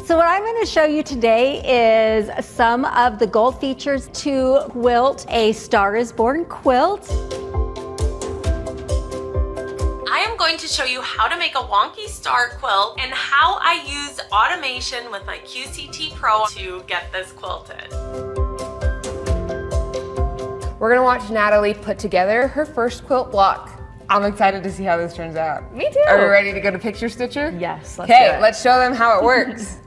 So what I'm going to show you today is some of the gold features to quilt a Star is Born quilt. I am going to show you how to make a wonky star quilt and how I use automation with my QCT Pro to get this quilted. We're gonna watch Natalie put together her first quilt block. I'm excited to see how this turns out. Me too. Are we ready to go to Picture Stitcher? Yes, let's do Okay, it. let's show them how it works.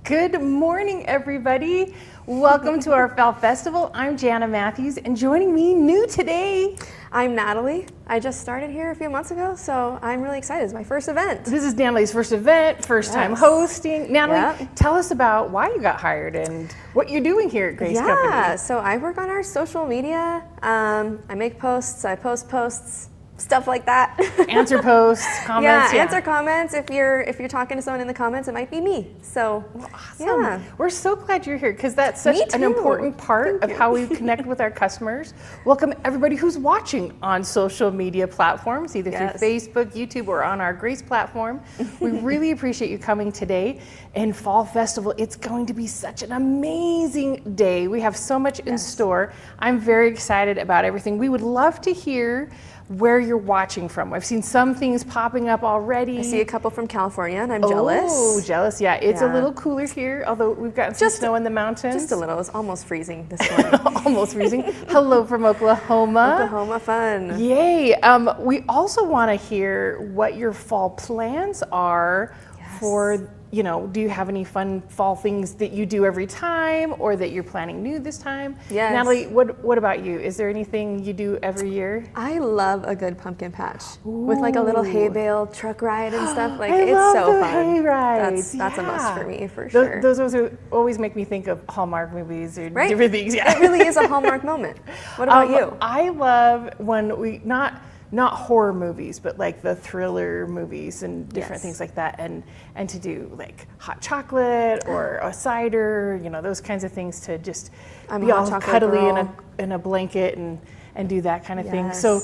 Good morning, everybody. Welcome to our Fall Festival. I'm Jenna Matthews, and joining me new today, I'm Natalie. I just started here a few months ago, so I'm really excited. It's my first event. this is Natalie's first event, first time hosting. Natalie, Yep. tell us about why you got hired and what you're doing here at Grace Company. Yeah, so I work on our social media. I make posts, I post posts, stuff like that. Answer posts, comments. Yeah, answer comments. If you're talking to someone in the comments, it might be me. So, Awesome. yeah. We're so glad you're here because that's such Me an too. important part Thank of you. how we connect with our customers. Welcome everybody who's watching on social media platforms, either Yes. through Facebook, YouTube, or on our Grace platform. We really appreciate you coming today. And Fall Festival, it's going to be such an amazing day. We have so much in store. I'm very excited about everything. We would love to hear where you're watching from. I've seen some things popping up already. I see a couple from California, and I'm jealous. Oh, jealous. Yeah, it's a Yeah. little cooler here, although we've gotten some Just- snow in the mountains. Just a little. It's almost freezing this morning. Almost freezing. Hello from Oklahoma. Oklahoma fun. Yay. We also want to hear what your fall plans are for, do you have any fun fall things that you do every time or that you're planning new this time? Yes. Natalie, what about you? Is there anything you do every year? I love a good pumpkin patch with like a little hay bale truck ride and stuff. Like I it's love so the fun. hay rides. That's a must Yeah. for me for sure. Those always make me think of Hallmark movies or Right? different things. Yeah. It really is a Hallmark moment. What about you? I love when we not horror movies, but like the thriller movies and different Yes. things like that, and to do like hot chocolate or a cider, those kinds of things to just I'm a be hot all chocolate cuddly girl. in a blanket and do that kind of thing. Yes. So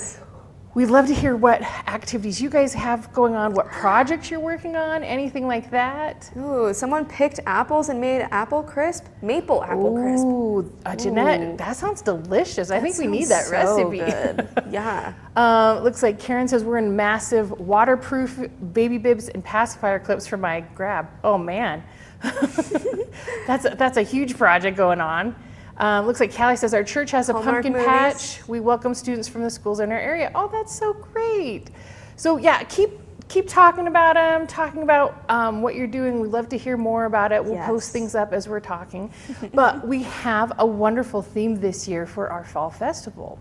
we'd love to hear what activities you guys have going on, what projects you're working on, anything like that. Ooh, someone picked apples and made apple crisp, maple apple crisp. Ooh, Jeanette, that sounds delicious. I think we need that Sounds so recipe. good. Yeah. Looks like Karen says we're in massive waterproof baby bibs and pacifier clips for my grab. Oh man, that's a huge project going on. Looks like Callie says our church has a Hallmark pumpkin movies. patch. We welcome students from the schools in our area. Oh, that's so great. So yeah, keep talking about them, talking about what you're doing. We'd love to hear more about it. We'll Yes. post things up as we're talking. But we have a wonderful theme this year for our fall festival.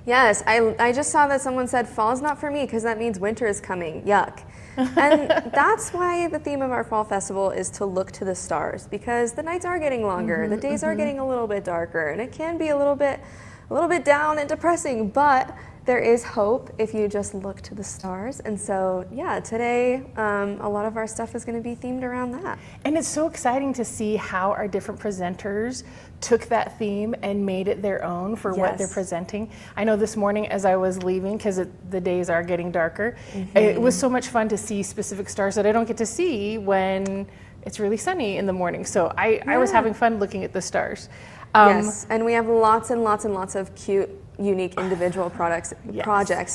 Yes, I just saw that someone said fall's not for me because that means winter is coming. Yuck. And that's why the theme of our fall festival is to look to the stars, because the nights are getting longer, the days are getting a little bit darker, and it can be a little bit down and depressing, but there is hope if you just look to the stars. And so, yeah, today a lot of our stuff is going to be themed around that. And it's so exciting to see how our different presenters took that theme and made it their own for what they're Yes. presenting. I know this morning as I was leaving, because the days are getting darker, it was so much fun to see specific stars that I don't get to see when it's really sunny in the morning. So I was having fun looking at the stars. Yes, and we have lots and lots and lots of cute, unique individual projects.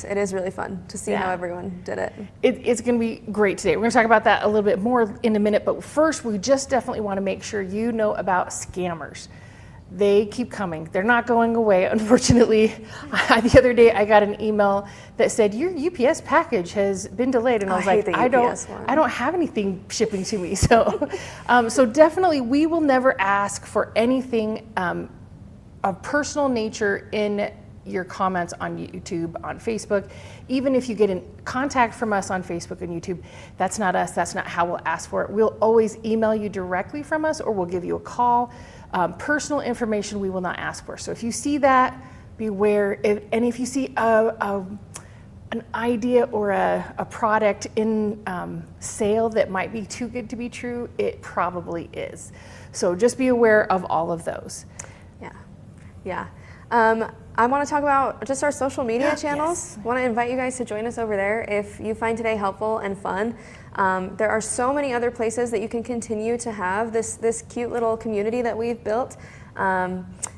It is really fun to see how everyone did it. It's going to be great today. We're going to talk about that a little bit more in a minute, but first we just definitely want to make sure you know about scammers. They keep coming. They're not going away, unfortunately. The other day I got an email that said your UPS package has been delayed, and I was hate like, the I UPS one. don't have anything shipping to me. So, so definitely we will never ask for anything of personal nature in your comments on YouTube, on Facebook. Even if you get in contact from us on Facebook and YouTube, that's not us. That's not how we'll ask for it. We'll always email you directly from us, or we'll give you a call. Personal information we will not ask for. So if you see that, beware. And if you see an idea or a product in sale that might be too good to be true, it probably is. So just be aware of all of those. Yeah. I want to talk about just our social media channels. Yes. Want to invite you guys to join us over there if you find today helpful and fun. There are so many other places that you can continue to have this cute little community that we've built.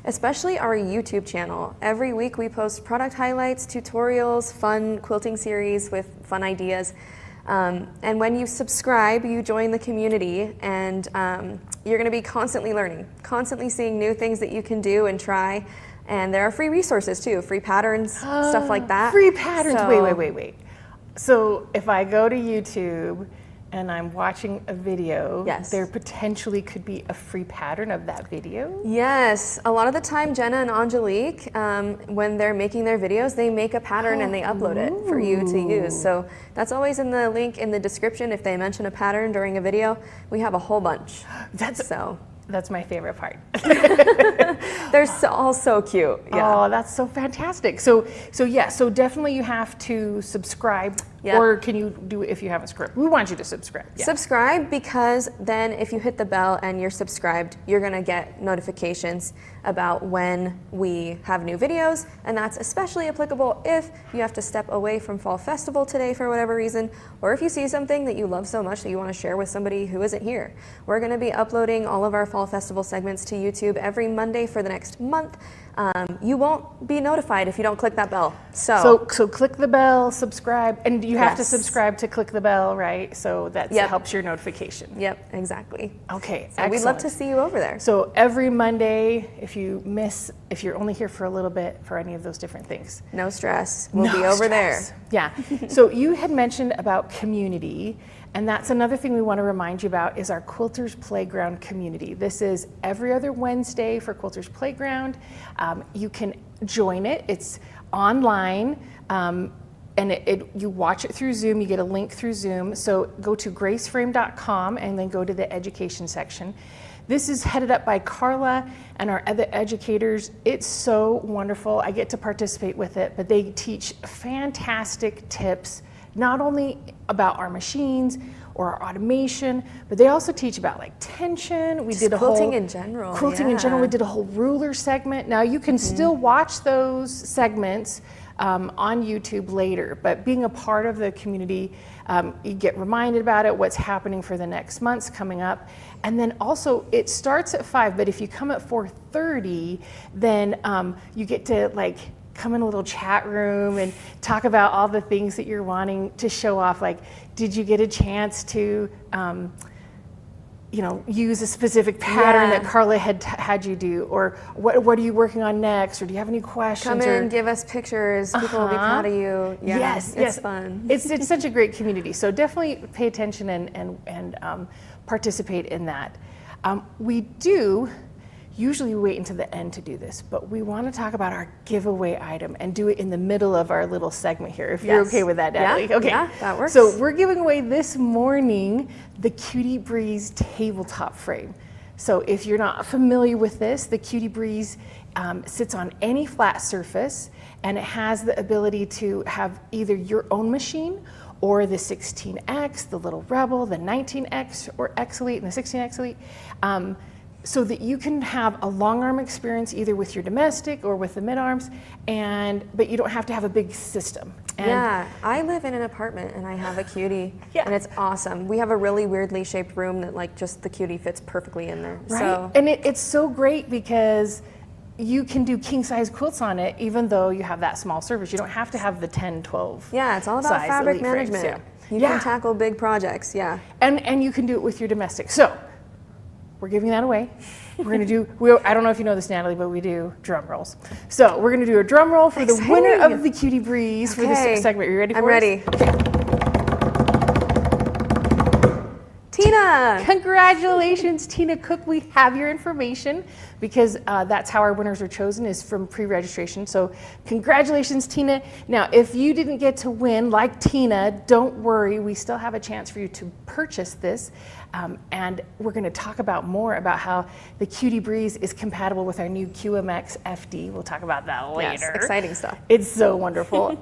Especially our YouTube channel. Every week we post product highlights, tutorials, fun quilting series with fun ideas. And when you subscribe, you join the community, and you're going to be constantly learning, constantly seeing new things that you can do and try. And there are free resources too, free patterns, stuff like that. Free patterns. So, Wait. So if I go to YouTube and I'm watching a video, yes, there potentially could be a free pattern of that video? Yes, a lot of the time Jenna and Angelique, when they're making their videos, they make a pattern and they upload it for you to use. So that's always in the link in the description. If they mention a pattern during a video, we have a whole bunch. That's my favorite part. They're all so cute. Yeah. Oh, that's so fantastic. So definitely you have to subscribe. Yep. Or can you do it if you haven't subscribed? We want you to subscribe. Yeah. Subscribe, because then if you hit the bell and you're subscribed, you're gonna get notifications about when we have new videos, and that's especially applicable if you have to step away from Fall Festival today for whatever reason, or if you see something that you love so much that you want to share with somebody who isn't here. We're gonna be uploading all of our Fall Festival segments to YouTube every Monday for the next month. You won't be notified if you don't click that bell. So click the bell, subscribe, and you have to Yes. subscribe to click the bell, right? So that helps your notification. Yep, exactly. Okay, So we'd love to see you over there. So every Monday, if you're only here for a little bit for any of those different things. No stress. We'll No be over stress. there. Yeah. So you had mentioned about community, and that's another thing we want to remind you about is our Quilters Playground community. This is every other Wednesday for Quilters Playground. You can join it. It's online. And you watch it through Zoom, you get a link through Zoom. So go to graceframe.com and then go to the education section. This is headed up by Carla and our other educators. It's so wonderful. I get to participate with it, but they teach fantastic tips, not only about our machines or our automation, but they also teach about like tension. We did a quilting whole in general. Quilting in general. We did a whole ruler segment. Now you can still watch those segments on YouTube later, but being a part of the community, you get reminded about it, what's happening for the next months coming up. And then also it starts at 5, but if you come at 4:30, then you get to like come in a little chat room and talk about all the things that you're wanting to show off. Like, did you get a chance to use a specific pattern that Carla had you do, or what are you working on next, or do you have any questions? Come in, give us pictures. People will be proud of you. Yeah, yes, it's fun. It's such a great community. So definitely pay attention and participate in that. We do usually wait until the end to do this, but we want to talk about our giveaway item and do it in the middle of our little segment here, if you're okay with that, Natalie. Yeah, okay. yeah, that works. So we're giving away this morning the Cutie Breeze tabletop frame. So if you're not familiar with this, the Cutie Breeze sits on any flat surface, and it has the ability to have either your own machine or the 16X, the Little Rebel, the 19X or X Elite, and the 16X Elite. So that you can have a long arm experience either with your domestic or with the mid arms, but you don't have to have a big system. And yeah, I live in an apartment and I have a Cutie, and it's awesome. We have a really weirdly shaped room that like just the Cutie fits perfectly in there. Right, So, and it's so great because you can do king size quilts on it even though you have that small surface. You don't have to have the 10, 12 yeah, it's all about size fabric Elite frames, management. yeah. You can tackle big projects, yeah. And you can do it with your domestic. So we're giving that away. We're gonna do, I don't know if you know this, Natalie, but we do drum rolls. So we're gonna do a drum roll for the winner of the Cutie Breeze for this segment. Are you ready for I'm us? ready. Okay. Tina. Congratulations, Tina Cook. We have your information because that's how our winners are chosen, is from pre-registration. So congratulations, Tina. Now, if you didn't get to win like Tina, don't worry. We still have a chance for you to purchase this. And we're going to talk about more about how the Cutie Breeze is compatible with our new QMX FD. We'll talk about that later. Yes, exciting stuff. It's so wonderful.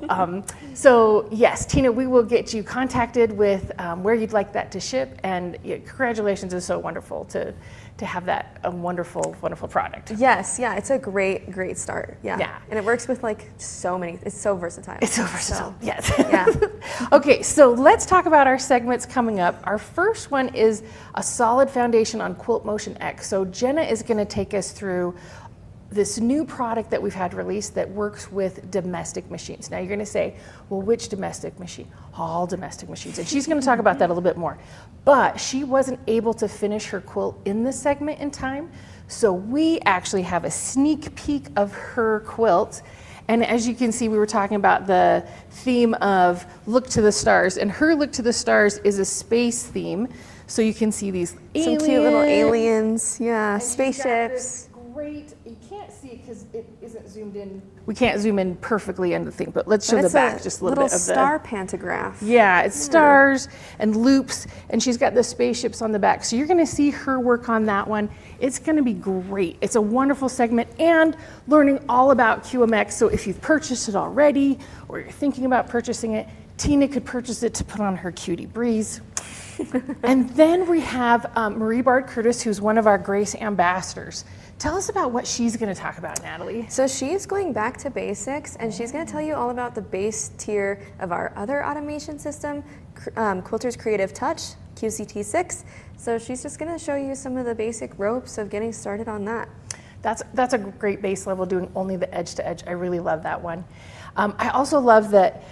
So yes, Tina, we will get you contacted with where you'd like that to ship. And yeah, congratulations, it's so wonderful to have that wonderful product. Yes, yeah, it's a great start. Yeah. Yeah. And it works with like so many, it's so versatile. It's so versatile, yes. Yeah. Okay, so let's talk about our segments coming up. Our first one is a solid foundation on QuiltMotion X. So Jenna is going to take us through this new product that we've had released that works with domestic machines. Now you're going to say, well, which domestic machine? All domestic machines. And she's going to talk about that a little bit more. But she wasn't able to finish her quilt in this segment in time. So we actually have a sneak peek of her quilt. And as you can see, we were talking about the theme of look to the stars. And her look to the stars is a space theme. So you can see these Some cute little aliens, yeah, spaceships. Great, you can't see it because it isn't zoomed in. We can't zoom in perfectly on the thing, but let's show the back just a little bit of the star pantograph. Yeah, it's stars and loops, and she's got the spaceships on the back. So you're going to see her work on that one. It's going to be great. It's a wonderful segment, and learning all about QMX. So if you've purchased it already or you're thinking about purchasing it, Tina could purchase it to put on her Cutie Breeze. And then we have Marie Bard Curtis, who's one of our Grace ambassadors. Tell us about what she's going to talk about, Natalie. So she's going back to basics, and she's going to tell you all about the base tier of our other automation system, Quilter's Creative Touch, QCT6. So she's just going to show you some of the basic ropes of getting started on that. That's a great base level, doing only the edge to edge. I really love that one. I also love that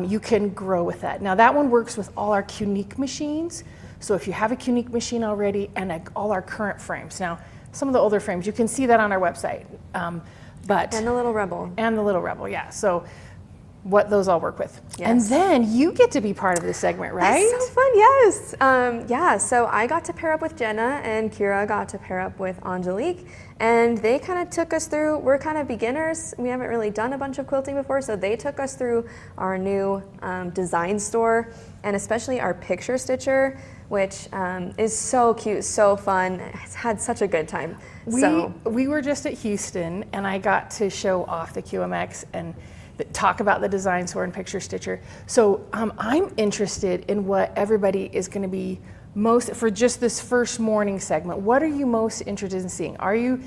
you can grow with that. Now that one works with all our Qnique machines. So if you have a Qnique machine already and all our current frames. Now, some of the older frames, you can see that on our website. And the Little Rebel. And the Little Rebel, yeah. So what those all work with. Yes. And then you get to be part of this segment, right? That's so fun, yes. Yeah, so I got to pair up with Jenna, and Kira got to pair up with Angelique. And they kind of took us through, we're kind of beginners. We haven't really done a bunch of quilting before, so they took us through our new design store, and especially our picture stitcher, which is so cute, so fun. It's had such a good time. We were just at Houston, and I got to show off the QMX and talk about the design store and picture stitcher. So I'm interested in what everybody is going to be most, for just this first morning segment. What are you most interested in seeing? Are you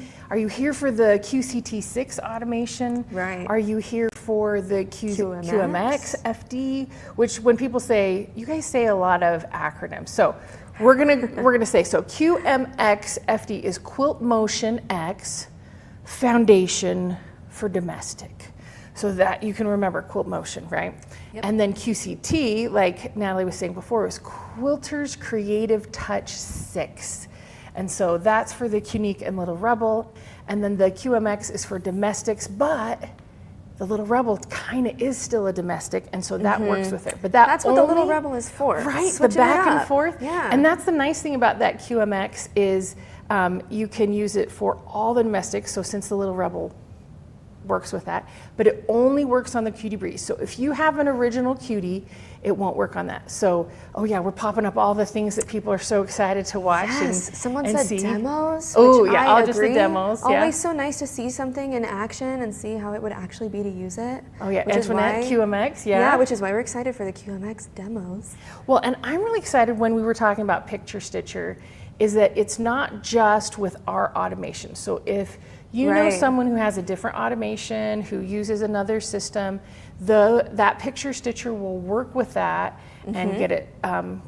here for the QCT6 automation? Right. Are you here for the QMX FD? Which, when people say, you guys say a lot of acronyms. So we're gonna say, so QMX FD is QuiltMotion X Foundation for Domestic. So that you can remember QuiltMotion, right? Yep. And then QCT, like Natalie was saying before, is Quilter's Creative Touch 6. And so that's for the Qnique and Little Rebel. And then the QMX is for domestics, but the Little Rebel kind of is still a domestic, and so that works with it. But that's what the Little Rebel is for. Right, the back and forth. Yeah. And that's the nice thing about that QMX is you can use it for all the domestics. So since the Little Rebel works with that, but it only works on the Cutie Breeze. So if you have an original Cutie, it won't work on that. So, oh yeah, we're popping up all the things that people are so excited to watch. Yes, someone and said see. demos. Oh which yeah, I all agree. just the demos. Yeah. Always so nice to see something in action and see how it would actually be to use it. Oh yeah, which Antoinette, is why, QMX, yeah. Yeah, which is why we're excited for the QMX demos. Well, and I'm really excited when we were talking about Picture Stitcher, is that it's not just with our automation. So if you know someone who has a different automation, who uses another system, that Picture Stitcher will work with that and get it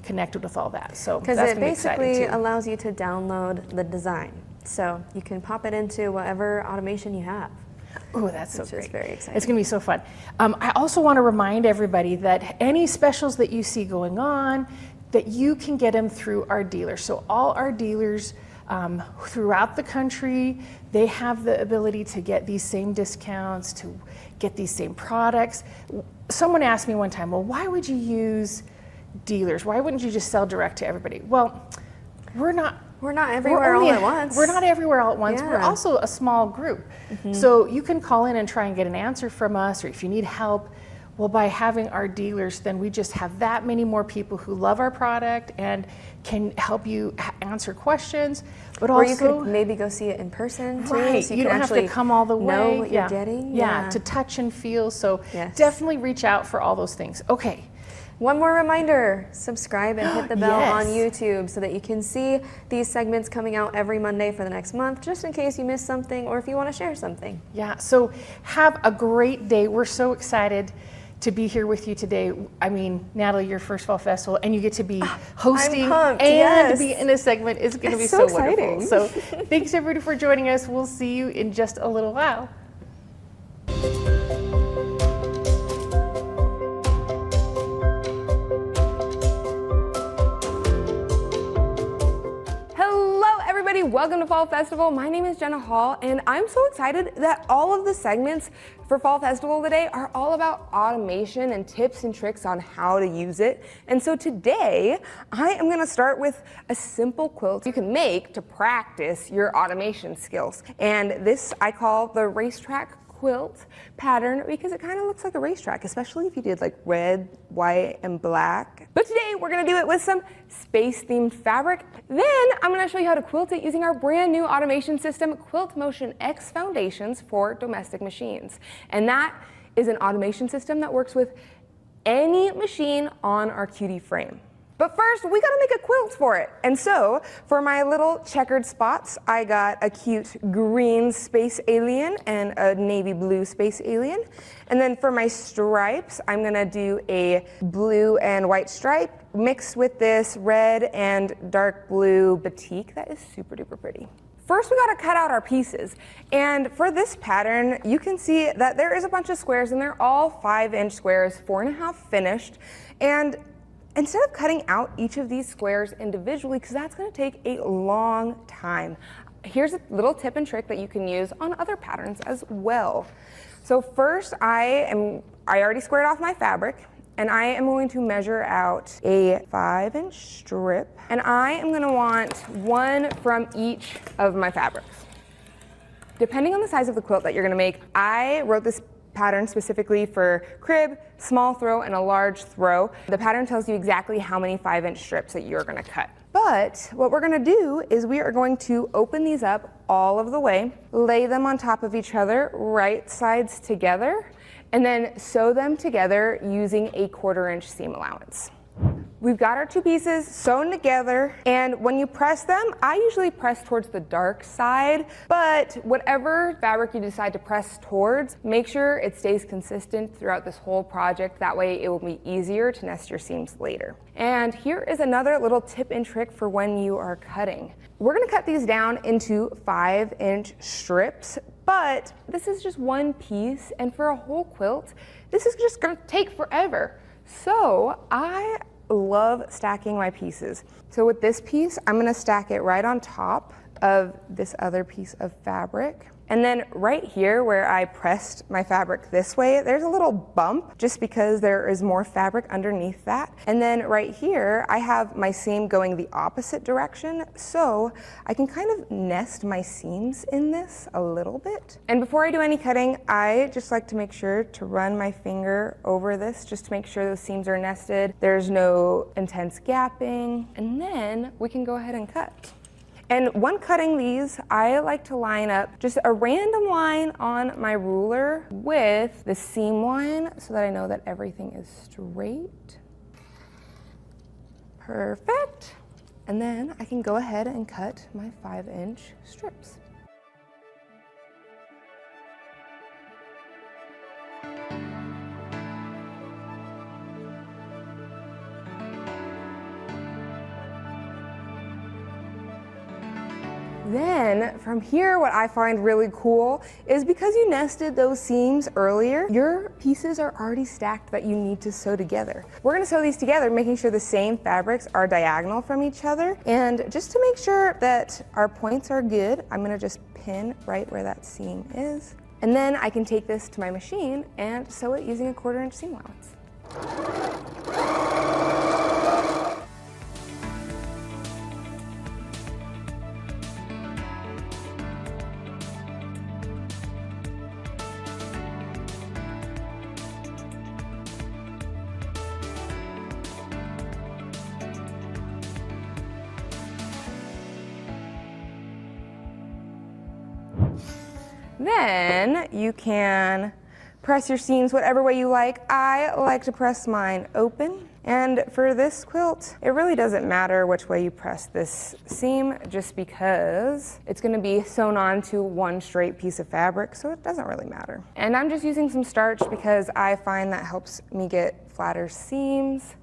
connected with all that. So because that's it gonna be exciting basically too. allows you to download the design, so you can pop it into whatever automation you have. Oh, that's so Which great. is very exciting. It's going to be so fun. I also want to remind everybody that any specials that you see going on, that you can get them through our dealers. So all our dealers throughout the country, they have the ability to get these same discounts, to get these same products. Someone asked me one time, well, why would you use dealers? Why wouldn't you just sell direct to everybody? Well, we're not everywhere all at once. We're not everywhere all at once. Yeah. We're also a small group. So you can call in and try and get an answer from us, or if you need help, well, by having our dealers, then we just have that many more people who love our product and can help you answer questions. But Or also, you could maybe go see it in person too. right, So you can don't have to actually come all the way. know what you're getting. Yeah, to touch and feel. So Yes. definitely reach out for all those things. Okay. One more reminder, subscribe and hit the bell on Yes. YouTube so that you can see these segments coming out every Monday for the next month, just in case you missed something or if you want to share something. Yeah, so have a great day. We're so excited to be here with you today. I mean, Natalie, your first fall festival, and you get to be hosting pumped, and yes. be in a segment. It's going to be It's so so wonderful. exciting. So thanks everybody for joining us. We'll see you in just a little while. Hello everybody, welcome to Fall Festival. My name is Jenna Hall and I'm so excited that all of the segments for Fall Festival today are all about automation and tips and tricks on how to use it. And so today I am going to start with a simple quilt you can make to practice your automation skills. And this I call the racetrack quilt pattern because it kind of looks like a racetrack, especially if you did like red, white, and black. But today we're gonna do it with some space-themed fabric. Then I'm gonna show you how to quilt it using our brand new automation system, QuiltMotion X Foundations for domestic machines. And that is an automation system that works with any machine on our cutie frame. But first, we gotta make a quilt for it. And so, for my little checkered spots, I got a cute green space alien and a navy blue space alien. And then for my stripes, I'm gonna do a blue and white stripe mixed with this red and dark blue batik that is super duper pretty. First, we gotta cut out our pieces. And for this pattern, you can see that there is a bunch of squares and they're all 5-inch squares, 4.5 finished. And instead of cutting out each of these squares individually, because that's going to take a long time, here's a little tip and trick that you can use on other patterns as well. So first, I already squared off my fabric, and I am going to measure out a 5-inch strip, and I am going to want one from each of my fabrics. Depending on the size of the quilt that you're going to make, I wrote this pattern specifically for crib, small throw, and a large throw. The pattern tells you exactly how many 5-inch strips that you're gonna cut. But what we're gonna do is we are going to open these up all of the way, lay them on top of each other, right sides together, and then sew them together using a 1/4-inch seam allowance. We've got our two pieces sewn together, and when you press them, I usually press towards the dark side, but whatever fabric you decide to press towards, make sure it stays consistent throughout this whole project. That way it will be easier to nest your seams later. And here is another little tip and trick for when you are cutting. We're gonna cut these down into 5-inch strips, but this is just one piece, and for a whole quilt, this is just gonna take forever. So I love stacking my pieces. So with this piece, I'm gonna stack it right on top of this other piece of fabric. And then right here where I pressed my fabric this way, there's a little bump just because there is more fabric underneath that. And then right here, I have my seam going the opposite direction, so I can kind of nest my seams in this a little bit. And before I do any cutting, I just like to make sure to run my finger over this just to make sure those seams are nested. There's no intense gapping, and then we can go ahead and cut. And when cutting these, I like to line up just a random line on my ruler with the seam line so that I know that everything is straight. Perfect. And then I can go ahead and cut my 5-inch strips. Then from here, what I find really cool is because you nested those seams earlier, your pieces are already stacked that you need to sew together. We're gonna sew these together, making sure the same fabrics are diagonal from each other. And just to make sure that our points are good, I'm gonna just pin right where that seam is. And then I can take this to my machine and sew it using a 1/4-inch seam allowance. Then you can press your seams whatever way you like. I like to press mine open. And for this quilt, it really doesn't matter which way you press this seam, just because it's gonna be sewn onto one straight piece of fabric, so it doesn't really matter. And I'm just using some starch because I find that helps me get flatter seams.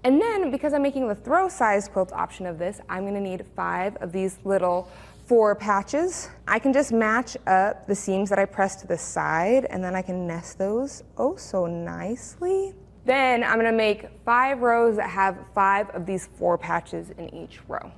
And then, because I'm making the throw size quilt option of this, I'm gonna need 5 of these little 4 patches. I can just match up the seams that I pressed to the side, and then I can nest those oh so nicely. Then I'm gonna make 5 rows that have 5 of these 4 patches in each row.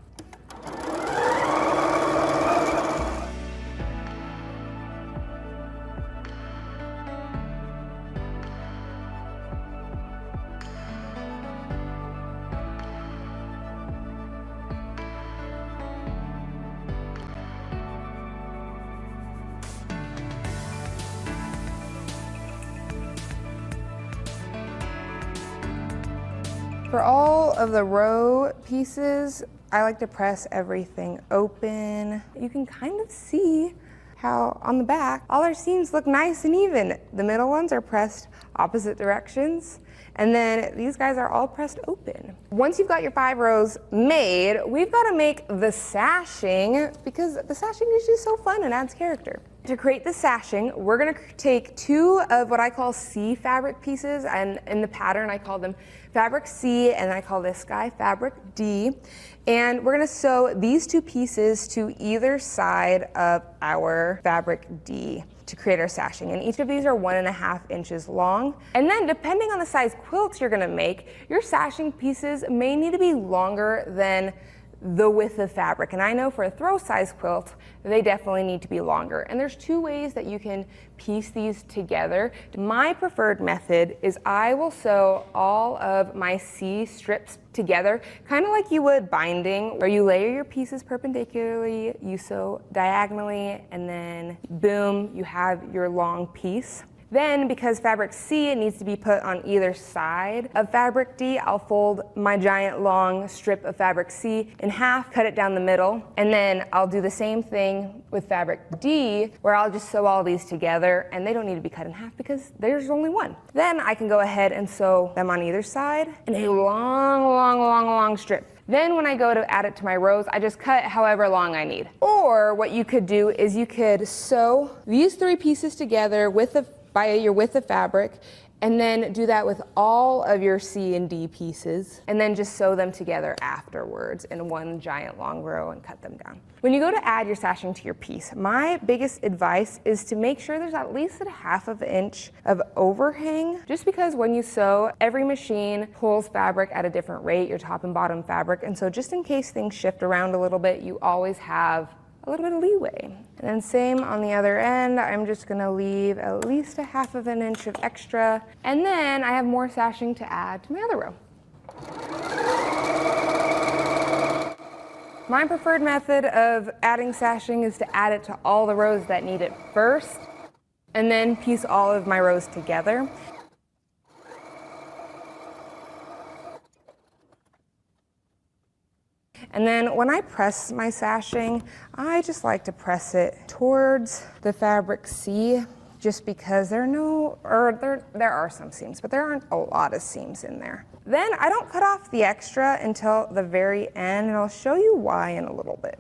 For all of the row pieces, I like to press everything open. You can kind of see how on the back, all our seams look nice and even. The middle ones are pressed opposite directions, and then these guys are all pressed open. Once you've got your 5 rows made, we've got to make the sashing, because the sashing is just so fun and adds character. To create the sashing, we're gonna take 2 of what I call C fabric pieces, and in the pattern I call them fabric C, and I call this guy fabric D. And we're gonna sew these 2 pieces to either side of our fabric D to create our sashing. And each of these are 1.5 inches long. And then depending on the size quilts you're gonna make, your sashing pieces may need to be longer than the width of fabric. And I know for a throw size quilt, they definitely need to be longer. And there's 2 ways that you can piece these together. My preferred method is I will sew all of my C strips together, kind of like you would binding, where you layer your pieces perpendicularly, you sew diagonally, and then boom, you have your long piece. Then, because fabric C needs to be put on either side of fabric D, I'll fold my giant long strip of fabric C in half, cut it down the middle, and then I'll do the same thing with fabric D, where I'll just sew all these together, and they don't need to be cut in half because there's only one. Then I can go ahead and sew them on either side in a long strip. Then when I go to add it to my rows, I just cut however long I need. Or what you could do is you could sew these 3 pieces together by your width of fabric, and then do that with all of your C and D pieces, and then just sew them together afterwards in one giant long row and cut them down. When you go to add your sashing to your piece, my biggest advice is to make sure there's at least 1/2 inch of overhang, just because when you sew, every machine pulls fabric at a different rate, your top and bottom fabric, and so just in case things shift around a little bit, you always have a little bit of leeway. And then same on the other end, I'm just gonna leave at least 1/2 inch of extra, and then I have more sashing to add to my other row. My preferred method of adding sashing is to add it to all the rows that need it first, and then piece all of my rows together. And then when I press my sashing, I just like to press it towards the fabric C, just because there are some seams, but there aren't a lot of seams in there. Then I don't cut off the extra until the very end, and I'll show you why in a little bit.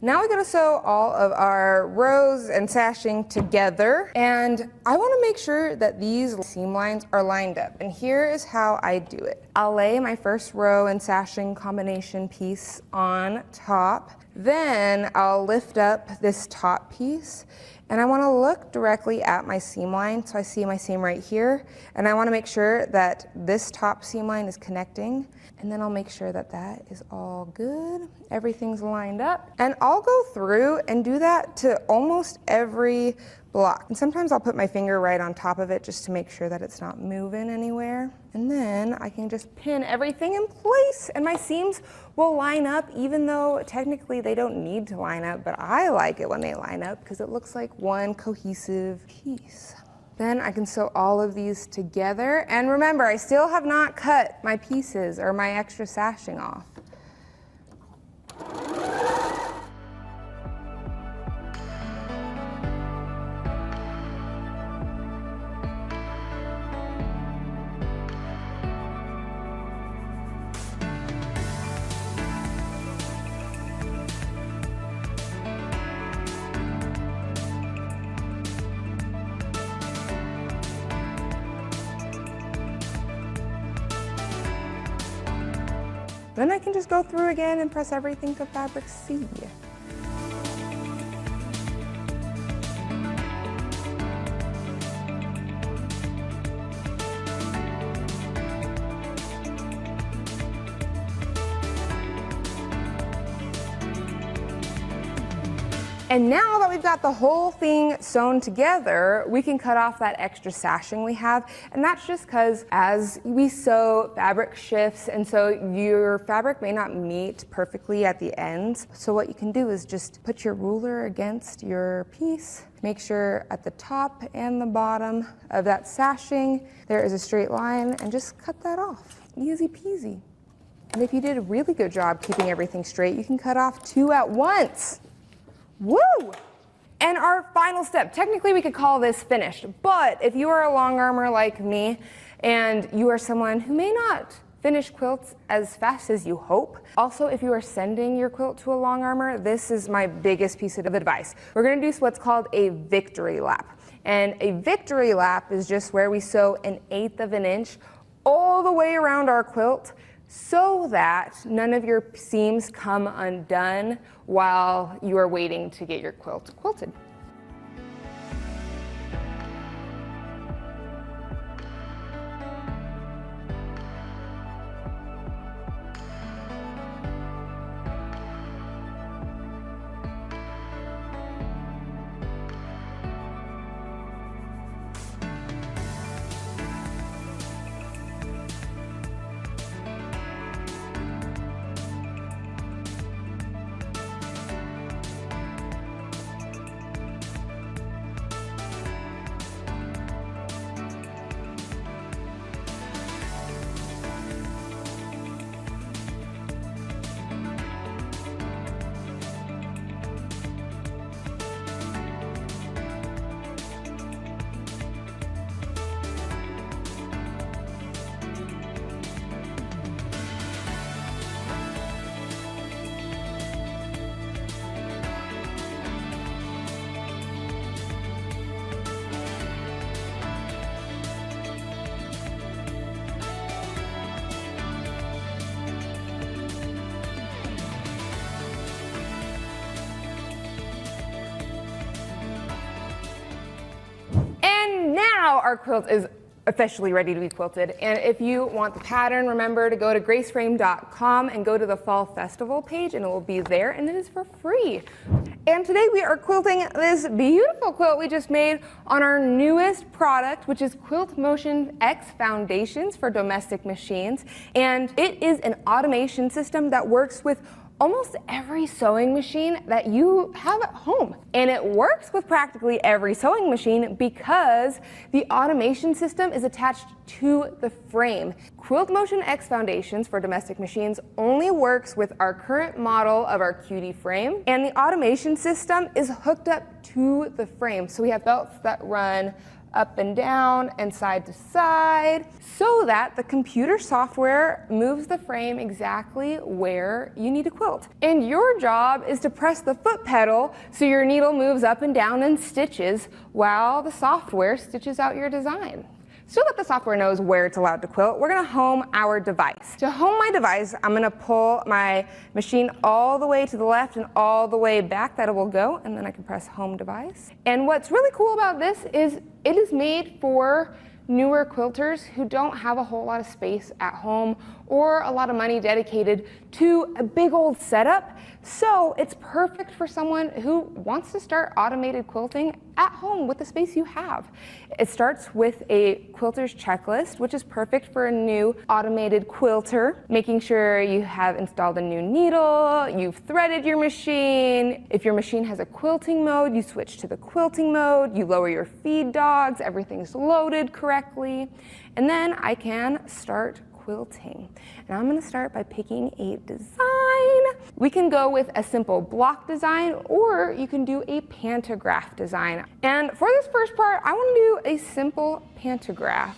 Now we're gonna sew all of our rows and sashing together, and I wanna make sure that these seam lines are lined up, and here is how I do it. I'll lay my first row and sashing combination piece on top, then I'll lift up this top piece, and I wanna look directly at my seam line, so I see my seam right here, and I wanna make sure that this top seam line is connecting, and then I'll make sure that that is all good, everything's lined up, and I'll go through and do that to almost every block. And sometimes I'll put my finger right on top of it just to make sure that it's not moving anywhere. And then I can just pin everything in place, and my seams will line up even though technically they don't need to line up, but I like it when they line up because it looks like one cohesive piece. Then I can sew all of these together. And remember, I still have not cut my pieces or my extra sashing off. Then I can just go through again and press everything to fabric C. And now that we've got the whole thing sewn together, we can cut off that extra sashing we have. And that's just because as we sew, fabric shifts, and so your fabric may not meet perfectly at the ends. So what you can do is just put your ruler against your piece. Make sure at the top and the bottom of that sashing, there is a straight line, and just cut that off. Easy peasy. And if you did a really good job keeping everything straight, you can cut off 2 at once. Woo! And our final step, technically we could call this finished, but if you are a long armer like me and you are someone who may not finish quilts as fast as you hope, also if you are sending your quilt to a long armer, this is my biggest piece of advice. We're gonna do what's called a victory lap. And a victory lap is just where we sew 1/8 of an inch all the way around our quilt so that none of your seams come undone while you are waiting to get your quilt quilted. Now our quilt is officially ready to be quilted. And if you want the pattern, remember to go to graceframe.com and go to the Fall Festival page, and it will be there, and it is for free. And today we are quilting this beautiful quilt we just made on our newest product, which is QuiltMotion X foundations for domestic machines. And it is an automation system that works with almost every sewing machine that you have at home. And it works with practically every sewing machine because the automation system is attached to the frame. QuiltMotion X foundations for domestic machines only works with our current model of our QD frame, and the automation system is hooked up to the frame. So we have belts that run up and down and side to side so that the computer software moves the frame exactly where you need to quilt. And your job is to press the foot pedal so your needle moves up and down and stitches while the software stitches out your design. So that the software knows where it's allowed to quilt, we're gonna home our device. To home my device, I'm gonna pull my machine all the way to the left and all the way back that it will go, and then I can press home device. And what's really cool about this is it is made for newer quilters who don't have a whole lot of space at home or a lot of money dedicated to a big old setup. So it's perfect for someone who wants to start automated quilting at home with the space you have. It starts with a quilter's checklist, which is perfect for a new automated quilter, making sure you have installed a new needle, you've threaded your machine. If your machine has a quilting mode, you switch to the quilting mode, you lower your feed dogs, everything's loaded correctly, and then I can start quilting. And I'm gonna start by picking a design. We can go with a simple block design, or you can do a pantograph design. And for this first part, I wanna do a simple pantograph.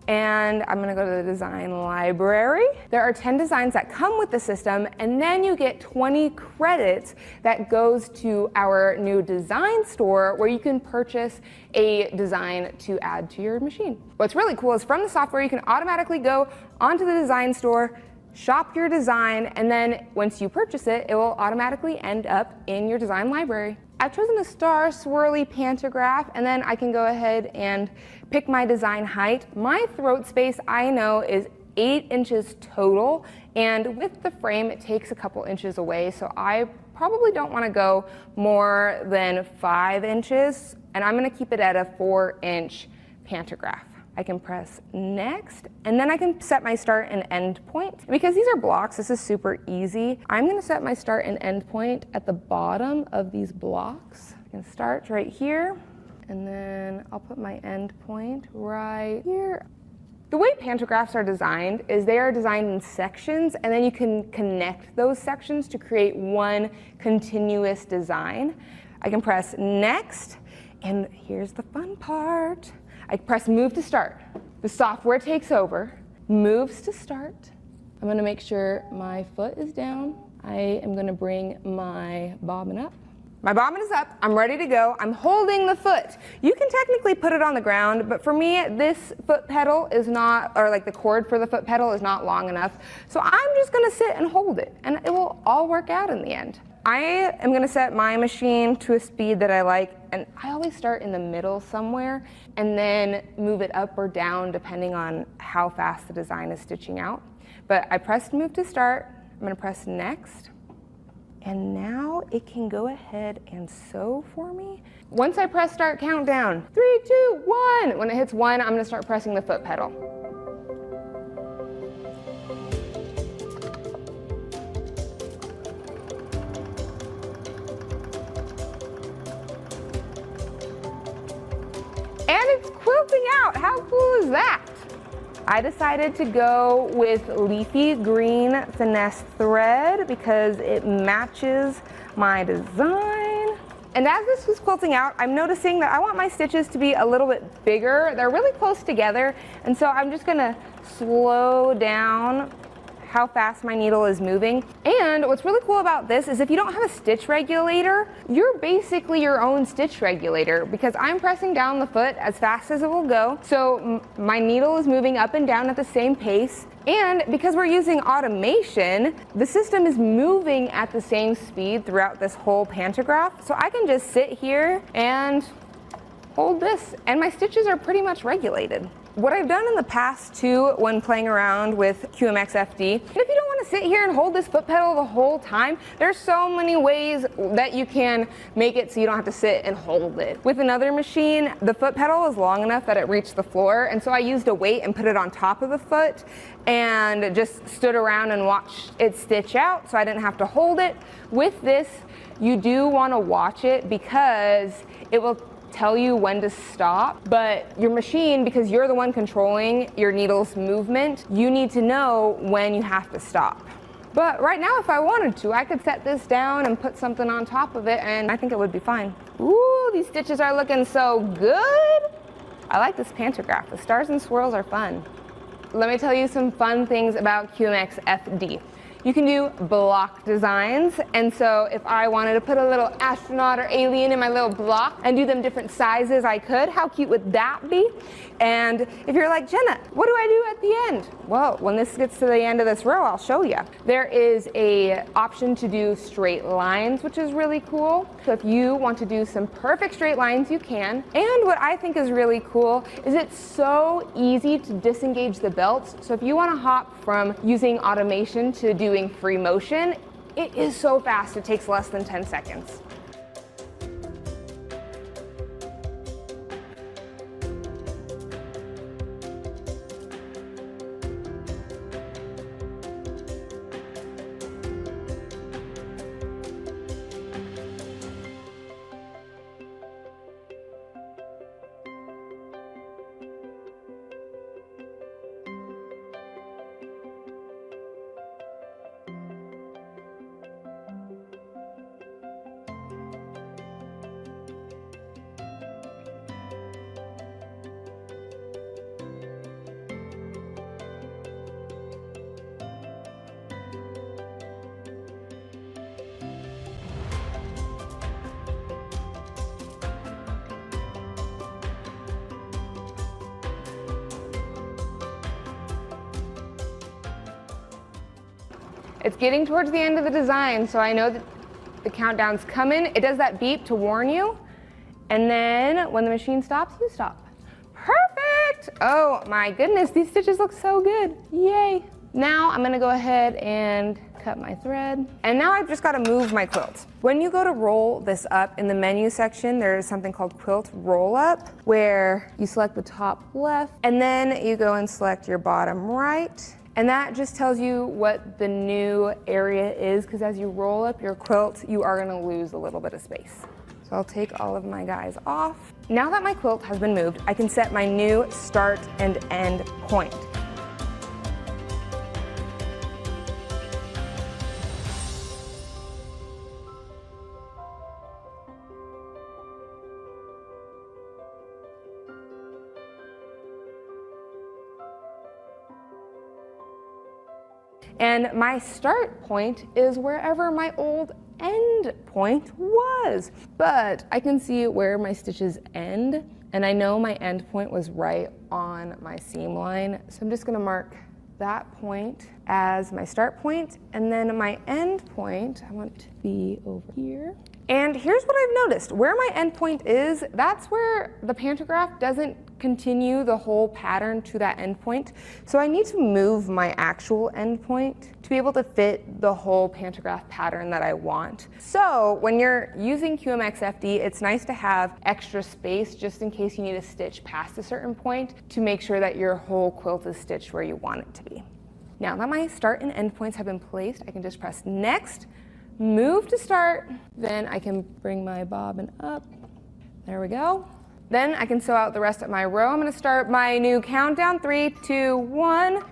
and I'm gonna go to the design library. There are 10 designs that come with the system, and then you get 20 credits that goes to our new design store where you can purchase a design to add to your machine. What's really cool is from the software, you can automatically go onto the design store, shop your design, and then once you purchase it, it will automatically end up in your design library. I've chosen a star swirly pantograph, and then I can go ahead and pick my design height. My throat space, I know, is 8 inches total, and with the frame, it takes a couple inches away, so I probably don't want to go more than 5 inches, and I'm going to keep it at a 4-inch pantograph. I can press next, and then I can set my start and end point. Because these are blocks, this is super easy. I'm gonna set my start and end point at the bottom of these blocks. I can start right here, and then I'll put my end point right here. The way pantographs are designed is they are designed in sections, and then you can connect those sections to create one continuous design. I can press next, and here's the fun part. I press move to start. The software takes over, moves to start. I'm gonna make sure my foot is down. I am gonna bring my bobbin up. My bobbin is up, I'm ready to go. I'm holding the foot. You can technically put it on the ground, but for me, this foot pedal is not, or like the cord for the foot pedal is not long enough. So I'm just gonna sit and hold it, and it will all work out in the end. I am gonna set my machine to a speed that I like, and I always start in the middle somewhere and then move it up or down depending on how fast the design is stitching out. But I pressed move to start, I'm gonna press next, and now it can go ahead and sew for me. Once I press start countdown, 3, 2, 1. When it hits 1, I'm gonna start pressing the foot pedal. And it's quilting out. How cool is that? I decided to go with leafy green finesse thread because it matches my design. And as this was quilting out, I'm noticing that I want my stitches to be a little bit bigger. They're really close together, and so I'm just gonna slow down how fast my needle is moving. And what's really cool about this is if you don't have a stitch regulator, you're basically your own stitch regulator because I'm pressing down the foot as fast as it will go. So my needle is moving up and down at the same pace. And because we're using automation, the system is moving at the same speed throughout this whole pantograph. So I can just sit here and hold this, and my stitches are pretty much regulated. What I've done in the past too when playing around with QMX FD, if you don't want to sit here and hold this foot pedal the whole time, there's so many ways that you can make it so you don't have to sit and hold it. With another machine, the foot pedal was long enough that it reached the floor, and so I used a weight and put it on top of the foot and just stood around and watched it stitch out so I didn't have to hold it. With this, you do want to watch it because it will tell you when to stop, but your machine, because you're the one controlling your needle's movement, you need to know when you have to stop. But right now, if I wanted to, I could set this down and put something on top of it, and I think it would be fine. Ooh, these stitches are looking so good. I like this pantograph. The stars and swirls are fun. Let me tell you some fun things about QMX FD. You can do block designs, and so if I wanted to put a little astronaut or alien in my little block and do them different sizes, I could. How cute would that be? And if you're like, Jenna, what do I do at the end? Well, when this gets to the end of this row, I'll show you. There is an option to do straight lines, which is really cool. So if you want to do some perfect straight lines, you can. And what I think is really cool is it's so easy to disengage the belts. So if you want to hop from using automation to doing free motion, it is so fast, it takes less than 10 seconds. It's getting towards the end of the design, so I know that the countdown's coming. It does that beep to warn you. And then when the machine stops, you stop. Perfect! Oh my goodness, these stitches look so good. Yay. Now I'm gonna go ahead and cut my thread. And now I've just gotta move my quilt. When you go to roll this up in the menu section, there's something called Quilt Roll Up, where you select the top left, and then you go and select your bottom right. And that just tells you what the new area is, because as you roll up your quilt, you are gonna lose a little bit of space. So I'll take all of my guys off. Now that my quilt has been moved, I can set my new start and end point. And my start point is wherever my old end point was. But I can see where my stitches end, and I know my end point was right on my seam line. So I'm just gonna mark that point as my start point, and then my end point, I want to be over here. And here's what I've noticed. Where my end point is, that's where the pantograph doesn't continue the whole pattern to that end point. So I need to move my actual end point to be able to fit the whole pantograph pattern that I want. So when you're using QMX FD, it's nice to have extra space just in case you need to stitch past a certain point to make sure that your whole quilt is stitched where you want it to be. Now that my start and end points have been placed, I can just press next, move to start, then I can bring my bobbin up. There we go. Then I can sew out the rest of my row. I'm gonna start my new countdown, 3, 2, 1.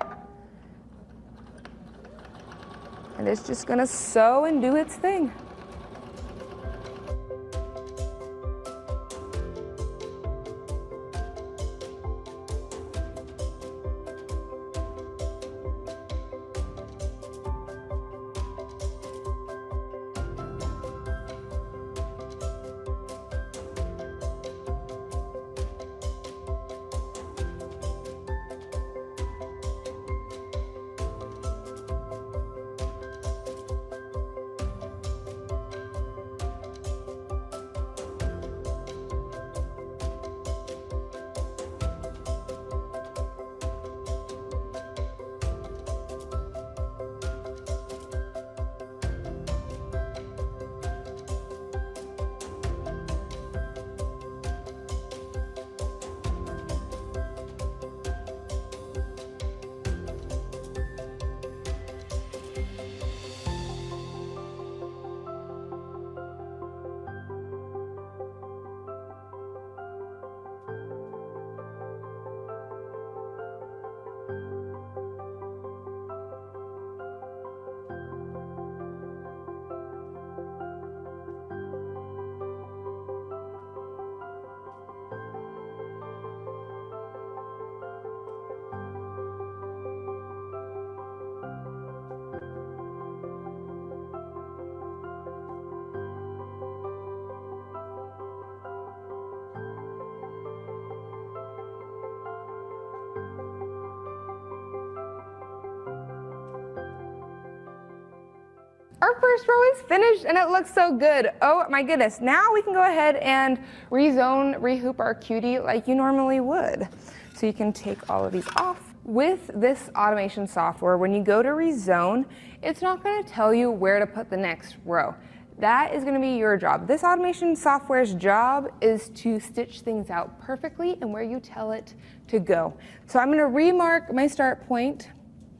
And it's just gonna sew and do its thing. Our first row is finished and it looks so good. Oh my goodness. Now we can go ahead and rezone, rehoop our cutie like you normally would. So you can take all of these off. With this automation software, when you go to rezone, it's not going to tell you where to put the next row. That is going to be your job. This automation software's job is to stitch things out perfectly and where you tell it to go. So I'm going to remark my start point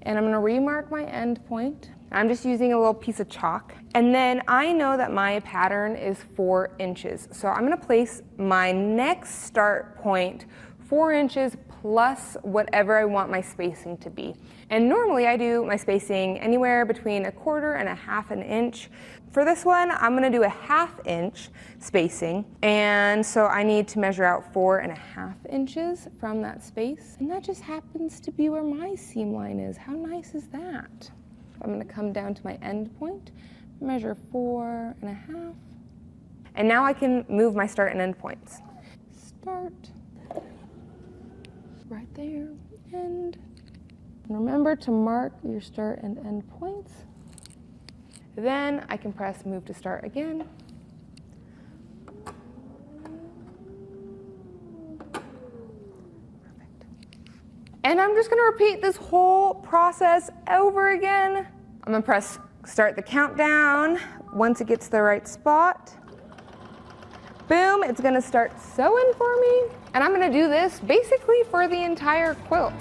and I'm going to remark my end point. I'm just using a little piece of chalk. And then I know that my pattern is 4 inches. So I'm going to place my next start point 4 inches plus whatever I want my spacing to be. And normally I do my spacing anywhere between 1/4 and 1/2 inch. For this one, I'm gonna do 1/2 inch spacing. And so I need to measure out 4.5 inches from that space. And that just happens to be where my seam line is. How nice is that? I'm gonna come down to my end point, measure 4.5. And now I can move my start and end points. Start. Right there, end. And remember to mark your start and end points. Then I can press move to start again. Perfect. And I'm just gonna repeat this whole process over again. I'm gonna press start the countdown. Once it gets to the right spot, boom, it's gonna start sewing for me. And I'm gonna do this basically for the entire quilt.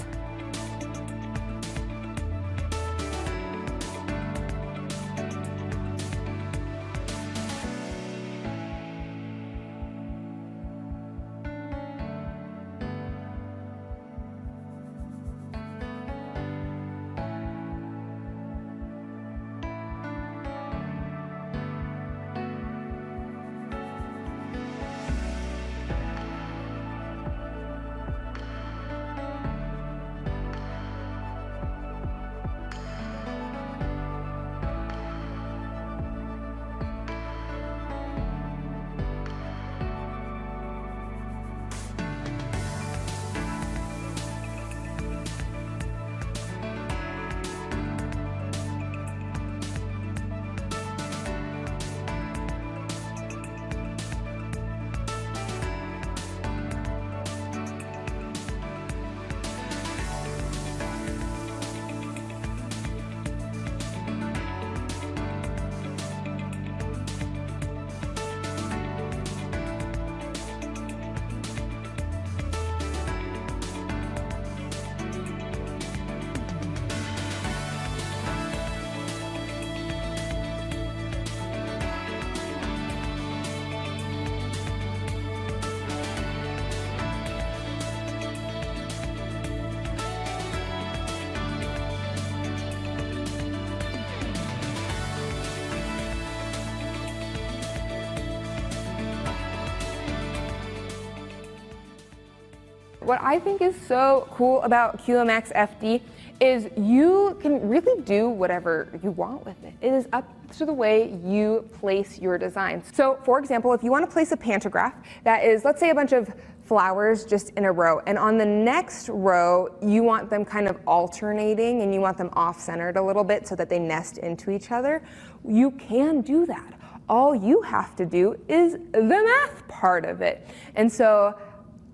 What I think is so cool about QMX FD is you can really do whatever you want with it. It is up to the way you place your designs. So for example, if you want to place a pantograph that is, let's say, a bunch of flowers just in a row, and on the next row you want them kind of alternating and you want them off-centered a little bit so that they nest into each other, you can do that. All you have to do is the math part of it. And so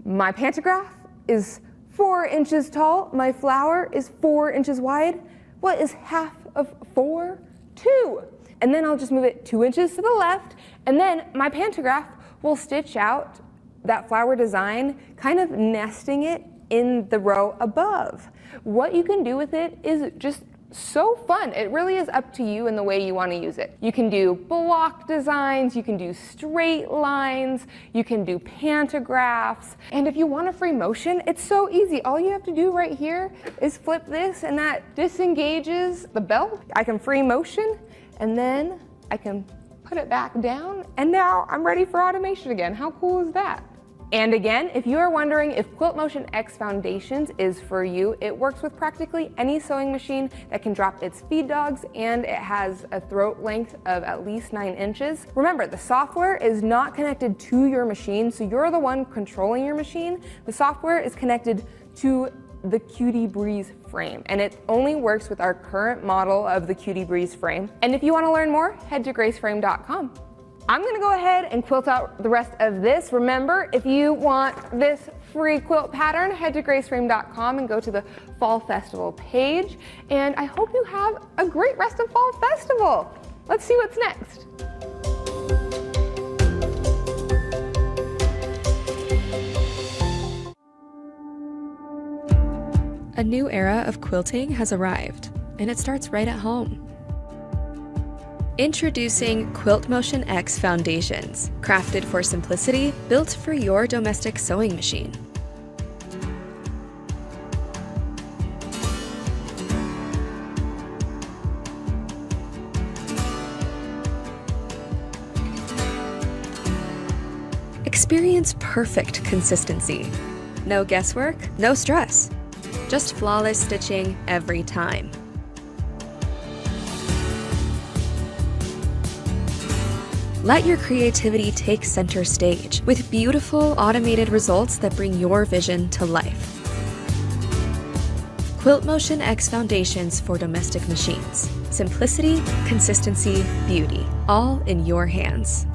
my pantograph is 4 inches tall, my flower is 4 inches wide. What is half of 4? 2. And then I'll just move it 2 inches to the left, and then my pantograph will stitch out that flower design, kind of nesting it in the row above. What you can do with it is just so fun. It really is up to you and the way you want to use it. You can do block designs, you can do straight lines, you can do pantographs, and if you want a free motion, it's so easy. All you have to do right here is flip this, and that disengages the belt. I can free motion, and then I can put it back down, and now I'm ready for automation again. How cool is that? And again, if you are wondering if QuiltMotion X Foundations is for you, it works with practically any sewing machine that can drop its feed dogs, and it has a throat length of at least 9 inches. Remember, the software is not connected to your machine, so you're the one controlling your machine. The software is connected to the Cutie Breeze frame, and it only works with our current model of the Cutie Breeze frame. And if you want to learn more, head to graceframe.com. I'm gonna go ahead and quilt out the rest of this. Remember, if you want this free quilt pattern, head to graceframe.com and go to the Fall Festival page. And I hope you have a great rest of Fall Festival. Let's see what's next. A new era of quilting has arrived, and it starts right at home. Introducing QuiltMotion X Foundations, crafted for simplicity, built for your domestic sewing machine. Experience perfect consistency. No guesswork, no stress. Just flawless stitching every time. Let your creativity take center stage with beautiful automated results that bring your vision to life. QuiltMotion X Foundations for domestic machines. Simplicity, consistency, beauty, all in your hands.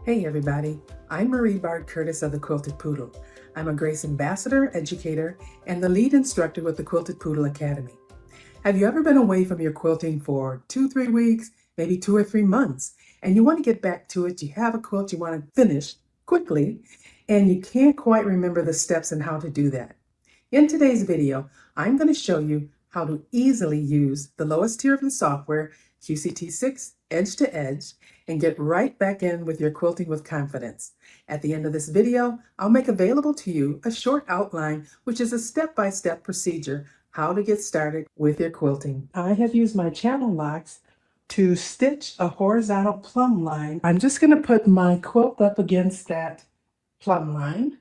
Hey everybody, I'm Marie Bard Curtis of the Quilted Poodle. I'm a Grace Ambassador, educator, and the lead instructor with the Quilted Poodle Academy. Have you ever been away from your quilting for 2-3 weeks, maybe 2 or 3 months, and you want to get back to it? You have a quilt you want to finish quickly, and you can't quite remember the steps and how to do that. In today's video, I'm going to show you how to easily use the lowest tier of the software, QCT6 Edge to Edge, and get right back in with your quilting with confidence. At the end of this video, I'll make available to you a short outline, which is a step-by-step procedure how to get started with your quilting. I have used my channel locks to stitch a horizontal plumb line. I'm just going to put my quilt up against that plumb line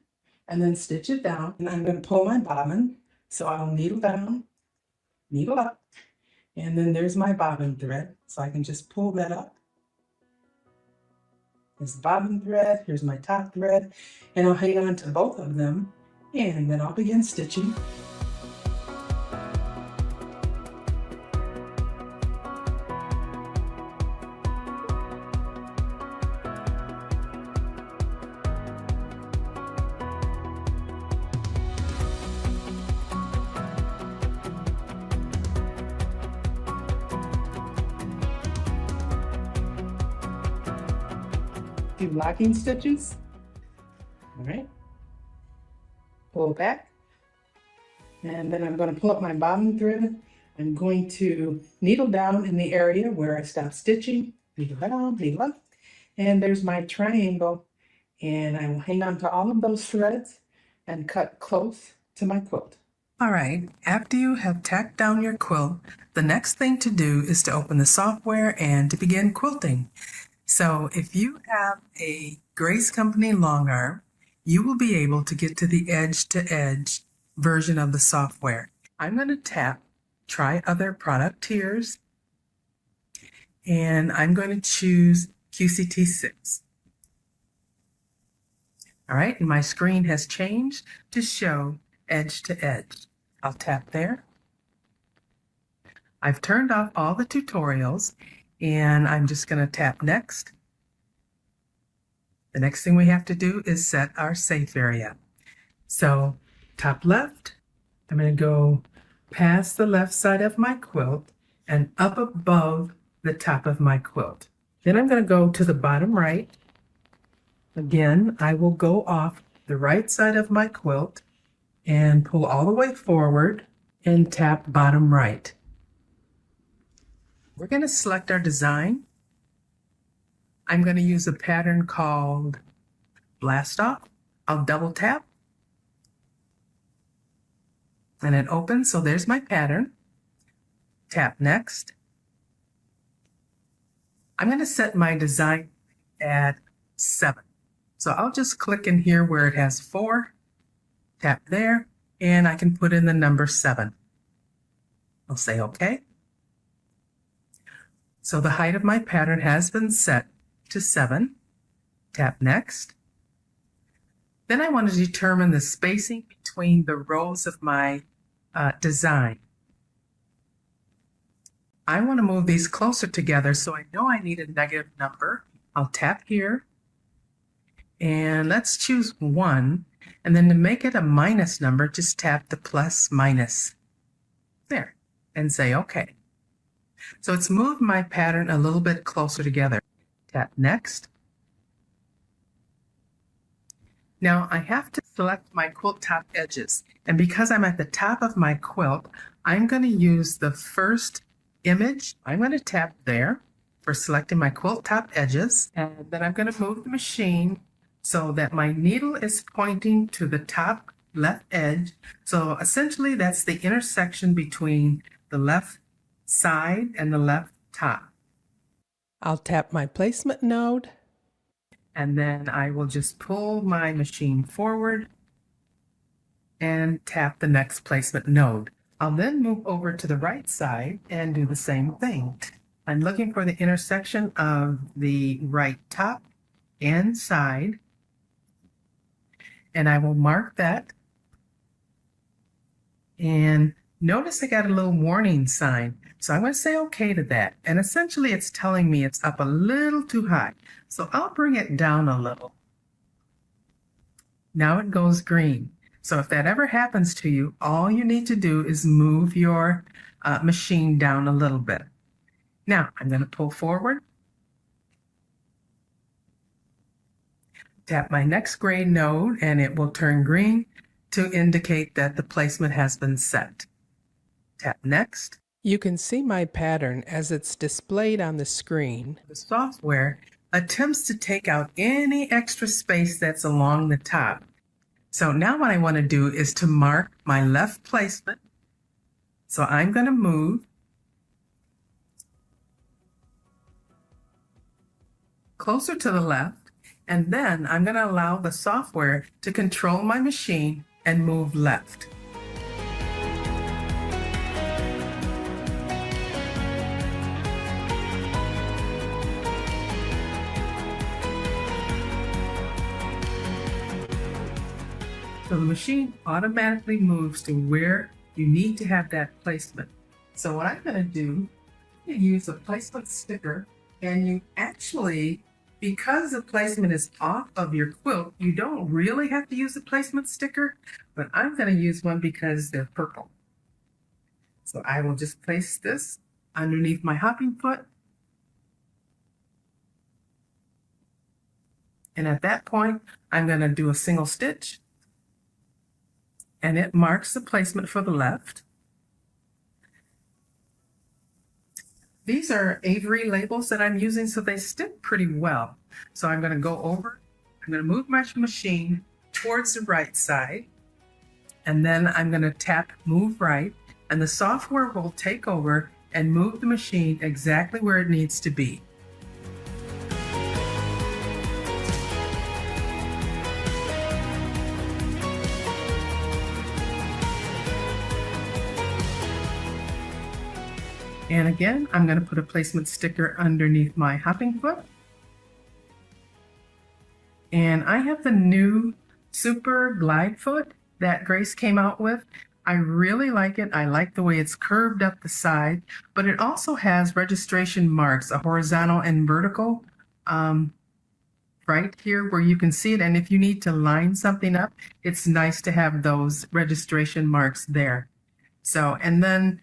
and then stitch it down. And I'm going to pull my bobbin. So I'll needle down, needle up, and then there's my bobbin thread. So I can just pull that up. There's the bobbin thread, here's my top thread, and I'll hang on to both of them, and then I'll begin stitching. Few locking stitches. All right, pull back, and then I'm going to pull up my bobbin thread. I'm going to needle down in the area where I stopped stitching, needle down, needle up, and there's my triangle, and I will hang on to all of those threads and cut close to my quilt. All right, after you have tacked down your quilt, the next thing to do is to open the software and to begin quilting. So if you have a Grace Company long arm, you will be able to get to the edge-to-edge version of the software. I'm going to tap Try Other Product Tiers, and I'm going to choose QCT6. All right, and my screen has changed to show edge-to-edge. I'll tap there. I've turned off all the tutorials, and I'm just going to tap Next. The next thing we have to do is set our safe area. So top left, I'm going to go past the left side of my quilt and up above the top of my quilt. Then I'm going to go to the bottom right. Again, I will go off the right side of my quilt and pull all the way forward and tap bottom right. We're going to select our design. I'm going to use a pattern called Blast Off. I'll double tap and it opens. So there's my pattern. Tap Next. I'm going to set my design at 7. So I'll just click in here where it has 4, tap there, and I can put in the number 7. I'll say OK. So the height of my pattern has been set to 7. Tap Next. Then I want to determine the spacing between the rows of my design. I want to move these closer together, so I know I need a negative number. I'll tap here, and let's choose 1. And then to make it a minus number, just tap the plus minus there and say OK. So it's moved my pattern a little bit closer together. Tap Next. Now I have to select my quilt top edges, and because I'm at the top of my quilt, I'm going to use the first image. I'm going to tap there for selecting my quilt top edges, and then I'm going to move the machine so that my needle is pointing to the top left edge. So essentially that's the intersection between the left side and the left top. I'll tap my placement node, and then I will just pull my machine forward and tap the next placement node. I'll then move over to the right side and do the same thing. I'm looking for the intersection of the right top and side, and I will mark that. And notice I got a little warning sign, so I'm going to say okay to that. And essentially it's telling me it's up a little too high, so I'll bring it down a little. Now it goes green. So if that ever happens to you, all you need to do is move your machine down a little bit. Now I'm going to pull forward, tap my next gray node, and it will turn green to indicate that the placement has been set. Tap next. You can see my pattern as it's displayed on the screen. The software attempts to take out any extra space that's along the top. So now what I want to do is to mark my left placement. So I'm going to move closer to the left, and then I'm going to allow the software to control my machine and move left. So the machine automatically moves to where you need to have that placement. So what I'm going to do is use a placement sticker, and you actually, because the placement is off of your quilt, you don't really have to use a placement sticker, but I'm going to use one because they're purple. So I will just place this underneath my hopping foot. And at that point, I'm going to do a single stitch, and it marks the placement for the left. These are Avery labels that I'm using, so they stick pretty well. So I'm going to go over, I'm going to move my machine towards the right side, and then I'm going to tap move right, and the software will take over and move the machine exactly where it needs to be. And again, I'm going to put a placement sticker underneath my hopping foot. And I have the new Super Glide Foot that Grace came out with. I really like it. I like the way it's curved up the side, but it also has registration marks, a horizontal and vertical, right here where you can see it. And if you need to line something up, it's nice to have those registration marks there. So, and then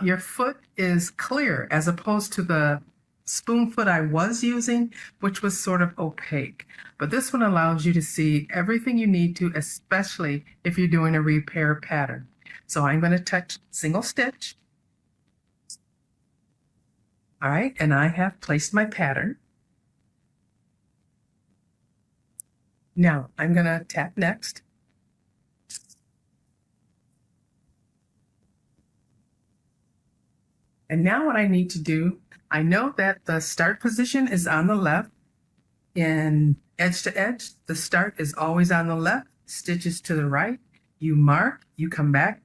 your foot is clear as opposed to the spoon foot I was using, which was sort of opaque. But this one allows you to see everything you need to, especially if you're doing a repair pattern. So I'm going to touch single stitch. All right, and I have placed my pattern. Now I'm going to tap next. And now what I need to do, I know that the start position is on the left. In edge to edge, the start is always on the left, stitches to the right. You mark, you come back,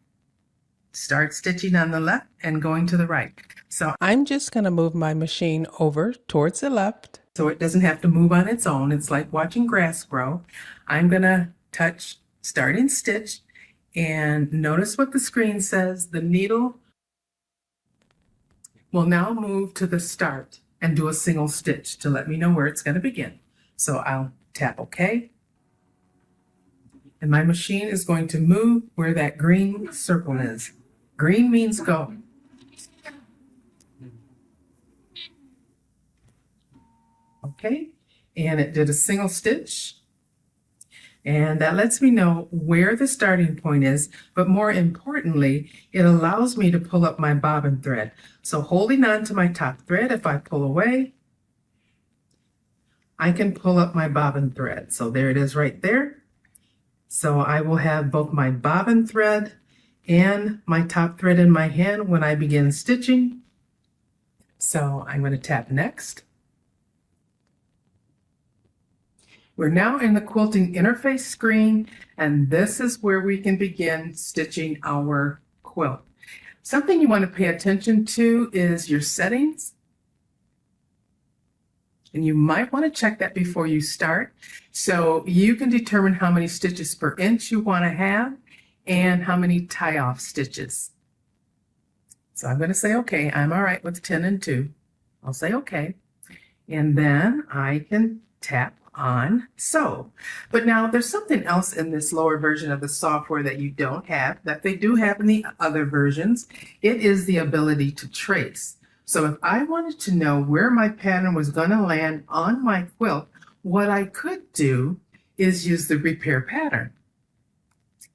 start stitching on the left and going to the right. So I'm just going to move my machine over towards the left. So it doesn't have to move on its own. It's like watching grass grow. I'm going to touch starting stitch, and notice what the screen says. The needle will now move to the start and do a single stitch to let me know where it's going to begin. So I'll tap OK. And my machine is going to move where that green circle is. Green means go. Okay, and it did a single stitch. And that lets me know where the starting point is, but more importantly, it allows me to pull up my bobbin thread. So holding on to my top thread, if I pull away, I can pull up my bobbin thread. So there it is right there. So I will have both my bobbin thread and my top thread in my hand when I begin stitching. So I'm going to tap next. We're now in the quilting interface screen, and this is where we can begin stitching our quilt. Something you want to pay attention to is your settings. And you might want to check that before you start, so you can determine how many stitches per inch you want to have and how many tie-off stitches. So I'm going to say, okay, I'm all right with 10 and 2. I'll say okay. And then I can tap on sew. But now there's something else in this lower version of the software that you don't have, that they do have in the other versions. It is the ability to trace. So if I wanted to know where my pattern was going to land on my quilt, what I could do is use the repair pattern.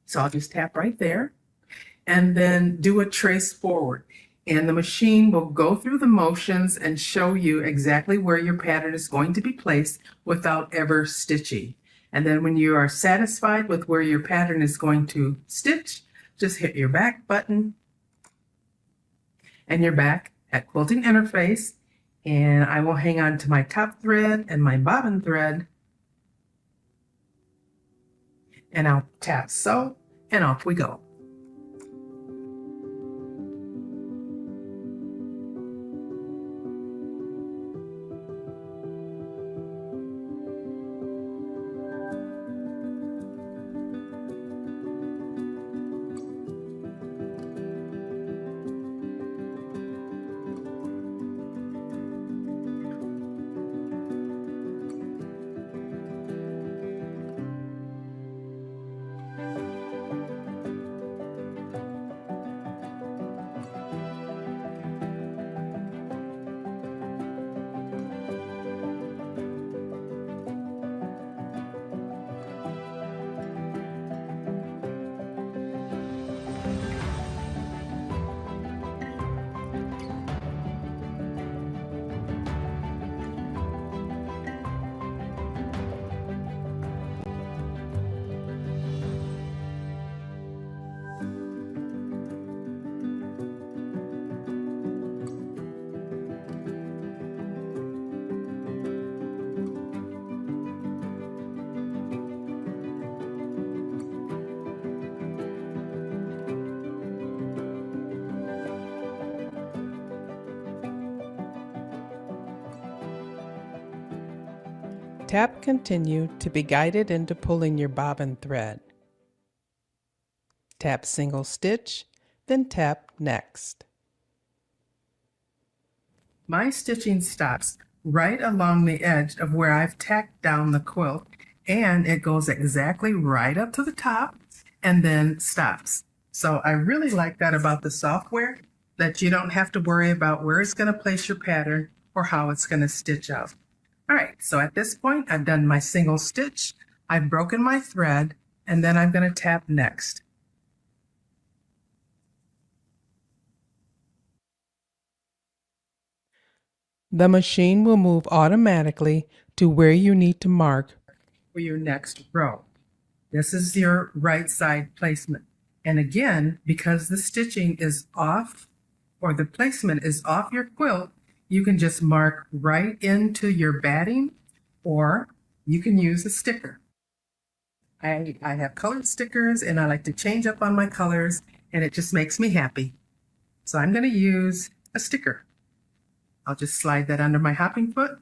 So I'll just tap right there and then do a trace forward. And the machine will go through the motions and show you exactly where your pattern is going to be placed without ever stitching. And then when you are satisfied with where your pattern is going to stitch, just hit your back button and you're back at quilting interface, and I will hang on to my top thread and my bobbin thread, and I'll tap sew, and off we go. Tap Continue to be guided into pulling your bobbin thread. Tap Single Stitch, then tap Next. My stitching stops right along the edge of where I've tacked down the quilt, and it goes exactly right up to the top and then stops. So I really like that about the software, that you don't have to worry about where it's going to place your pattern or how it's going to stitch out. All right, so at this point, I've done my single stitch, I've broken my thread, and then I'm going to tap Next. The machine will move automatically to where you need to mark for your next row. This is your right side placement. And again, because the stitching is off, or the placement is off your quilt, you can just mark right into your batting, or you can use a sticker. I have colored stickers, and I like to change up on my colors, and it just makes me happy. So I'm going to use a sticker. I'll just slide that under my hopping foot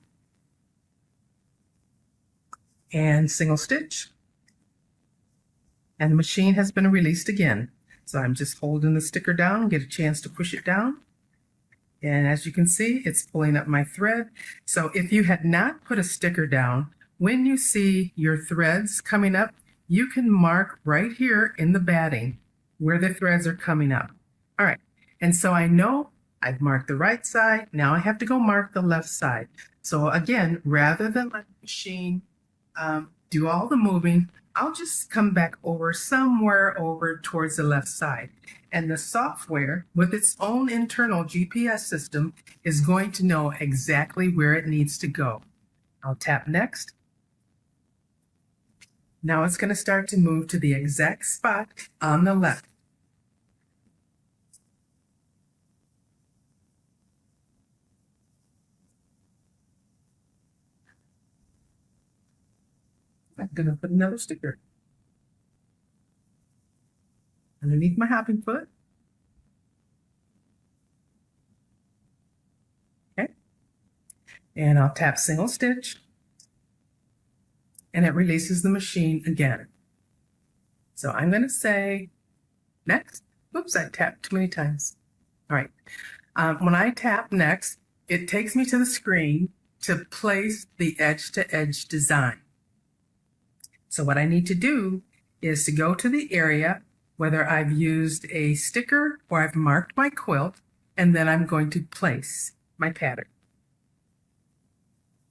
and single stitch. And the machine has been released again. So I'm just holding the sticker down, get a chance to push it down. And as you can see, it's pulling up my thread. So if you had not put a sticker down, when you see your threads coming up, you can mark right here in the batting where the threads are coming up. All right, and so I know I've marked the right side. Now I have to go mark the left side. So again, rather than let the machine do all the moving, I'll just come back over somewhere over towards the left side. And the software, with its own internal GPS system, is going to know exactly where it needs to go. I'll tap Next. Now it's going to start to move to the exact spot on the left. I'm going to put another sticker underneath my hopping foot. Okay. And I'll tap single stitch, and it releases the machine again. So I'm going to say next. Oops, I tapped too many times. All right. When I tap next, it takes me to the screen to place the edge-to-edge design. So what I need to do is to go to the area, whether I've used a sticker or I've marked my quilt, and then I'm going to place my pattern.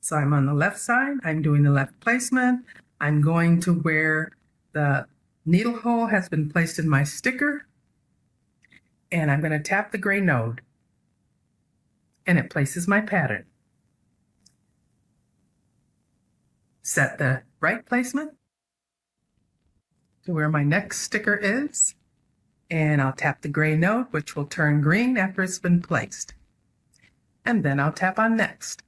So I'm on the left side, I'm doing the left placement. I'm going to where the needle hole has been placed in my sticker, and I'm going to tap the gray node, and it places my pattern. Set the right placement to where my next sticker is, and I'll tap the gray node, which will turn green after it's been placed. And then I'll tap on next.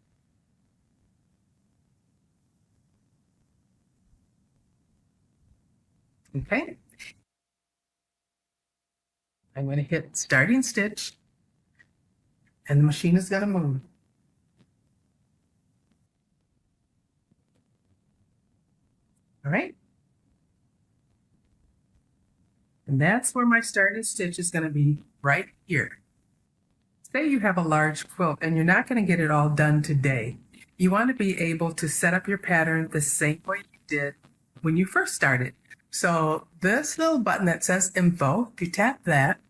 Okay. I'm going to hit starting stitch, and the machine is going to move. All right. And that's where my starting stitch is going to be, right here. Say you have a large quilt and you're not going to get it all done today. You want to be able to set up your pattern the same way you did when you first started. So this little button that says info, if you tap that,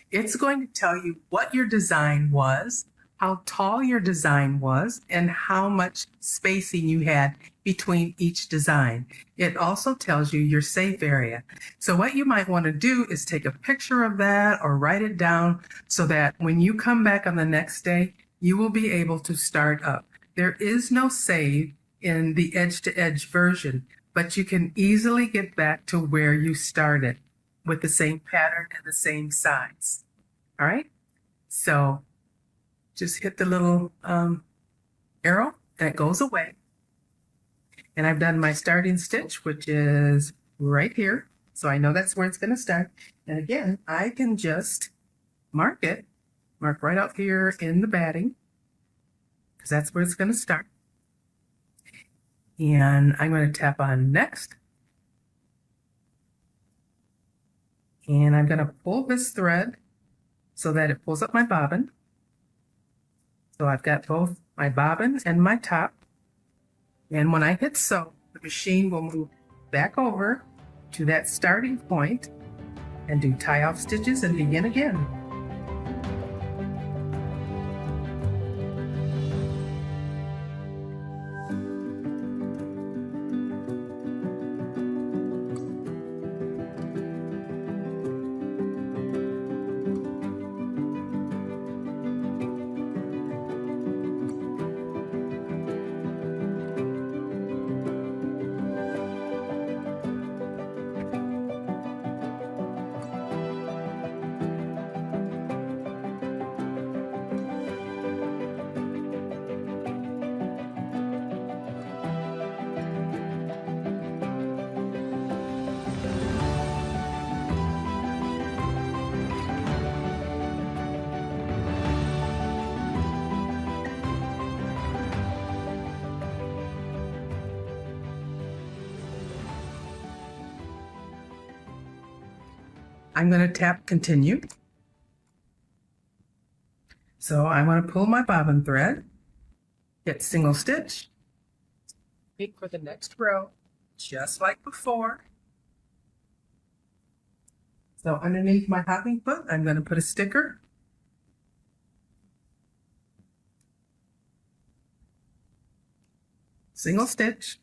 it's going to tell you what your design was, how tall your design was, and how much spacing you had between each design. It also tells you your safe area. So what you might want to do is take a picture of that or write it down so that when you come back on the next day, you will be able to start up. There is no save in the edge-to-edge version, but you can easily get back to where you started with the same pattern and the same size. All right? So just hit the little arrow and it goes away. And I've done my starting stitch, which is right here. So I know that's where it's going to start. And again, I can just mark it, mark right out here in the batting, because that's where it's going to start. And I'm going to tap on next. And I'm going to pull this thread so that it pulls up my bobbin. So I've got both my bobbin and my top. And when I hit sew, the machine will move back over to that starting point and do tie off stitches and begin again. I'm going to tap continue. So I want to pull my bobbin thread, hit single stitch, pick for the next row, just like before. So underneath my hopping foot, I'm going to put a sticker. Single stitch.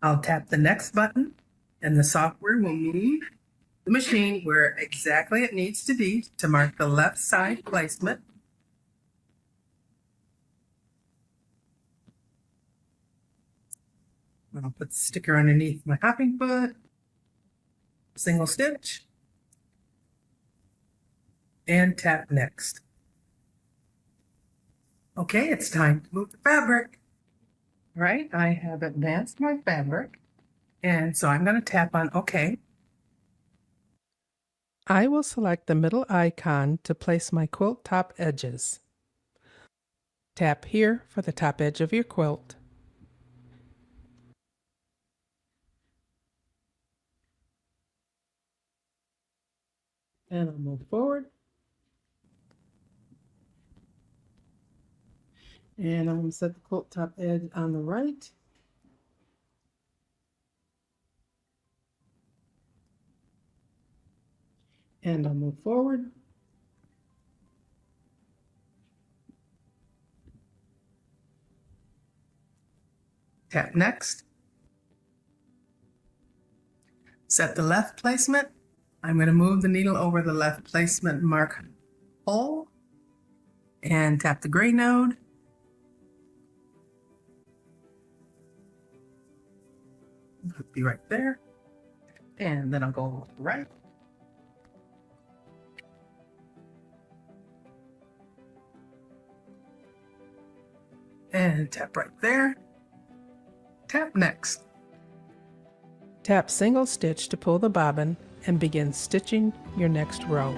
I'll tap the next button and the software will move the machine where exactly it needs to be to mark the left side placement. I'll put the sticker underneath my hopping foot, single stitch, and tap next. Okay, it's time to move the fabric. All right, I have advanced my fabric, and so I'm going to tap on OK. I will select the middle icon to place my quilt top edges. Tap here for the top edge of your quilt. And I'll move forward. And I'm going to set the quilt top edge on the right. And I'll move forward. Tap next. Set the left placement. I'm going to move the needle over the left placement mark hole and tap the gray node. It'll be right there. And then I'll go right. And tap right there. Tap next. Tap single stitch to pull the bobbin and begin stitching your next row.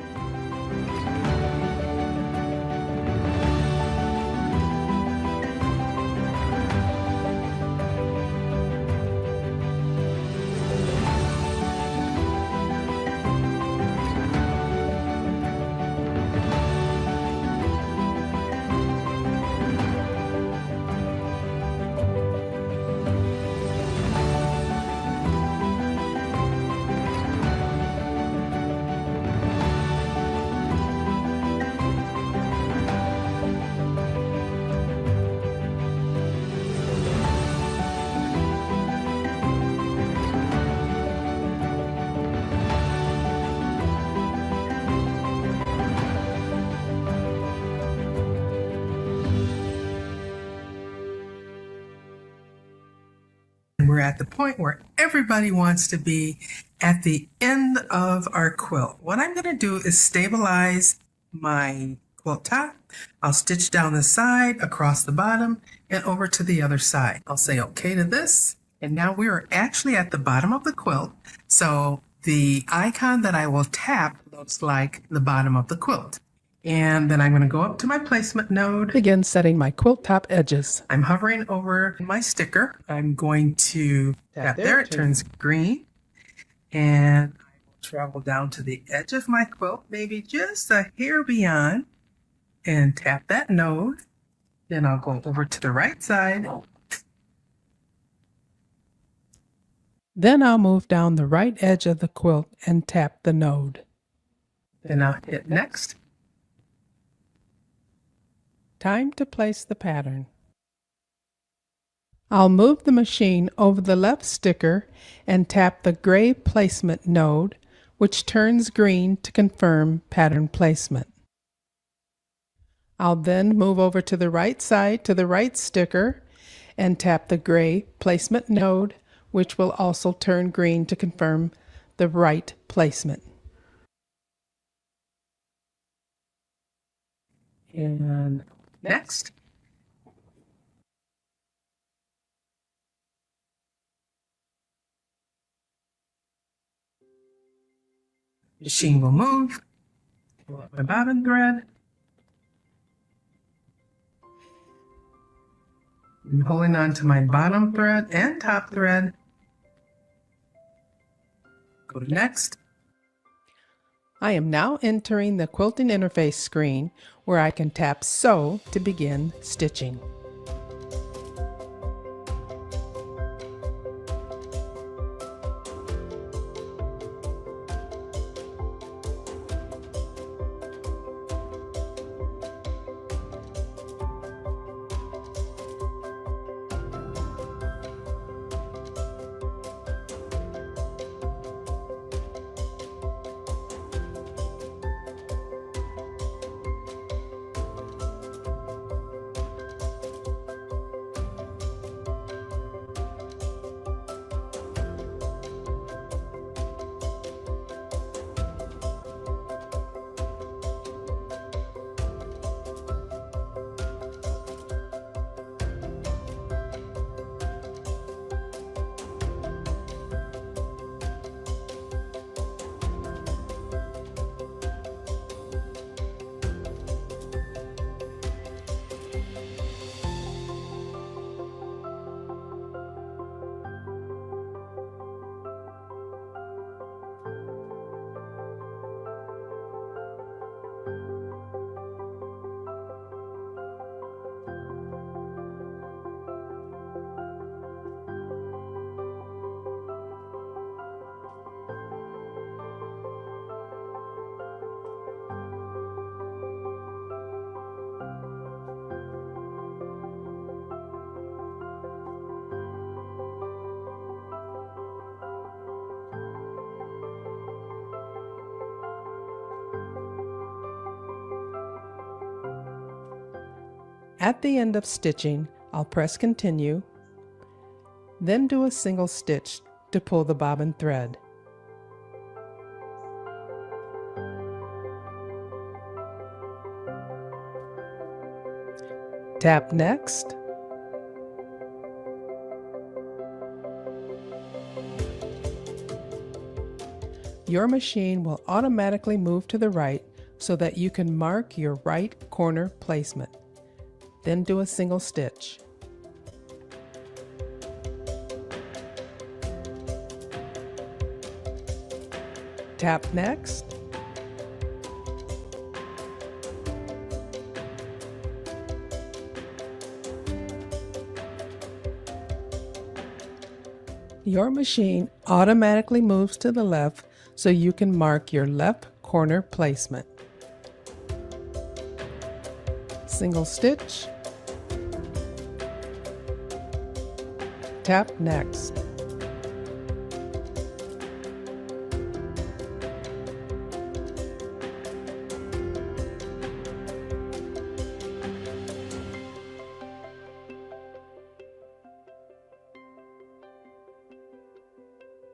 We're at the point where everybody wants to be at the end of our quilt. What I'm going to do is stabilize my quilt top. I'll stitch down the side, across the bottom, and over to the other side. I'll say okay to this. And now we are actually at the bottom of the quilt. So the icon that I will tap looks like the bottom of the quilt. And then I'm going to go up to my placement node. Begin setting my quilt top edges. I'm hovering over my sticker. I'm going to tap there. It turns green. And I will travel down to the edge of my quilt, maybe just a hair beyond, and tap that node. Then I'll go over to the right side. Then I'll move down the right edge of the quilt and tap the node. Then I'll hit next. Time to place the pattern. I'll move the machine over the left sticker and tap the gray placement node, which turns green to confirm pattern placement. I'll then move over to the right side to the right sticker and tap the gray placement node, which will also turn green to confirm the right placement. And next. Machine will move. Pull up my bobbin thread. I'm holding on to my bottom thread and top thread. Go to next. I am now entering the quilting interface screen where I can tap sew to begin stitching. At the end of stitching, I'll press continue, then do a single stitch to pull the bobbin thread. Tap next. Your machine will automatically move to the right so that you can mark your right corner placement. Then do a single stitch. Tap next. Your machine automatically moves to the left so you can mark your left corner placement. Single stitch. Tap next.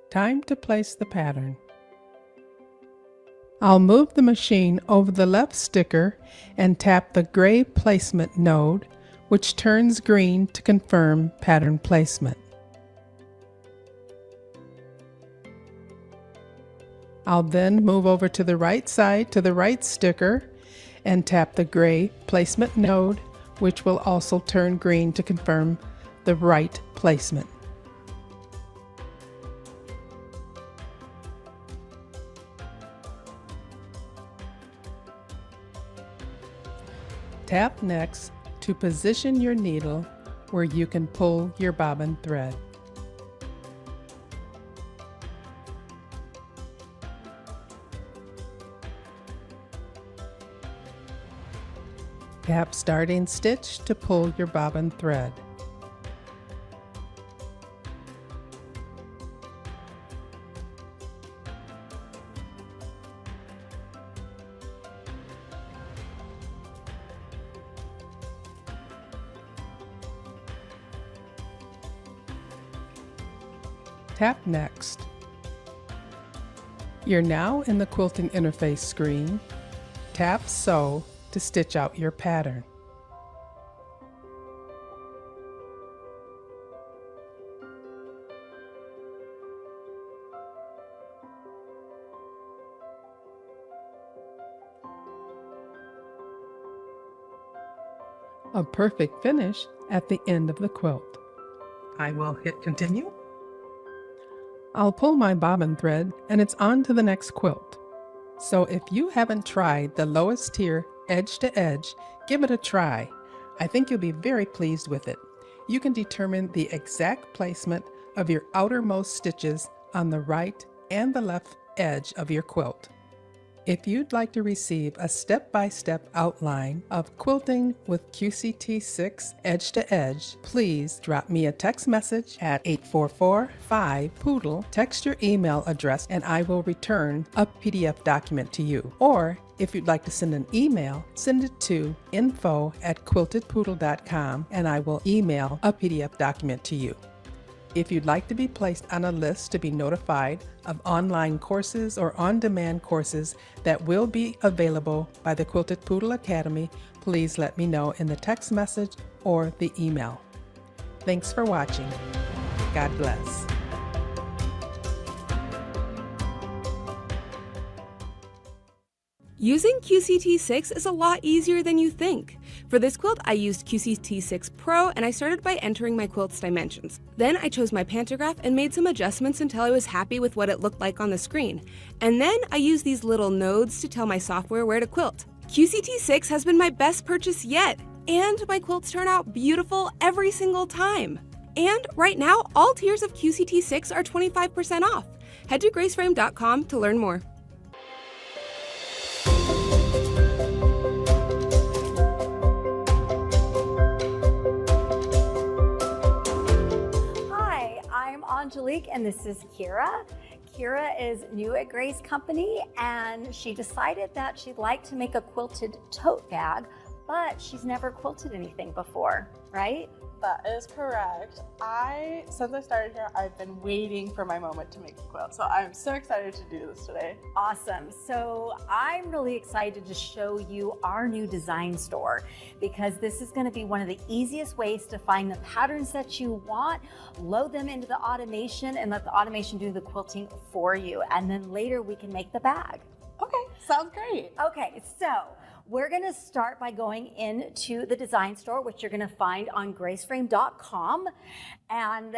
Time to place the pattern. I'll move the machine over the left sticker and tap the gray placement node, which turns green to confirm pattern placement. I'll then move over to the right side to the right sticker and tap the gray placement node, which will also turn green to confirm the right placement. Tap next to position your needle where you can pull your bobbin thread. Tap starting stitch to pull your bobbin thread. Tap next. You're now in the quilting interface screen. Tap sew to stitch out your pattern. A perfect finish at the end of the quilt. I will hit continue. I'll pull my bobbin thread and it's on to the next quilt. So if you haven't tried the lowest tier edge to edge, give it a try. I think you'll be very pleased with it. You can determine the exact placement of your outermost stitches on the right and the left edge of your quilt. If you'd like to receive a step-by-step outline of quilting with QCT6 edge to edge, please drop me a text message at 844-5-POODLE. Text your email address and I will return a PDF document to you. Or if you'd like to send an email, send it to info@quiltedpoodle.com and I will email a PDF document to you. If you'd like to be placed on a list to be notified of online courses or on-demand courses that will be available by the Quilted Poodle Academy, please let me know in the text message or the email. Thanks for watching. God bless. Using QCT6 is a lot easier than you think. For this quilt, I used QCT6 Pro and I started by entering my quilt's dimensions. Then I chose my pantograph and made some adjustments until I was happy with what it looked like on the screen. And then I used these little nodes to tell my software where to quilt. QCT6 has been my best purchase yet, and my quilts turn out beautiful every single time. And right now, all tiers of QCT6 are 25% off. Head to graceframe.com to learn more. I'm Angelique and this is Kira. Kira is new at Grace Company and she decided that she'd like to make a quilted tote bag, but she's never quilted anything before, right? That is correct. Since I started here, I've been waiting for my moment to make a quilt. So I'm so excited to do this today. Awesome. So I'm really excited to show you our new design store, because this is going to be one of the easiest ways to find the patterns that you want, load them into the automation, and let the automation do the quilting for you. And then later we can make the bag. Okay, sounds great. Okay, so we're gonna start by going into the design store, which you're gonna find on graceframe.com. And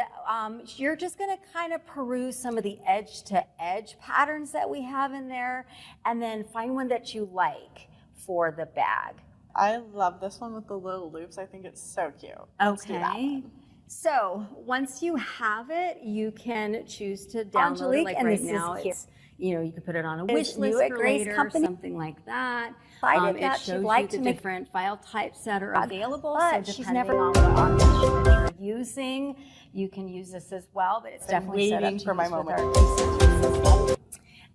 you're just gonna kind of peruse some of the edge to edge patterns that we have in there, and then find one that you like for the bag. I love this one with the little loops. I think it's so cute. Let's do that one. So once you have it, you can choose to download Angelique, it. Like and right this now, is it's, you know, you can put it on a wish list new at for Grace later, Company. something like that. That It she'd shows like you to the make different file types that are available. but So she's depending never- on what automation that you're using, you can use this as well. But it's definitely set up waiting to for my use with moment. our QCT system.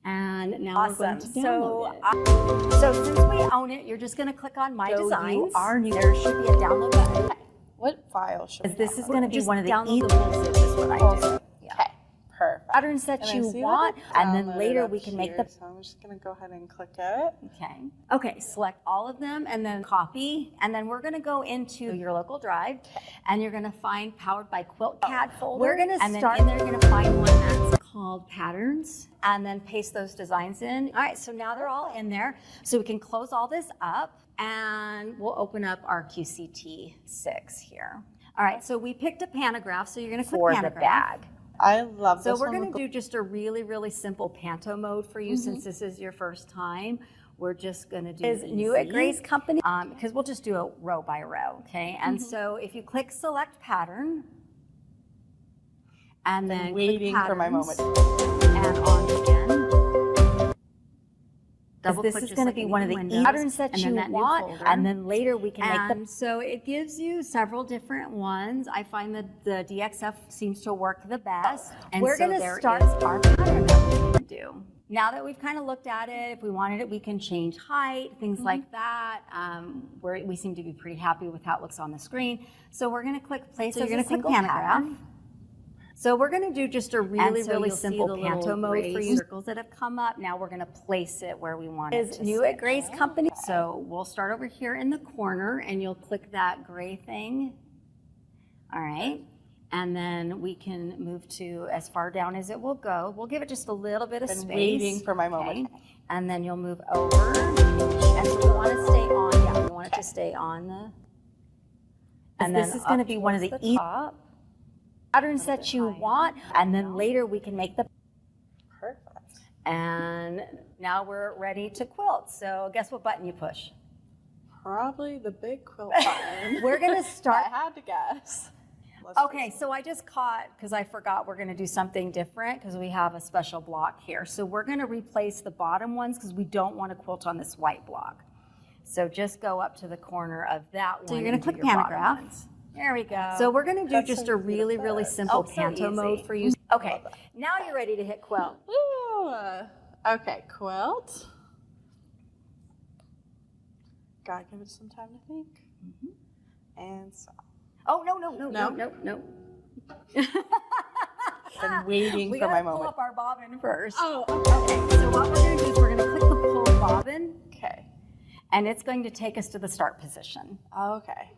And now we're going to download it. So since we own it, you're just going to click on My Designs. are new. There should be a download button. What file should we This is download? going to be Just one of the download easiest. This is what I do. Okay, perfect. Patterns that And I you see that want, it's and then downloaded later up we can make here, the. So I'm just gonna go ahead and click it. Okay. Okay, select all of them and then copy. And then we're gonna go into your local drive and you're gonna find Powered by QuiltCAD folder. We're gonna start, and then you're gonna find one that's called Patterns and then paste those designs in. All right, so now they're all in there. So we can close all this up and we'll open up our QCT 6 here. All right, so we picked a pantograph, so you're gonna click For the pantograph. bag. I love So this we're one. going to do just a really, really simple panto mode for you since this is your first time. We're just going to do Is new at easy, Grace Company. because we'll just do a row by row, okay? And so if you click select pattern, and then waiting click for my patterns, moment. and on again. Double this click is just gonna like be any one of the windows, patterns that and then you that new want, folder. and then later we can make And so it gives you several different ones. I find that the DXF seems to work the best. And We're so gonna there start is our pattern that we can do. Now that we've kind of looked at it, if we wanted it, we can change height, things like that. We seem to be pretty happy with how it looks on the screen. So we're going to click place So as you're a gonna click single pantograph. So we're going to do just a really, so really you'll see simple the little panto mode for gray you. Circles that have come up. Now we're going to place it where we want it Is to new at sit. Grace Company. So we'll start over here in the corner and you'll click that gray thing. All right. And then we can move to as far down as it will go. We'll give it just a little bit of Been space. waiting for my moment. Okay. And then you'll move over. And so we want to stay on, yeah, we want it to stay on the. And This then is gonna up be one of towards the top. Patterns that you want, and then later we can make the. Perfect. And now we're ready to quilt. So guess what button you push? Probably the big quilt button. We're gonna start. I had to guess. Okay, so I just caught, because I forgot we're gonna do something different because we have a special block here. So we're gonna replace the bottom ones because we don't want to quilt on this white block. So just go up to the corner of that one. So you're gonna and do click your bottom pantograph. ones. There we go. So we're gonna do That's just so a really, beautiful. really simple so panto easy. mode for you. Okay, now you're ready to hit quilt. Ooh. Okay, quilt. Gotta give it some time to think. And so. Oh, no. Been waiting We for my gotta pull moment. up our bobbin first. Oh, Okay, so what we're gonna do is we're gonna click the pull bobbin, okay. and it's going to take us to the start position. Okay.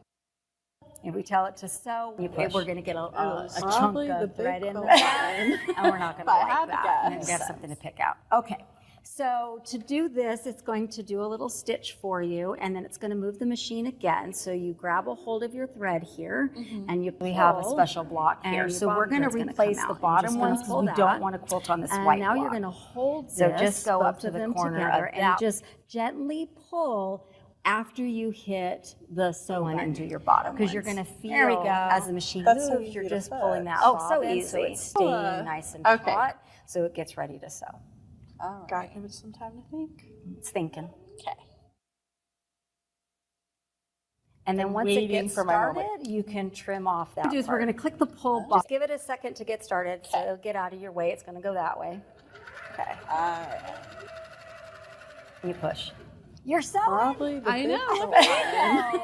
If we tell it to sew, we're gonna get a chunk Probably of the big thread in quilt there, button. and we're not gonna If I like had to that. And then we guess. have something to pick out. Okay, so to do this, it's going to do a little stitch for you, and then it's gonna move the machine again. So you grab a hold of your thread here, and we have a pull, special block and here. your So we're bottom gonna thread's gonna replace come the out. bottom You're ones just because gonna we pull don't that. want to quilt on this And white now you're block. gonna hold So this, just go up to both of the them corner together, of and that. just Gently pull after you hit the sew one into your bottom because you're ones. gonna feel There we go. as the machine That's so moves, you're easy to just pulling that fix. oh so bobbin, easy. So so it's staying nice and Okay. taut, so it gets ready to sew. All Gotta give it some time to think. It's thinking. Okay. And then I'm once it waiting gets for my started, moment. you can trim off that. We're part. going to click the pull button. Just give it a second to get started. So it'll get out of your way. It's going to go that way. Okay. You push. You're sewing? Probably the I big know. one.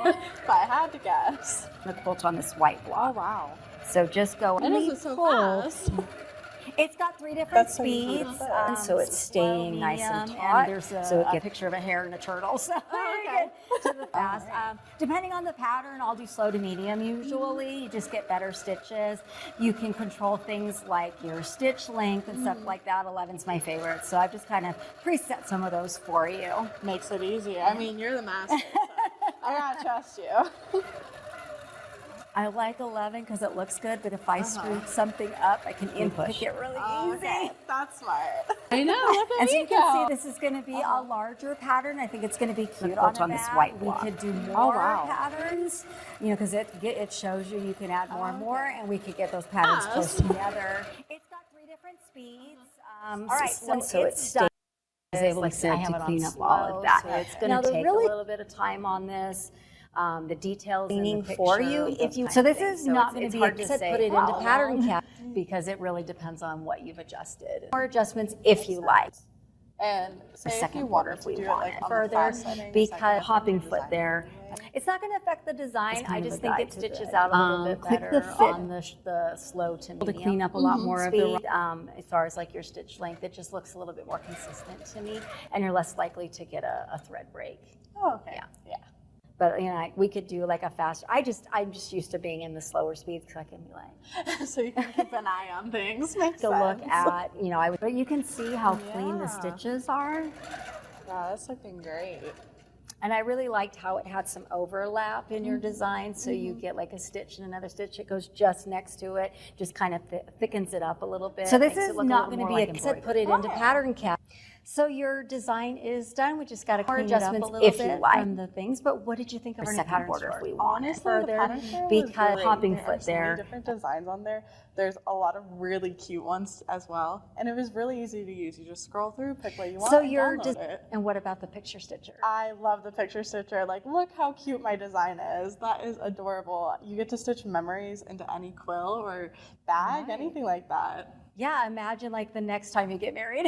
If I had to guess. The quilt on this white Oh, block. wow. So just go And really this is so pull. fast. It's got 3 different That's so speeds, beautiful. so it's staying nice and taut. There's a picture of a hare and a turtle, so okay. to the fast. Depending on the pattern, I'll do slow to medium usually. You just get better stitches. You can control things like your stitch length and stuff like that. 11's my favorite, so I've just kind of preset some of those for you. Makes it easy. I mean, you're the master, so I gotta trust you. I like 11 because it looks good, but if I screw something up, I can pick it really easy. Okay, that's smart. I know. Look at And so me you can go. see this is going to be a larger pattern. I think it's going to be cute quilt on on a this mat. white We block. could do more patterns, you know, because it shows you can add more and more, and we could get those patterns close together. It's got 3 different speeds. All right, so it's done. I was able to clean up all of that. So it's going to take a little bit of time on this. The details cleaning for you if you. So this is not going to be hard to put it into pattern cap because it really depends on what you've adjusted. More adjustments if you like. And say if you Second wanted border if to we do it want like it on the further fast setting, because hopping design. foot there. It's not going to affect the design. I just think it stitches out a little bit Click better the fit. on the slow to medium. To clean up a lot more speed, as far as like your stitch length, it just looks a little bit more consistent to me, and you're less likely to get a thread break. Oh, okay. Yeah. But you know, we could do like a fast. I'm just used to being in the slower speeds because I can be like So you can keep an eye on things. Makes to sense. look at. You know, but you can see how clean the stitches are. Yeah, that's looking great. And I really liked how it had some overlap in your design, so you get like a stitch and another stitch. It goes just next to it, just kind of thickens it up a little bit. So this is not going to be a said put it into pattern cap. So your design is done. We just got to clean it up a little bit from the things. But what did you think of our second border if we want it Honestly, further? the pattern store was Because really, hopping there are foot so many there. different designs on there. There's a lot of really cute ones as well, and it was really easy to use. You just scroll through, pick what you want, So and your download it. and what about the picture stitcher? I love the picture stitcher. Like, look how cute my design is. That is adorable. You get to stitch memories into any quill or bag, anything like that. Yeah, imagine like the next time you get married.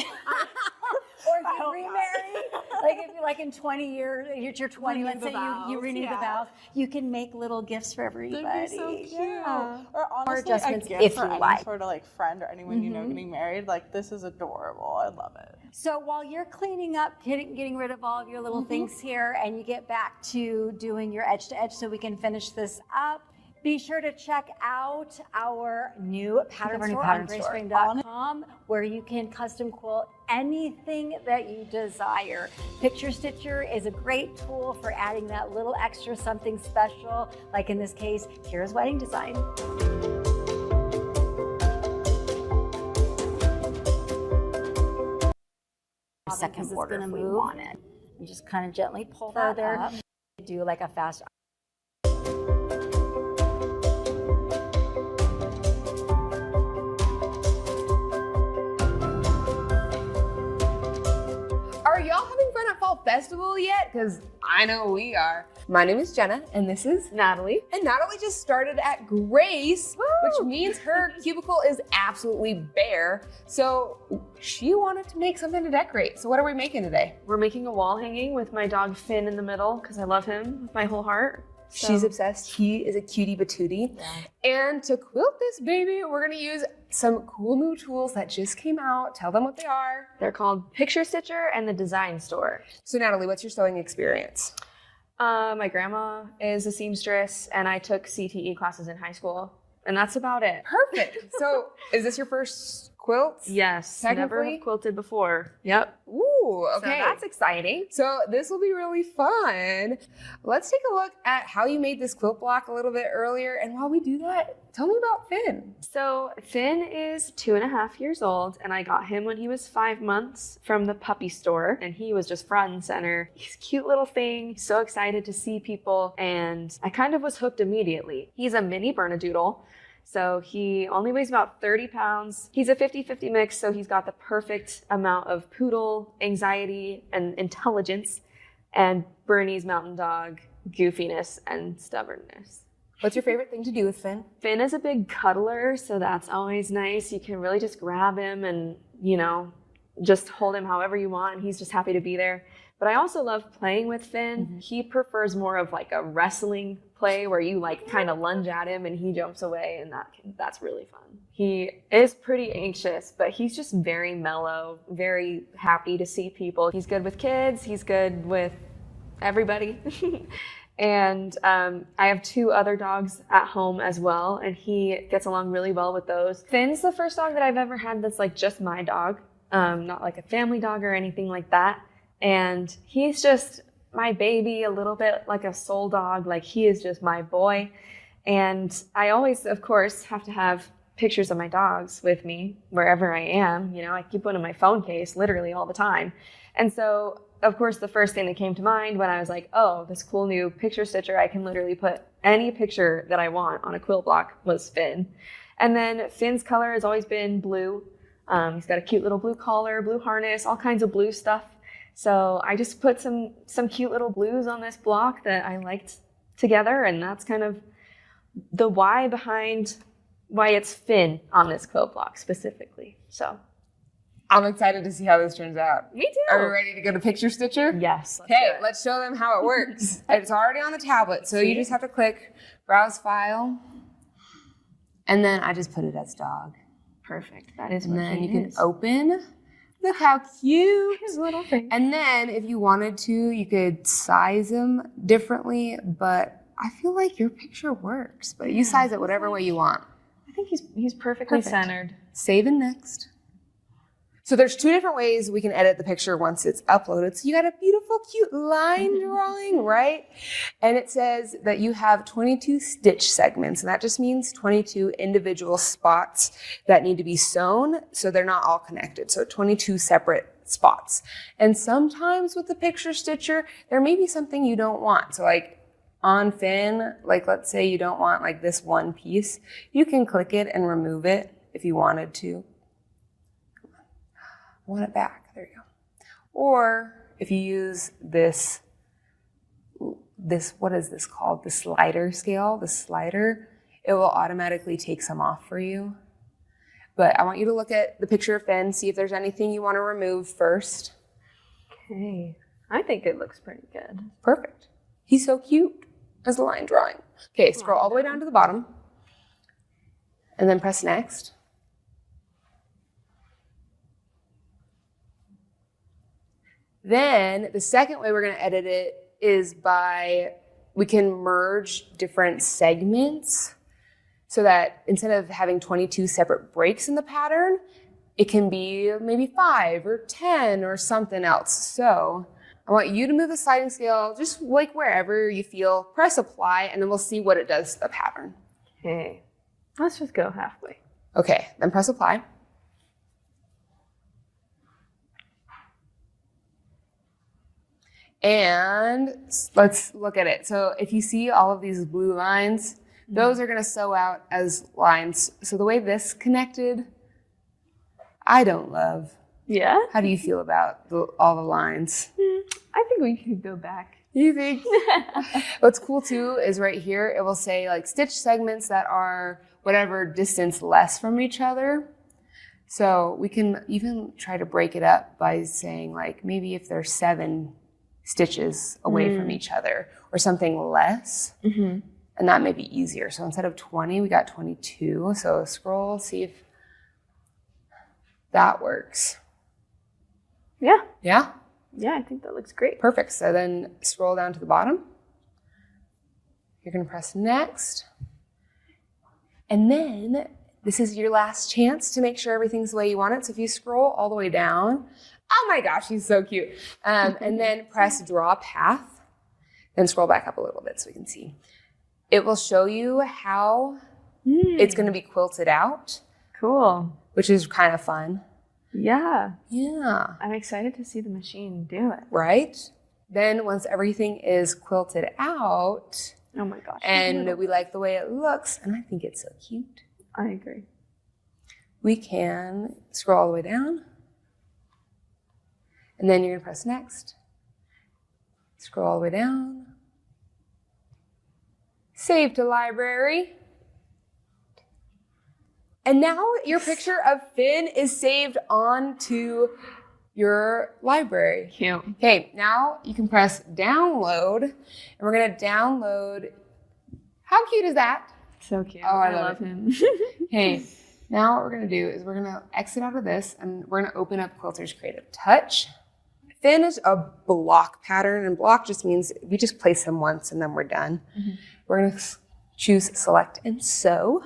Or if you remarry, like if you're like in 20 years, you're 20, let's say you renew the vows, you can make little gifts for everybody. That'd be so cute. Yeah. Or honestly, adjustments a gift if for you any like. sort of like friend or anyone you know getting married. Like, this is adorable. I love it. So while you're cleaning up, getting rid of all of your little things here, and you get back to doing your edge to edge so we can finish this up, be sure to check out our new pattern store on graceframe.com, where you can custom quilt anything that you desire. Picture Stitcher is a great tool for adding that little extra something special, like in this case, Kira's wedding design. Second border if we want it. You just kind of gently pull that up. Do like a fast. Are y'all having fun at Fall Festival yet? Because I know we are. My name is Jenna, and this is Natalie. And Natalie just started at Grace, which means her cubicle is absolutely bare. So she wanted to make something to decorate. So what are we making today? We're making a wall hanging with my dog Finn in the middle because I love him with my whole heart. She's obsessed. He is a cutie patootie. Yeah. And to quilt this baby, we're gonna use some cool new tools that just came out. Tell them what they are. They're called Picture Stitcher and the Design Store. So Natalie, what's your sewing experience? My grandma is a seamstress, and I took CTE classes in high school, and that's about it. Perfect. So is this your first quilt? Yes, never Technically? have quilted before. Yep. Ooh, okay. So that's exciting. So this will be really fun. Let's take a look at how you made this quilt block a little bit earlier. And while we do that, tell me about Finn. So Finn is 2.5 years old, and I got him when he was 5 months from the puppy store, and he was just front and center. He's a cute little thing, so excited to see people, and I kind of was hooked immediately. He's a mini Bernedoodle. So he only weighs about 30 pounds. He's a 50-50 mix, so he's got the perfect amount of poodle, anxiety, and intelligence, and Bernese mountain dog goofiness and stubbornness. What's your favorite thing to do with Finn? Finn is a big cuddler, so that's always nice. You can really just grab him and, just hold him however you want, and he's just happy to be there. But I also love playing with Finn. Mm-hmm. He prefers more of like a wrestling play where you like kind of lunge at him and he jumps away, and that's really fun. He is pretty anxious, but he's just very mellow, very happy to see people. He's good with kids. He's good with everybody. And I have 2 other dogs at home as well, and he gets along really well with those. Finn's the first dog that I've ever had that's like just my dog, not like a family dog or anything like that. And he's just my baby, a little bit like a soul dog. Like, he is just my boy. And I always, of course, have to have pictures of my dogs with me wherever I am. You know, I keep one in my phone case literally all the time. And so, of course, the first thing that came to mind when I was like, oh, this cool new picture stitcher, I can literally put any picture that I want on a quilt block, was Finn. And then Finn's color has always been blue. He's got a cute little blue collar, blue harness, all kinds of blue stuff. So I just put some cute little blues on this block that I liked together, and that's kind of the why behind why it's Finn on this quilt block specifically. So I'm excited to see how this turns out. Me too. Are we ready to go to Picture Stitcher? Yes. Okay, let's show them how it works. It's already on the tablet, so you just have to click Browse File, and then I just put it as dog. Perfect. That is And what then it you can is. open. Look how cute. His little face. And then if you wanted to, you could size them differently, but I feel like your picture works, but you size it whatever way you want. I think he's perfectly Perfect. centered. Save and next. So there's 2 different ways we can edit the picture once it's uploaded. So you got a beautiful, cute line drawing, right? And it says that you have 22 stitch segments, and that just means 22 individual spots that need to be sewn so they're not all connected. So 22 separate spots. And sometimes with the picture stitcher, there may be something you don't want. So like on Finn, like let's say you don't want like this one piece, you can click it and remove it if you wanted to. I want it back. There you go. Or if you use this, what is this called? The slider scale, the slider, it will automatically take some off for you. But I want you to look at the picture of Finn, see if there's anything you want to remove first. Okay. I think it looks pretty good. Perfect. He's so cute as a line drawing. Okay, scroll all the way down to the bottom and then press next. Then the second way we're going to edit it is we can merge different segments so that instead of having 22 separate breaks in the pattern, it can be maybe 5 or 10 or something else. So I want you to move the sliding scale just like wherever you feel, press apply, and then we'll see what it does to the pattern. Okay. Let's just go halfway. Okay, then press apply. And let's look at it. So if you see all of these blue lines, those are going to sew out as lines. So the way this connected, I don't love. Yeah? How do you feel about all the lines? I think we could go back. You think? What's cool too is right here, it will say like stitch segments that are whatever distance less from each other. So we can even try to break it up by saying like maybe if there's 7 stitches away from each other or something less. Mm-hmm. And that may be easier. So instead of 20, we got 22. So scroll, see if that works. Yeah. Yeah? Yeah, I think that looks great. Perfect. So then scroll down to the bottom. You're going to press next. And then this is your last chance to make sure everything's the way you want it. So if you scroll all the way down, oh my gosh, he's so cute. And then press draw path. Then scroll back up a little bit so we can see. It will show you how it's going to be quilted out. Cool. Which is kind of fun. Yeah. Yeah. I'm excited to see the machine do it. Right? Then once everything is quilted out, oh my gosh, and we like the way it looks, and I think it's so cute. I agree. We can scroll all the way down. And then you're going to press next. Scroll all the way down. Save to library. And now your picture of Finn is saved onto your library. Cute. Okay, now you can press download, and we're gonna download. How cute is that? So cute. Oh, I love love him. Okay, now what we're gonna do is we're gonna exit out of this, and we're gonna open up Quilter's Creative Touch. Fin is a block pattern, and block just means we just place them once and then we're done. We're gonna choose select and sew.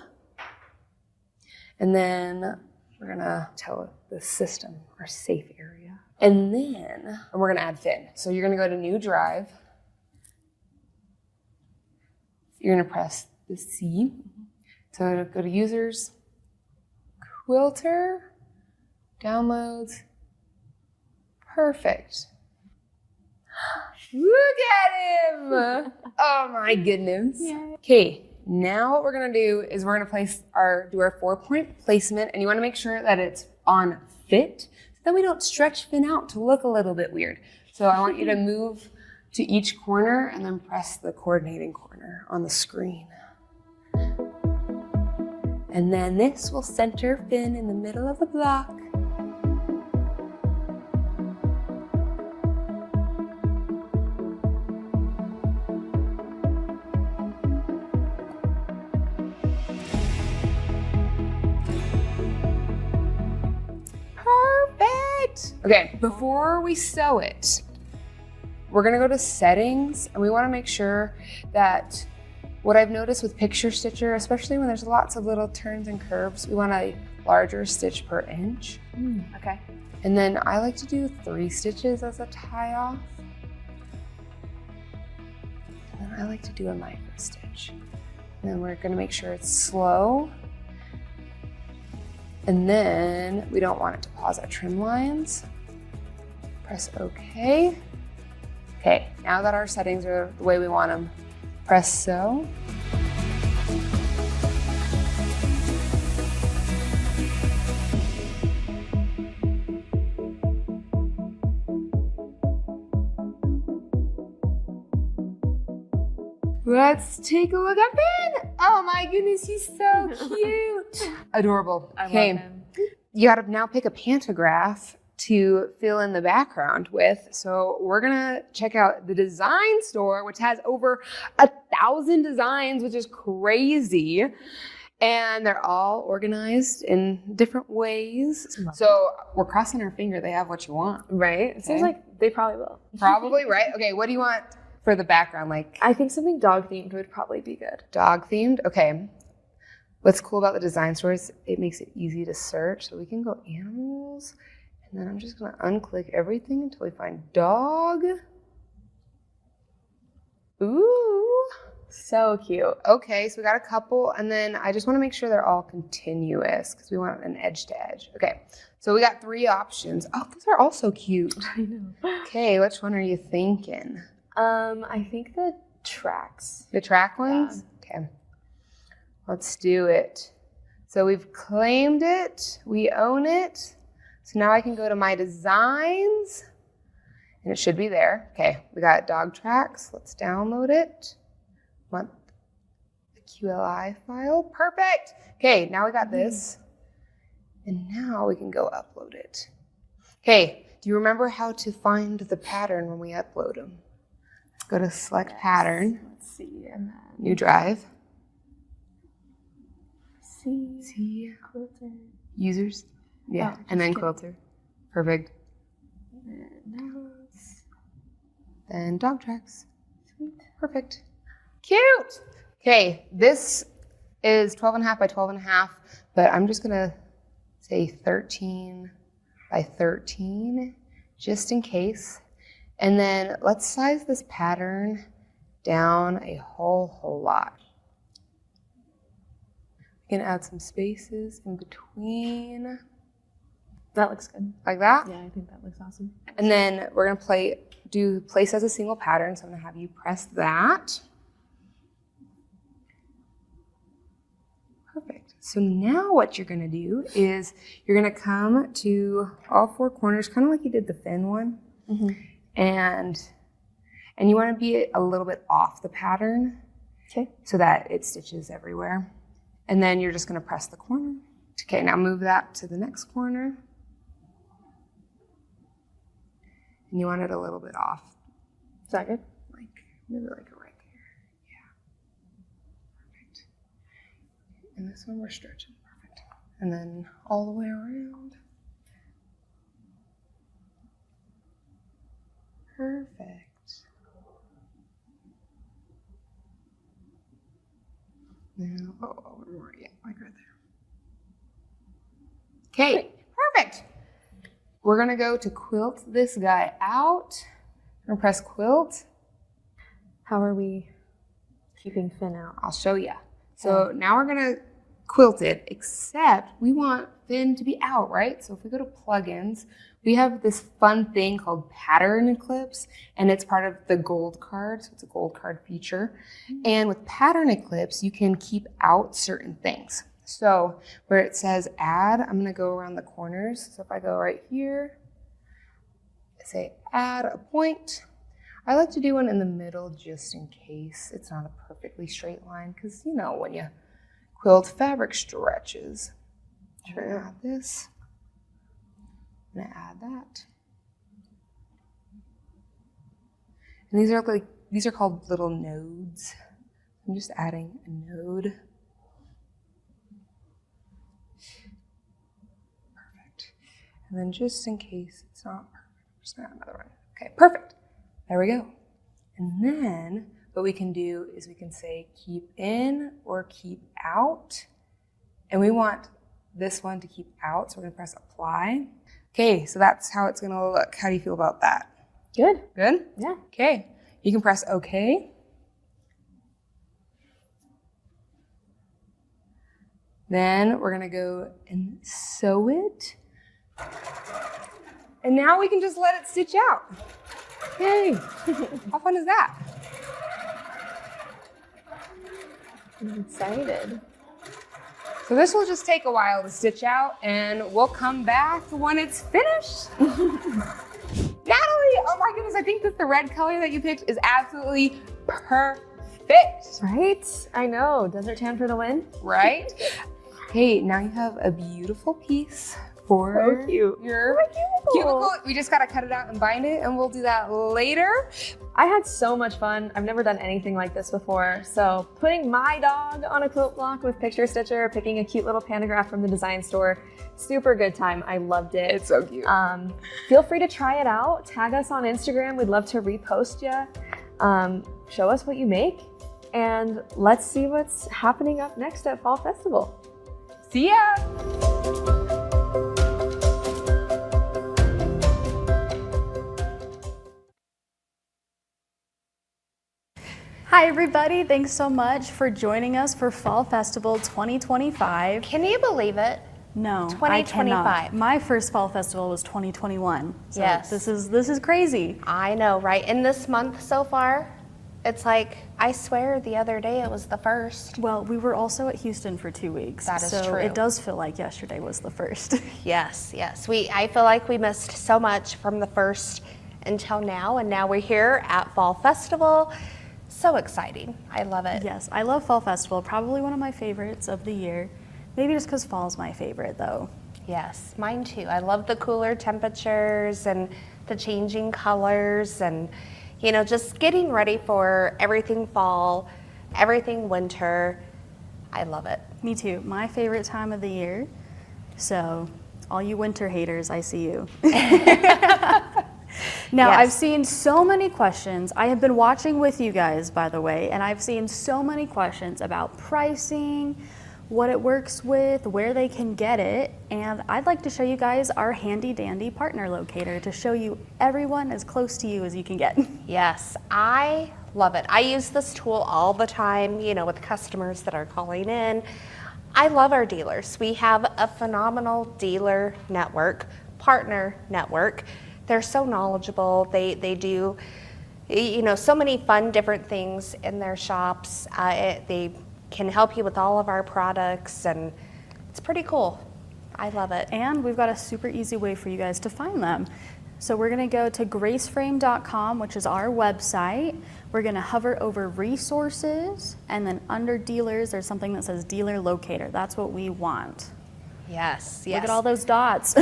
And then we're gonna tell the system our safe area. And then we're gonna add fin. So you're gonna go to new drive. You're gonna press the C. So go to users, Quilter, downloads. Perfect. Look at him! Oh my goodness. Okay, now what we're gonna do is we're gonna do our 4-point placement, and you wanna make sure that it's on fit, so that we don't stretch fin out to look a little bit weird. So I want you to move to each corner and then press the coordinating corner on the screen. And then this will center fin in the middle of the block. Okay, before we sew it, we're gonna go to settings, and we wanna make sure that what I've noticed with picture stitcher, especially when there's lots of little turns and curves, we want a larger stitch per inch. Okay. And then I like to do 3 stitches as a tie off. And then I like to do a micro stitch. And then we're gonna make sure it's slow. And then we don't want it to pause at trim lines. Press OK. Okay, now that our settings are the way we want them, press sew. Let's take a look at Ben. Oh my goodness, he's so cute. Adorable. I love him. You gotta now pick a pantograph to fill in the background with. So we're gonna check out the design store, which has over 1,000 designs, which is crazy. And they're all organized in different ways. So we're crossing our finger they have what you want. Right? It seems like they probably will. Probably, right? Okay, what do you want for the background? Like, I think something dog themed would probably be good. dog themed? Okay. What's cool about the design store is it makes it easy to search. So we can go animals, and then I'm just gonna unclick everything until we find dog. Ooh. So cute. Okay, so we got a couple, and then I just wanna make sure they're all continuous because we want an edge to edge. Okay, so we got 3 options. Oh, those are all so cute. I know. Okay, which one are you thinking? I think the tracks. The track ones? Okay. Let's do it. So we've claimed it. We own it. So now I can go to my designs, and it should be there. Okay, we got dog tracks. Let's download it. Want the QLI file. Perfect. Okay, now we got this. And now we can go upload it. Okay, do you remember how to find the pattern when we upload them? Go to select pattern. Let's see. And then New drive. see. Quilter. Users. Yeah, Oh, and then just Quilter. Perfect. Mouse. Then dog tracks. Sweet. Perfect. Cute. Okay, this is 12.5 by 12.5, but I'm just gonna say 13 by 13, just in case. And then let's size this pattern down a whole lot. We can add some spaces in between. That looks good. Like that? Yeah, I think that looks awesome. And then we're gonna do place as a single pattern. So I'm gonna have you press that. Perfect. So now what you're gonna do is you're gonna come to all 4 corners, kind of like you did the fin one. Mm-hmm. And you wanna be a little bit off the pattern. Okay. So that it stitches everywhere. And then you're just gonna press the corner. Okay, now move that to the next corner. And you want it a little bit off. Is that good? Like, maybe like right there. Yeah. Perfect. And this one we're stretching. Perfect. And then all the way around. Perfect. Now, one more, yeah, like right there. Okay, perfect. We're gonna go to quilt this guy out. We're gonna press quilt. How are we keeping Finn out? I'll show you. So now we're gonna quilt it, except we want Finn to be out, right? So if we go to plugins, we have this fun thing called pattern eclipse, and it's part of the gold card. So it's a gold card feature. And with pattern eclipse, you can keep out certain things. So where it says add, I'm gonna go around the corners. So if I go right here, I say add a point. I like to do one in the middle just in case it's not a perfectly straight line, because you know when you quilt, fabric stretches. Sure. Add this. I'm gonna add that. And these are called little nodes. I'm just adding a node. Perfect. And then just in case it's not perfect, I'm just gonna add another one. Okay, perfect. There we go. And then what we can do is we can say keep in or keep out. And we want this one to keep out, so we're gonna press apply. Okay, so that's how it's gonna look. How do you feel about that? Good. Good? Yeah. Okay, you can press OK. Then we're gonna go and sew it. And now we can just let it stitch out. Yay! How fun is that? I'm excited. So this will just take a while to stitch out, and we'll come back when it's finished. Natalie, oh my goodness, I think that the red color that you picked is absolutely perfect. Right? I know. Desert tan for the win. Right? Okay, now you have a beautiful piece for your cubicle. We just gotta cut it out and bind it, and we'll do that later. I had so much fun. I've never done anything like this before. So putting my dog on a quilt block with picture stitcher, picking a cute little pantograph from the design store, super good time. I loved it. It's so cute. Feel free to try it out. Tag us on Instagram. We'd love to repost you. Show us what you make, and let's see what's happening up next at Fall Festival. See ya! Hi everybody, thanks so much for joining us for Fall Festival 2025. Can you believe it? No, 2025. I cannot. My first Fall Festival was 2021. So yes. This is crazy. I know, right? In this month so far, it's like, I swear the other day it was the first. Well, we were also at Houston for 2 weeks. That is so true. It does feel like yesterday was the first. Yes, yes. I feel like we missed so much from the first until now, and now we're here at Fall Festival. So exciting. I love it. Yes, I love Fall Festival. Probably one of my favorites of the year. Maybe just because fall's my favorite though. Yes, mine too. I love the cooler temperatures and the changing colors and, you know, just getting ready for everything fall, everything winter. I love it. Me too. My favorite time of the year. So all you winter haters, I see you. Now, Yes. I've seen so many questions. I have been watching with you guys, by the way, and I've seen so many questions about pricing, what it works with, where they can get it, and I'd like to show you guys our handy dandy partner locator to show you everyone as close to you as you can get. Yes, I love it. I use this tool all the time, you know, with customers that are calling in. I love our dealers. We have a phenomenal dealer network, partner network. They're so knowledgeable. They do, you know, so many fun different things in their shops. They can help you with all of our products, and it's pretty cool. I love it. And we've got a super easy way for you guys to find them. So we're gonna go to graceframe.com, which is our website. We're gonna hover over resources, and then under dealers, there's something that says dealer locator. That's what we want. Yes, yes. Look at all those dots.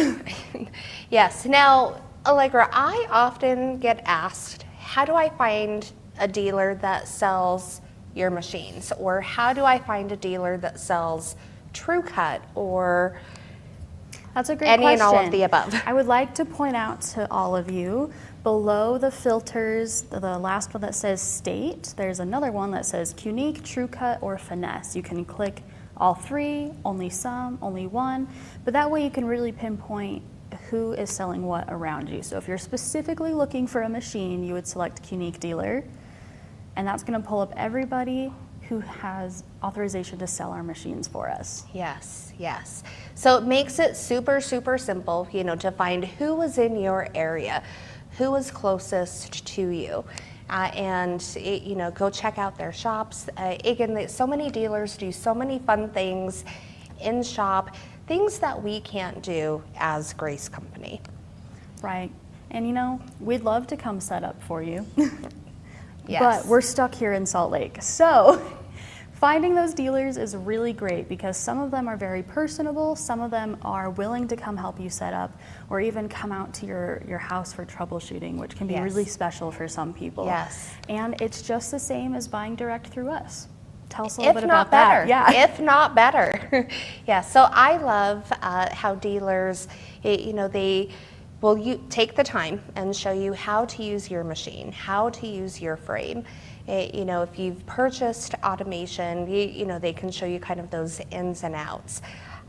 Yes. Now, Allegra, I often get asked, how do I find a dealer that sells your machines? Or how do I find a dealer that sells TrueCut or That's a great any question. and all of the above? I would like to point out to all of you, below the filters, the last one that says state, there's another one that says unique, TrueCut, or finesse. You can click all three, only some, only one, but that way you can really pinpoint who is selling what around you. So if you're specifically looking for a machine, you would select unique dealer, and that's going to pull up everybody who has authorization to sell our machines for us. Yes, yes. So it makes it super, super simple, you know, to find who is in your area, who is closest to you. You know, go check out their shops. Again, so many dealers do so many fun things in shop, things that we can't do as Grace Company. Right. And you know, we'd love to come set up for you. Yes. But we're stuck here in Salt Lake. So finding those dealers is really great because some of them are very personable, some of them are willing to come help you set up, or even come out to your house for troubleshooting, which can be Yes. really special for some people. Yes. And it's just the same as buying direct through us. Tell us a If little bit not about better. that. Yeah. If not better. Yeah, so I love how dealers, you know, they will take the time and show you how to use your machine, how to use your frame. You know, if you've purchased automation, you know, they can show you kind of those ins and outs.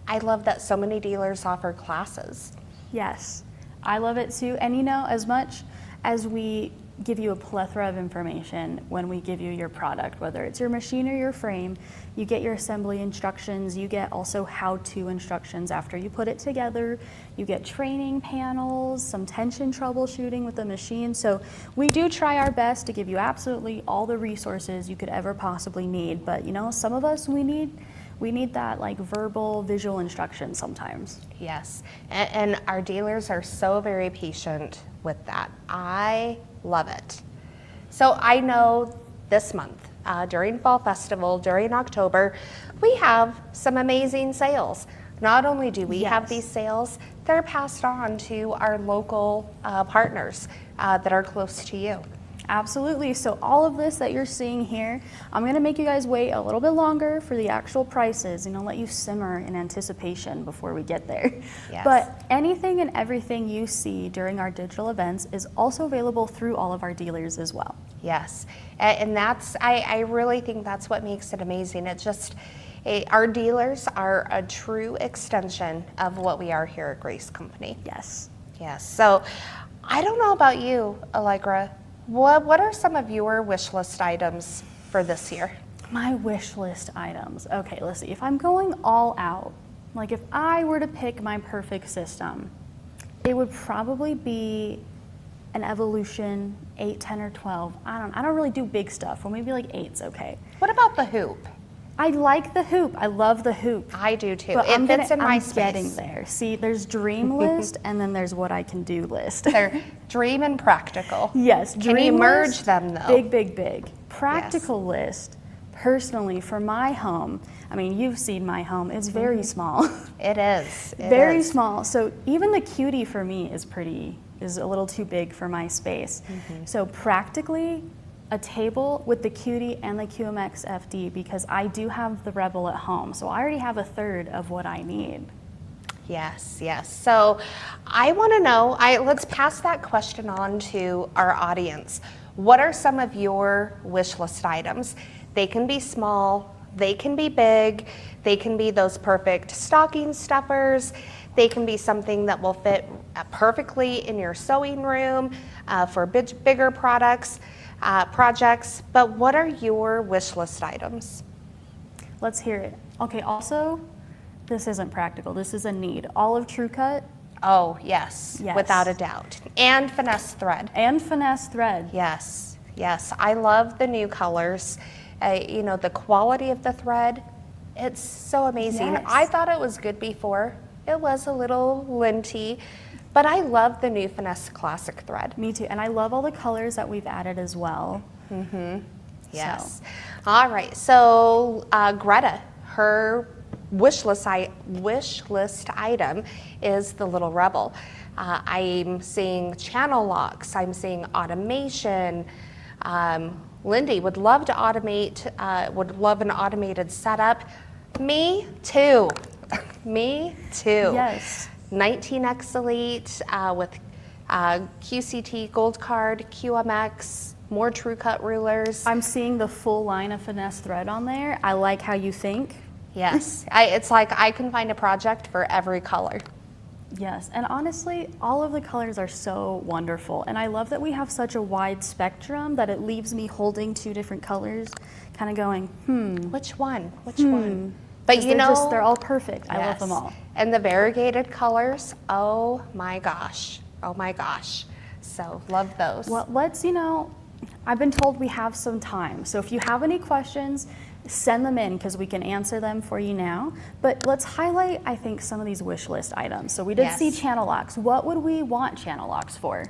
I love that so many dealers offer classes. Yes, I love it too. And you know, as much as we give you a plethora of information when we give you your product, whether it's your machine or your frame, you get your assembly instructions, you get also how-to instructions after you put it together, you get training panels, some tension troubleshooting with the machine. So we do try our best to give you absolutely all the resources you could ever possibly need. But you know, some of us, we need that like verbal, visual instruction sometimes. Yes, and our dealers are so very patient with that. I love it. So I know this month, during Fall Festival, during October, we have some amazing sales. Not only do we have these sales, they're passed on to our local partners that are close to you. Absolutely. So all of this that you're seeing here, I'm going to make you guys wait a little bit longer for the actual prices and I'll let you simmer in anticipation before we get there. Yes. But anything and everything you see during our digital events is also available through all of our dealers as well. Yes, and that's, I really think that's what makes it amazing. It just, our dealers are a true extension of what we are here at Grace Company. Yes. Yes, so I don't know about you, Allegra. What are some of your wish list items for this year? My wish list items. Okay, let's see. If I'm going all out, like if I were to pick my perfect system, it would probably be an Evolution 8, 10, or 12. I don't really do big stuff. Well, maybe like 8's okay. What about the hoop? I like the hoop. I love the hoop. I do too. But It fits in my I'm space. getting there. See, there's dream list and then there's what I can do list. They're dream and practical. Yes, Can you dream merge list, them though? Big, big, big. Practical list, personally, for my home, I mean, you've seen my home, it's very small. It is. It Very is. small. So even the cutie for me is a little too big for my space. So practically, a table with the cutie and the QMX FD, because I do have the Rebel at home. So I already have a third of what I need. Yes, yes. So I want to know, let's pass that question on to our audience. What are some of your wish list items? They can be small, they can be big, they can be those perfect stocking stuffers, they can be something that will fit perfectly in your sewing room for bigger projects. But what are your wish list items? Let's hear it. Okay, also, this isn't practical. This is a need. Olive TrueCut. Oh, yes, Yes. without a doubt. And finesse thread. And finesse thread. Yes, yes. I love the new colors. You know, the quality of the thread, it's so amazing. Yes. I thought it was good before. It was a little linty, but I love the new finesse classic thread. Me too. And I love all the colors that we've added as well. Yes. All right, so Greta, her wish list item is the Little Rebel. I'm seeing channel locks, I'm seeing automation. Lindy would love to automate, would love an automated setup. Me too. Me too. Yes. 19X Elite with QCT Gold Card, QMX, more True Cut rulers. I'm seeing the full line of finesse thread on there. I like how you think. Yes, it's like I can find a project for every color. Yes, and honestly, all of the colors are so wonderful. And I love that we have such a wide spectrum that it leaves me holding 2 different colors, kind of going, Which one? Which one? But you know, they're all perfect. I love yes. them all. And the variegated colors, oh my gosh. Oh my gosh. So love those. Well, let's, I've been told we have some time. So if you have any questions, send them in because we can answer them for you now. But let's highlight, I think, some of these wish list items. So we did see channel locks. What would we want channel locks for?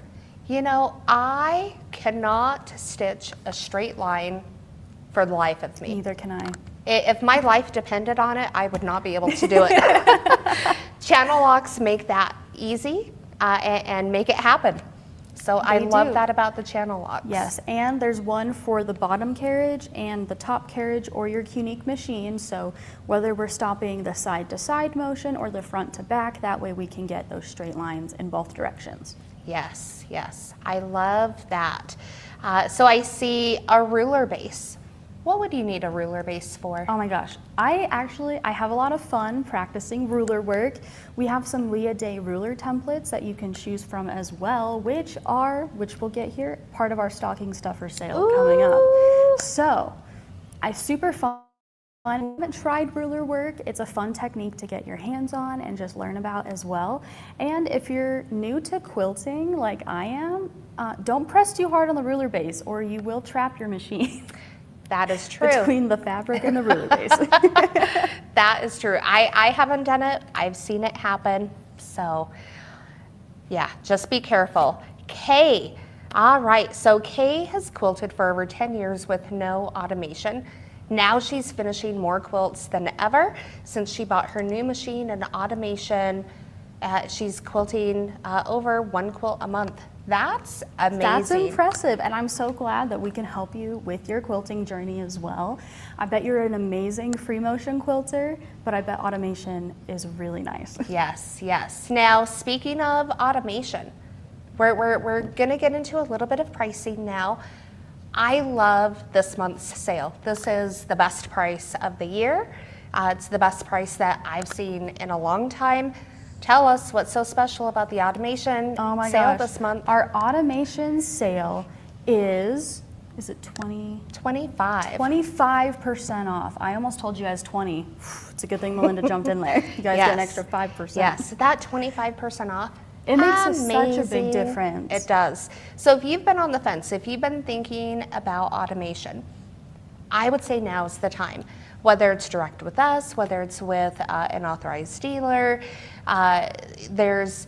You know, I cannot stitch a straight line for the life of me. Neither can I. If my life depended on it, I would not be able to do it. Channel locks make that easy and make it happen. So I love that about the channel locks. Yes, and there's one for the bottom carriage and the top carriage or your unique machine. So whether we're stopping the side to side motion or the front to back, that way we can get those straight lines in both directions. Yes, yes, I love that. So I see a ruler base. What would you need a ruler base for? Oh my gosh, I have a lot of fun practicing ruler work. We have some Leah Day ruler templates that you can choose from as well, which we'll get here, part of our stocking stuffer sale coming up. So, super fun. I haven't tried ruler work. It's a fun technique to get your hands on and just learn about as well. And if you're new to quilting like I am, don't press too hard on the ruler base or you will trap your machine. That is true. Between the fabric and the ruler base. That is true. I haven't done it. I've seen it happen. So yeah, just be careful. Kay. All right. So Kay has quilted for over 10 years with no automation. Now she's finishing more quilts than ever since she bought her new machine and automation. She's quilting over 1 quilt a month. That's amazing. That's impressive, and I'm so glad that we can help you with your quilting journey as well. I bet you're an amazing free motion quilter, but I bet automation is really nice. Yes, yes. Now, speaking of automation, we're gonna get into a little bit of pricing now. I love this month's sale. This is the best price of the year. It's the best price that I've seen in a long time. Tell us what's so special about the automation sale this month. Our automation sale is it 20? 25. 25% off. I almost told you guys 20. It's a good thing Melinda jumped in there. You guys get an extra 5%. Yes, that 25% off. It makes such a big difference. It does. So if you've been on the fence, if you've been thinking about automation, I would say now is the time. Whether it's direct with us, whether it's with an authorized dealer, there's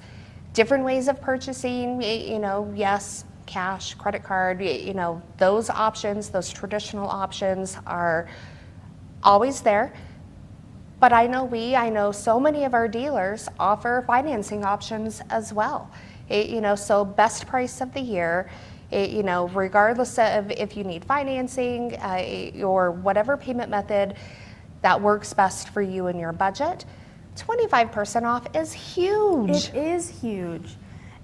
different ways of purchasing, yes, cash, credit card, those options, those traditional options are always there. But I know so many of our dealers offer financing options as well. So best price of the year. Regardless of if you need financing or whatever payment method that works best for you and your budget, 25% off is huge. It is huge.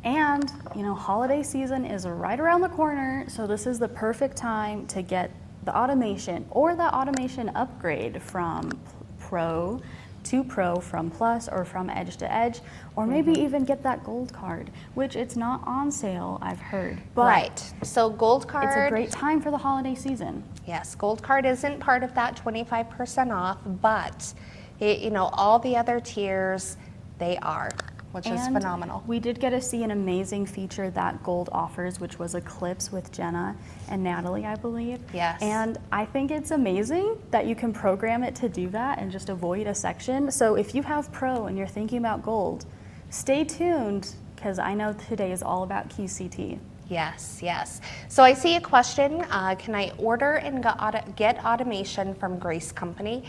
And, holiday season is right around the corner, so this is the perfect time to get the automation or the automation upgrade from Pro to Pro, from Plus or from Edge to Edge, or maybe even get that gold card, which it's not on sale, I've heard. But right. So gold card. It's a great time for the holiday season. Yes, gold card isn't part of that 25% off, but all the other tiers, they are, which is phenomenal. We did get to see an amazing feature that gold offers, which was a clips with Jenna and Natalie, I believe. Yes. And I think it's amazing that you can program it to do that and just avoid a section. So if you have Pro and you're thinking about gold, stay tuned, because I know today is all about QCT. Yes, yes. So I see a question, can I order and get automation from Grace Company?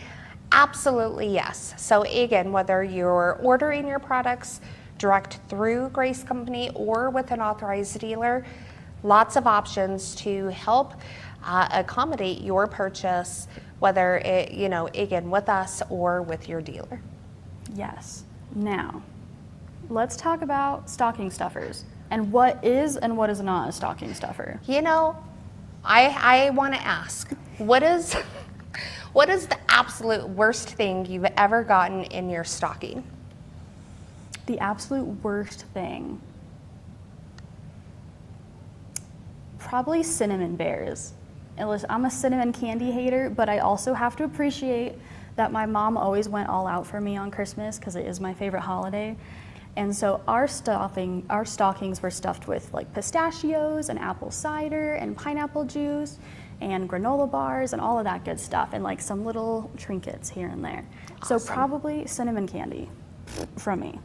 Absolutely, yes. So again, whether you're ordering your products direct through Grace Company or with an authorized dealer, lots of options to help accommodate your purchase, whether it, again, with us or with your dealer. Yes. Now, let's talk about stocking stuffers and what is and what is not a stocking stuffer. I want to ask, what is the absolute worst thing you've ever gotten in your stocking? The absolute worst thing. Probably cinnamon bears. I'm a cinnamon candy hater, but I also have to appreciate that my mom always went all out for me on Christmas because it is my favorite holiday. And so our stockings were stuffed with like pistachios and apple cider and pineapple juice and granola bars and all of that good stuff, and like some little trinkets here and there. Awesome. So probably cinnamon candy from me.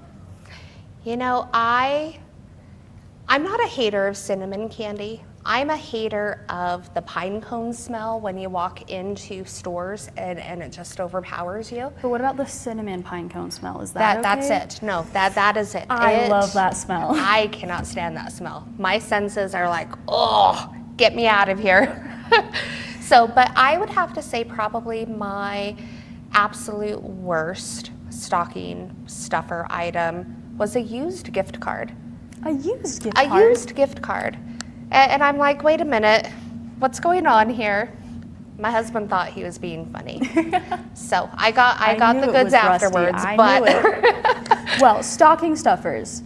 I'm not a hater of cinnamon candy. I'm a hater of the pine cone smell when you walk into stores and it just overpowers you. But what about the cinnamon pine cone smell? Is that okay? That's it. No, that is it. I love that smell. I cannot stand that smell. My senses are like, oh, get me out of here. But I would have to say probably my absolute worst stocking stuffer item was a used gift card. A used gift card? A used gift card. And I'm like, wait a minute, what's going on here? My husband thought he was being funny. So I got the goods afterwards. Well, stocking stuffers.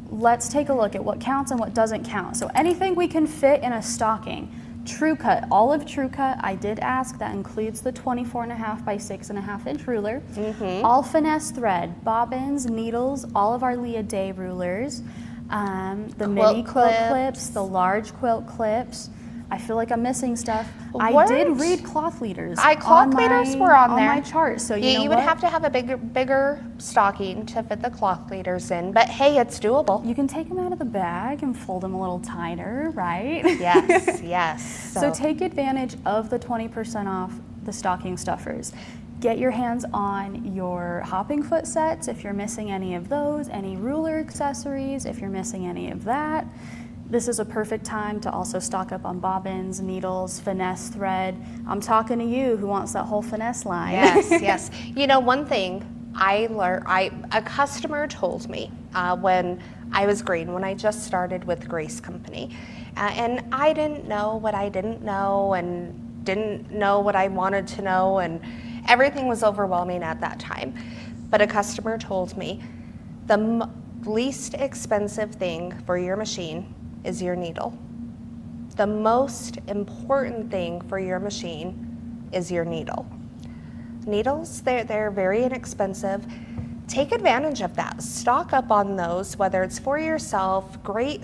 Let's take a look at what counts and what doesn't count. So anything we can fit in a stocking. True cut, all of true cut, I did ask, that includes the 24.5 by 6.5 inch ruler. Mm-hmm. All finesse thread, bobbins, needles, all of our Leah Day rulers, the mini quilt clips, the large quilt clips. I feel like I'm missing stuff. I did read cloth leaders. Cloth leaders were on there. On my chart, so you would have to have a bigger stocking to fit the cloth leaders in, but hey, it's doable. You can take them out of the bag and fold them a little tighter, right? Yes, yes. So take advantage of the 20% off the stocking stuffers. Get your hands on your hopping foot sets if you're missing any of those, any ruler accessories if you're missing any of that. This is a perfect time to also stock up on bobbins, needles, finesse thread. I'm talking to you who wants that whole finesse line. Yes, yes. One thing I learned, a customer told me when I was green, when I just started with Grace Company, and I didn't know what I didn't know and didn't know what I wanted to know, and everything was overwhelming at that time. But a customer told me the least expensive thing for your machine is your needle. The most important thing for your machine is your needle. Needles, they're very inexpensive. Take advantage of that. Stock up on those, whether it's for yourself, great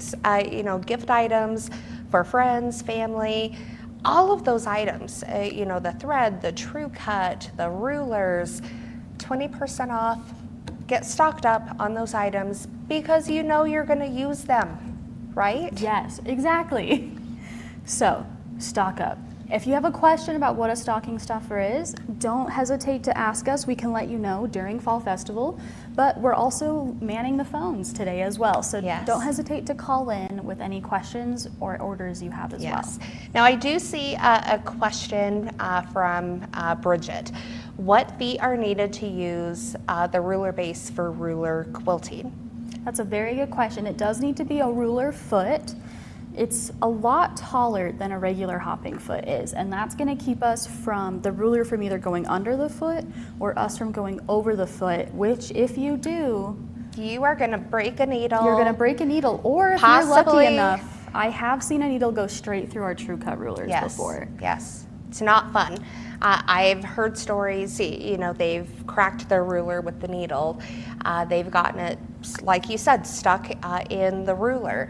gift items for friends, family, all of those items, the thread, the true cut, the rulers, 20% off. Get stocked up on those items because you're gonna use them. Right? Yes, exactly. So, stock up. If you have a question about what a stocking stuffer is, don't hesitate to ask us. We can let you know during Fall Festival, but we're also manning the phones today as well. So Don't hesitate to call in with any questions or orders you have as well. Now I do see a question from Bridget. What feet are needed to use the ruler base for ruler quilting? That's a very good question. It does need to be a ruler foot. It's a lot taller than a regular hopping foot is, and that's going to keep us from the ruler from either going under the foot or us from going over the foot, which if you do, you are going to break a needle. You're going to break a needle, or if you're lucky enough, I have seen a needle go straight through our true cut rulers before. Yes, it's not fun. I've heard stories, they've cracked their ruler with the needle. They've gotten it, like you said, stuck in the ruler.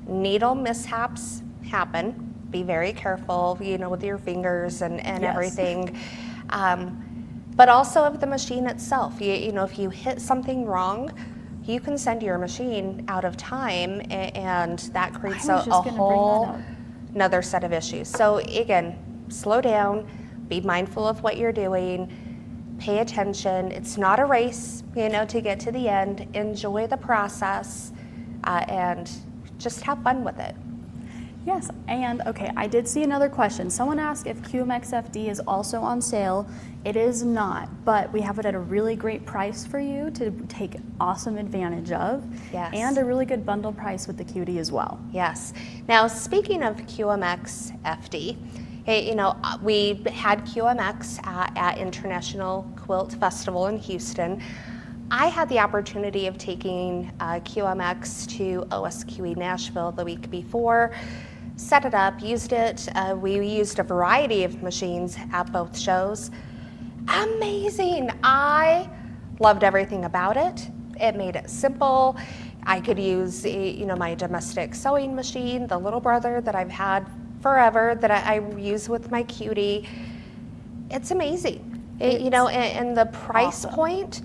Needle mishaps happen. Be very careful, with your fingers and everything. But also of the machine itself. If you hit something wrong, you can send your machine out of time, and that creates a whole another set of issues. So again, slow down, be mindful of what you're doing, pay attention. It's not a race, you know, to get to the end. Enjoy the process and just have fun with it. Yes, and okay, I did see another question. Someone asked if QMX FD is also on sale. It is not, but we have it at a really great price for you to take awesome advantage of. Yes. And a really good bundle price with the cutie as well. Yes. Now, speaking of QMX FD, you know, we had QMX at International Quilt Festival in Houston. I had the opportunity of taking QMX to OSQE Nashville the week before, set it up, used it. We used a variety of machines at both shows. Amazing. I loved everything about it. It made it simple. I could use, you know, my domestic sewing machine, the little brother that I've had forever that I use with my cutie. It's amazing. You know, and the price point,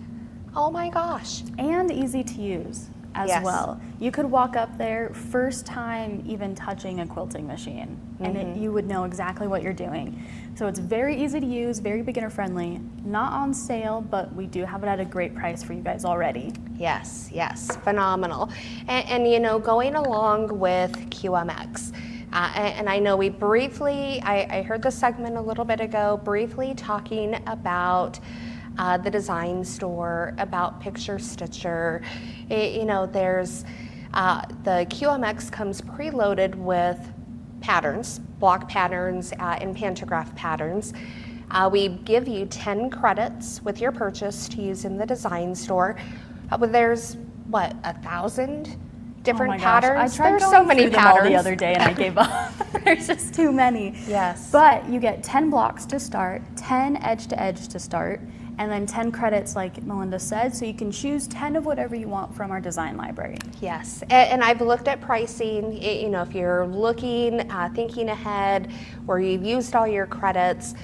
oh my gosh. And easy to use as well. You could walk up there, first time even touching a quilting machine, and you would know exactly what you're doing. So it's very easy to use, very beginner friendly, not on sale, but we do have it at a great price for you guys already. Yes, yes, phenomenal. And you know, going along with QMX, and I know we briefly, I heard the segment a little bit ago, briefly talking about the design store, about Picture Stitcher. You know, there's the QMX comes preloaded with patterns, block patterns and pantograph patterns. We give you 10 credits with your purchase to use in the design store. There's what, 1,000 different patterns? I tried There's going so many through them patterns all the other day and I gave up. There's just too many. Yes. But you get 10 blocks to start, 10 edge to edge to start, and then 10 credits like Melinda said, so you can choose 10 of whatever you want from our design library. Yes, and I've looked at pricing. You know, if you're looking, thinking ahead, where you've used all your credits,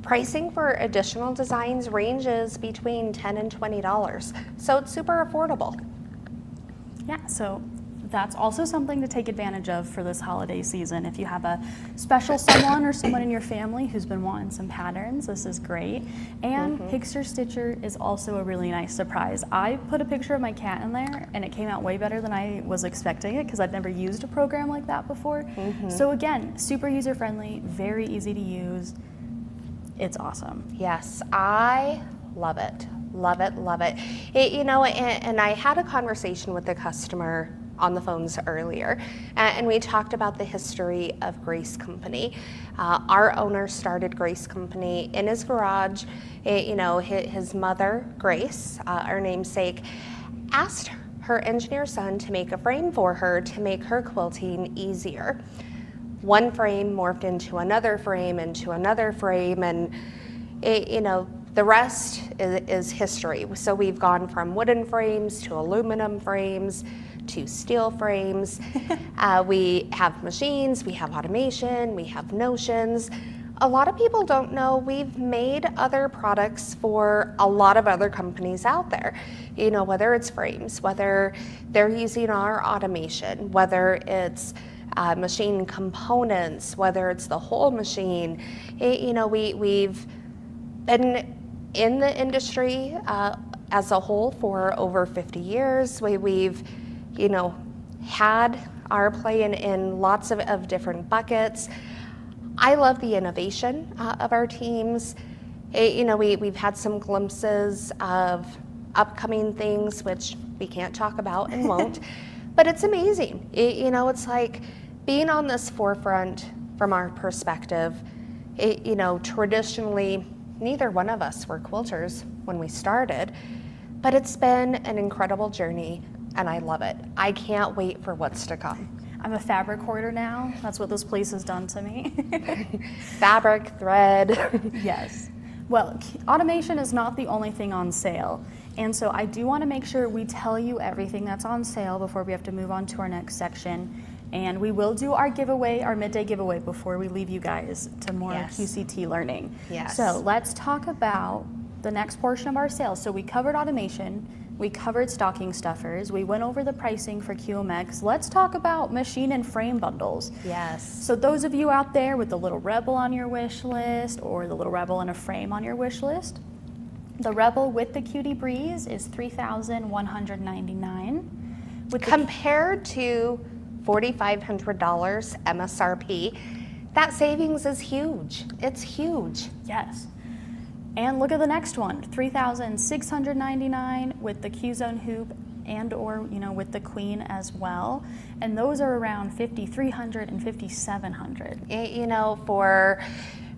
pricing for additional designs ranges between $10 and $20, so it's super affordable. Yeah, so that's also something to take advantage of for this holiday season. If you have a special someone or someone in your family who's been wanting some patterns, this is great. And Picture Stitcher is also a really nice surprise. I put a picture of my cat in there and it came out way better than I was expecting it because I'd never used a program like that before. So again, super user friendly, very easy to use. It's awesome. Yes, I love it. Love it, love it. You know, and I had a conversation with the customer on the phones earlier, and we talked about the history of Grace Company. Our owner started Grace Company in his garage. You know, his mother, Grace, our namesake, asked her engineer son to make a frame for her to make her quilting easier. One frame morphed into another frame, and you know, the rest is history. So we've gone from wooden frames to aluminum frames to steel frames. We have machines, we have automation, we have notions. A lot of people don't know we've made other products for a lot of other companies out there. You know, whether it's frames, whether they're using our automation, whether it's machine components, whether it's the whole machine. You know, we've been in the industry as a whole for over 50 years. We've, you know, had our play in lots of different buckets. I love the innovation of our teams. You know, we've had some glimpses of upcoming things, which we can't talk about and won't, but it's amazing. You know, it's like being on this forefront from our perspective. You know, traditionally, neither one of us were quilters when we started, but it's been an incredible journey and I love it. I can't wait for what's to come. I'm a fabric hoarder now. That's what this place has done to me. Fabric, thread. Yes. Well, automation is not the only thing on sale. And so I do want to make sure we tell you everything that's on sale before we have to move on to our next section. And we will do our giveaway, our midday giveaway, before we leave you guys to more QCT learning. Yes. So let's talk about the next portion of our sale. So we covered automation. We covered stocking stuffers. We went over the pricing for QMX. Let's talk about machine and frame bundles. Yes. So those of you out there with the little Rebel on your wish list or the little Rebel and a frame on your wish list, the Rebel with the Cutie Breeze is $3,199. Compared to $4,500 MSRP, that savings is huge. It's huge. Yes. And look at the next one, $3,699 with the Q-Zone hoop and or, with the Queen as well. And those are around $5,300 and $5,700. For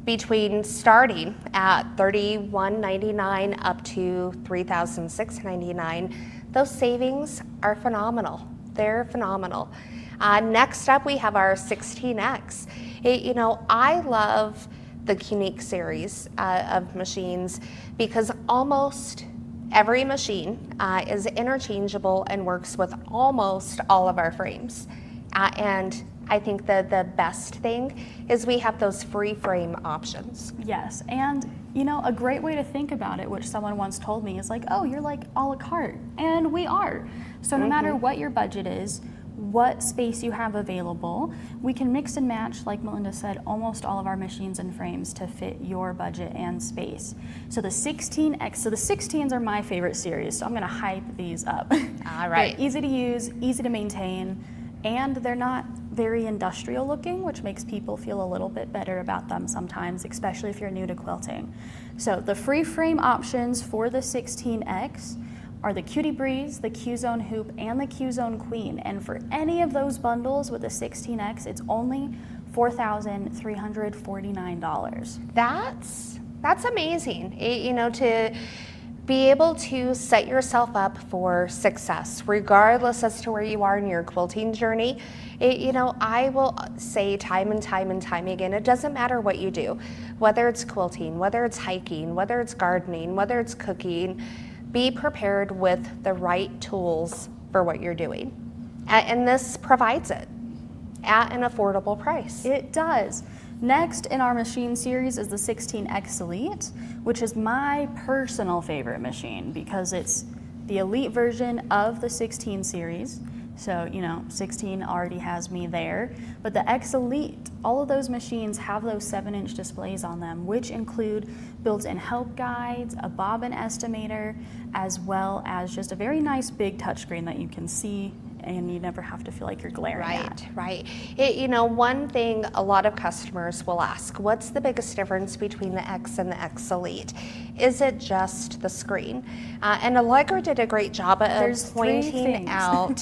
between starting at $3,199 up to $3,699, those savings are phenomenal. They're phenomenal. Next up, we have our 16X. I love the Unique series of machines because almost every machine is interchangeable and works with almost all of our frames. And I think that the best thing is we have those free frame options. Yes, and a great way to think about it, which someone once told me, is like, oh, you're like a la carte, and we are. So no matter what your budget is, what space you have available, we can mix and match, like Melinda said, almost all of our machines and frames to fit your budget and space. So the 16X, so the 16s are my favorite series, so I'm gonna hype these up. All right. They're easy to use, easy to maintain, and they're not very industrial looking, which makes people feel a little bit better about them sometimes, especially if you're new to quilting. So the free frame options for the 16X are the Cutie Breeze, the Q-Zone hoop, and the Q-Zone Queen. And for any of those bundles with the 16X, it's only $4,349. That's amazing. To be able to set yourself up for success, regardless as to where you are in your quilting journey. I will say time and time and time again, it doesn't matter what you do, whether it's quilting, whether it's hiking, whether it's gardening, whether it's cooking, be prepared with the right tools for what you're doing. And this provides it at an affordable price. It does. Next in our machine series is the 16X Elite, which is my personal favorite machine because it's the Elite version of the 16 series. So, 16 already has me there. But the X Elite, all of those machines have those 7-inch displays on them, which include built-in help guides, a bobbin estimator, as well as just a very nice big touchscreen that you can see and you never have to feel like you're glaring at. Right. One thing a lot of customers will ask, what's the biggest difference between the X and the X Elite? Is it just the screen? And Allegra did a great job of pointing out,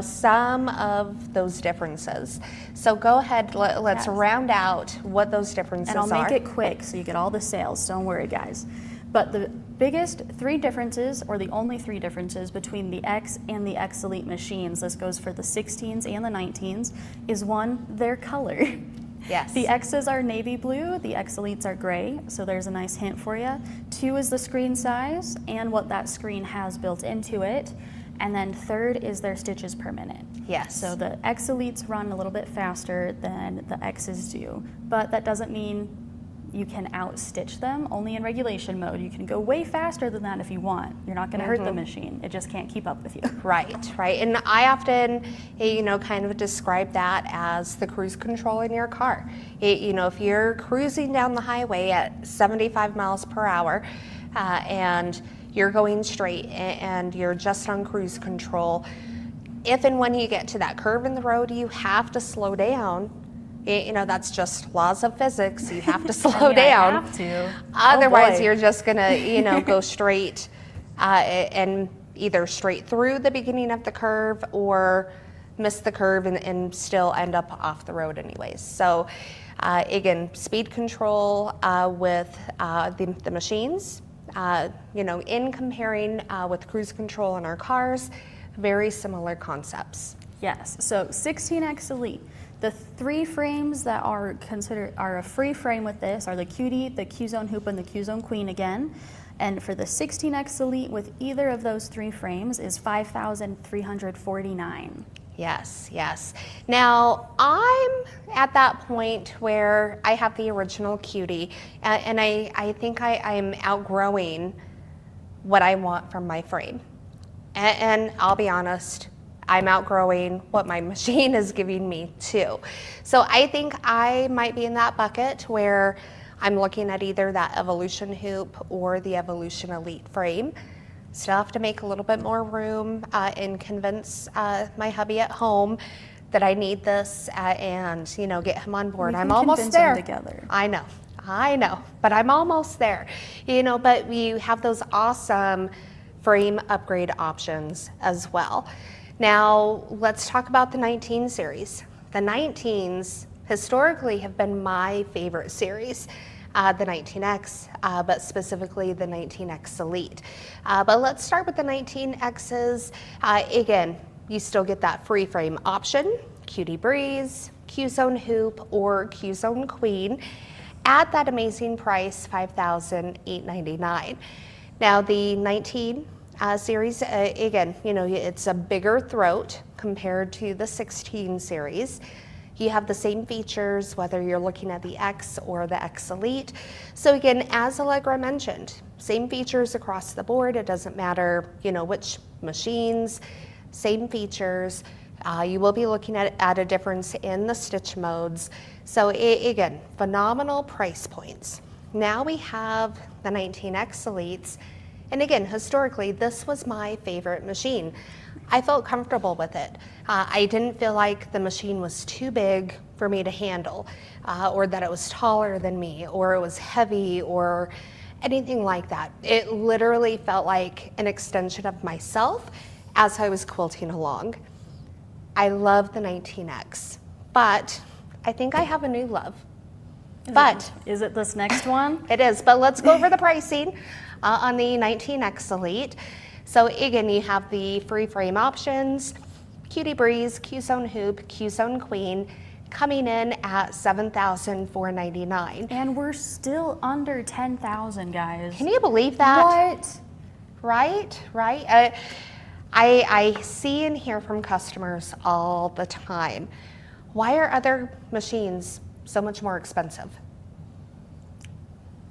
some of those differences. So go ahead, let's round out what those differences are. And I'll make it quick so you get all the sales, don't worry guys. But the biggest 3 differences, or the only 3 differences between the X and the X Elite machines, this goes for the 16s and the 19s, is 1, their color. Yes. The X's are navy blue, the X Elites are gray, so there's a nice hint for you. 2 is the screen size and what that screen has built into it. And then 3rd is their stitches per minute. Yes. So the X Elites run a little bit faster than the X's do, but that doesn't mean you can outstitch them. Only in regulation mode. You can go way faster than that if you want. You're not gonna hurt the machine. It just can't keep up with you. Right. And I often, kind of describe that as the cruise control in your car. If you're cruising down the highway at 75 miles per hour and you're going straight and you're just on cruise control, if and when you get to that curve in the road, you have to slow down. That's just laws of physics. You have to slow down. I have to. Otherwise, you're just gonna, go straight and either straight through the beginning of the curve or miss the curve and still end up off the road anyways. So again, speed control with the machines, in comparing with cruise control in our cars, very similar concepts. Yes, so 16X Elite. The 3 frames that are considered a free frame with this are the Cutie, the Q-Zone Hoop, and the Q-Zone Queen again. And for the 16X Elite with either of those 3 frames is $5,349. Yes. Now, I'm at that point where I have the original Cutie, and I think I'm outgrowing what I want from my frame. And I'll be honest, I'm outgrowing what my machine is giving me too. So I think I might be in that bucket where I'm looking at either that Evolution hoop or the Evolution Elite frame. Still have to make a little bit more room and convince my hubby at home that I need this and, you know, get him on board. I'm almost there. Together. I know, but I'm almost there. You know, but we have those awesome frame upgrade options as well. Now, let's talk about the 19 series. The 19s historically have been my favorite series. The 19X, but specifically the 19X Elite. But let's start with the 19Xs. Again, you still get that free frame option, Cutie Breeze, Q-Zone Hoop, or Q-Zone Queen at that amazing price, $5,899. Now the 19 series, again, you know, it's a bigger throat compared to the 16 series. You have the same features whether you're looking at the X or the X Elite. So again, as Allegra mentioned, same features across the board. It doesn't matter, you know, which machines, same features. You will be looking at a difference in the stitch modes. So again, phenomenal price points. Now we have the 19X Elites. And again, historically, this was my favorite machine. I felt comfortable with it. I didn't feel like the machine was too big for me to handle, or that it was taller than me, or it was heavy, or anything like that. It literally felt like an extension of myself as I was quilting along. I love the 19X, but I think I have a new love. Is it this next one? It is, but let's go over the pricing on the 19X Elite. So again, you have the free frame options, Cutie Breeze, Q-Zone Hoop, Q-Zone Queen, coming in at $7,499. And we're still under 10,000, guys. Can you believe that? What? Right. I see and hear from customers all the time. Why are other machines so much more expensive?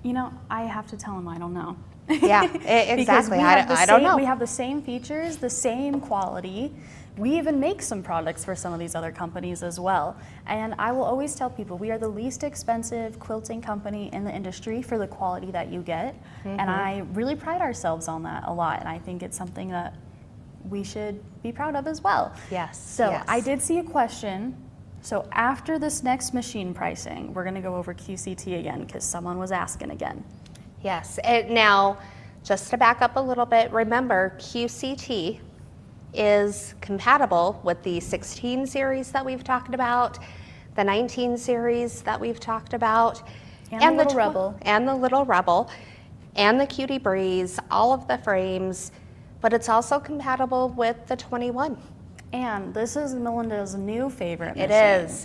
You know, I have to tell them I don't know. Yeah, exactly. I don't know. We have the same features, the same quality. We even make some products for some of these other companies as well. And I will always tell people we are the least expensive quilting company in the industry for the quality that you get. And I really pride ourselves on that a lot. And I think it's something that we should be proud of as well. Yes. So yes. I did see a question. So after this next machine pricing, we're gonna go over QCT again because someone was asking again. Yes, now just to back up a little bit, remember QCT is compatible with the 16 series that we've talked about, the 19 series that we've talked about, and the Little Rebel. And the Little Rebel, and the Cutie Breeze, all of the frames, but it's also compatible with the 21. And this is Melinda's new favorite machine.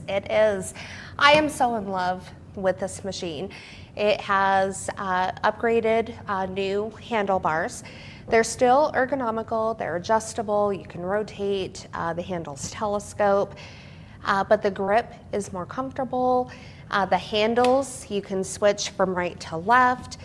It is. I am so in love with this machine. It has upgraded new handlebars. They're still ergonomical, they're adjustable, you can rotate, the handles telescope, but the grip is more comfortable. The handles, you can switch from right to left.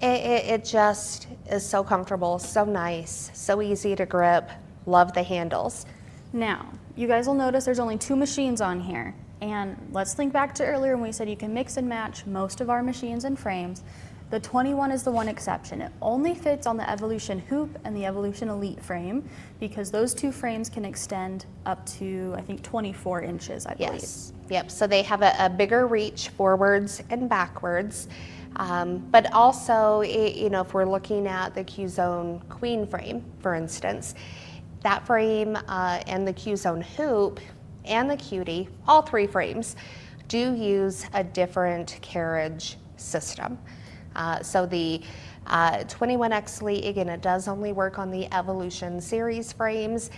It just is so comfortable, so nice, so easy to grip. Love the handles. Now, you guys will notice there's only 2 machines on here. And let's think back to earlier when we said you can mix and match most of our machines and frames. The 21 is the one exception. It only fits on the Evolution Hoop and the Evolution Elite frame because those 2 frames can extend up to, I think, 24 inches, I believe. Yes, yep, so they have a bigger reach forwards and backwards. But also, you know, if we're looking at the Q-Zone Queen frame, for instance, that frame and the Q-Zone Hoop and the Cutie, all 3 frames, do use a different carriage system. So the 21X Elite, again, it does only work on the Evolution series frames.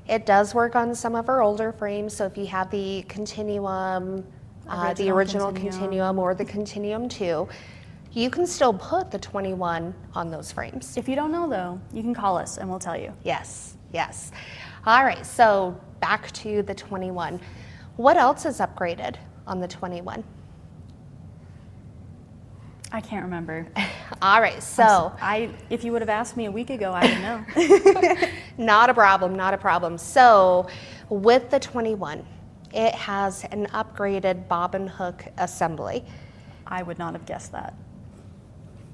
It does work on some of our older frames, so if you have the Continuum, the original Continuum or the Continuum 2, you can still put the 21 on those frames. If you don't know though, you can call us and we'll tell you. Yes. All right, so back to the 21. What else is upgraded on the 21? I can't remember. All right, so if you would have asked me a week ago, I would know. not a problem, not a problem. So with the 21, it has an upgraded bobbin hook assembly. I would not have guessed that.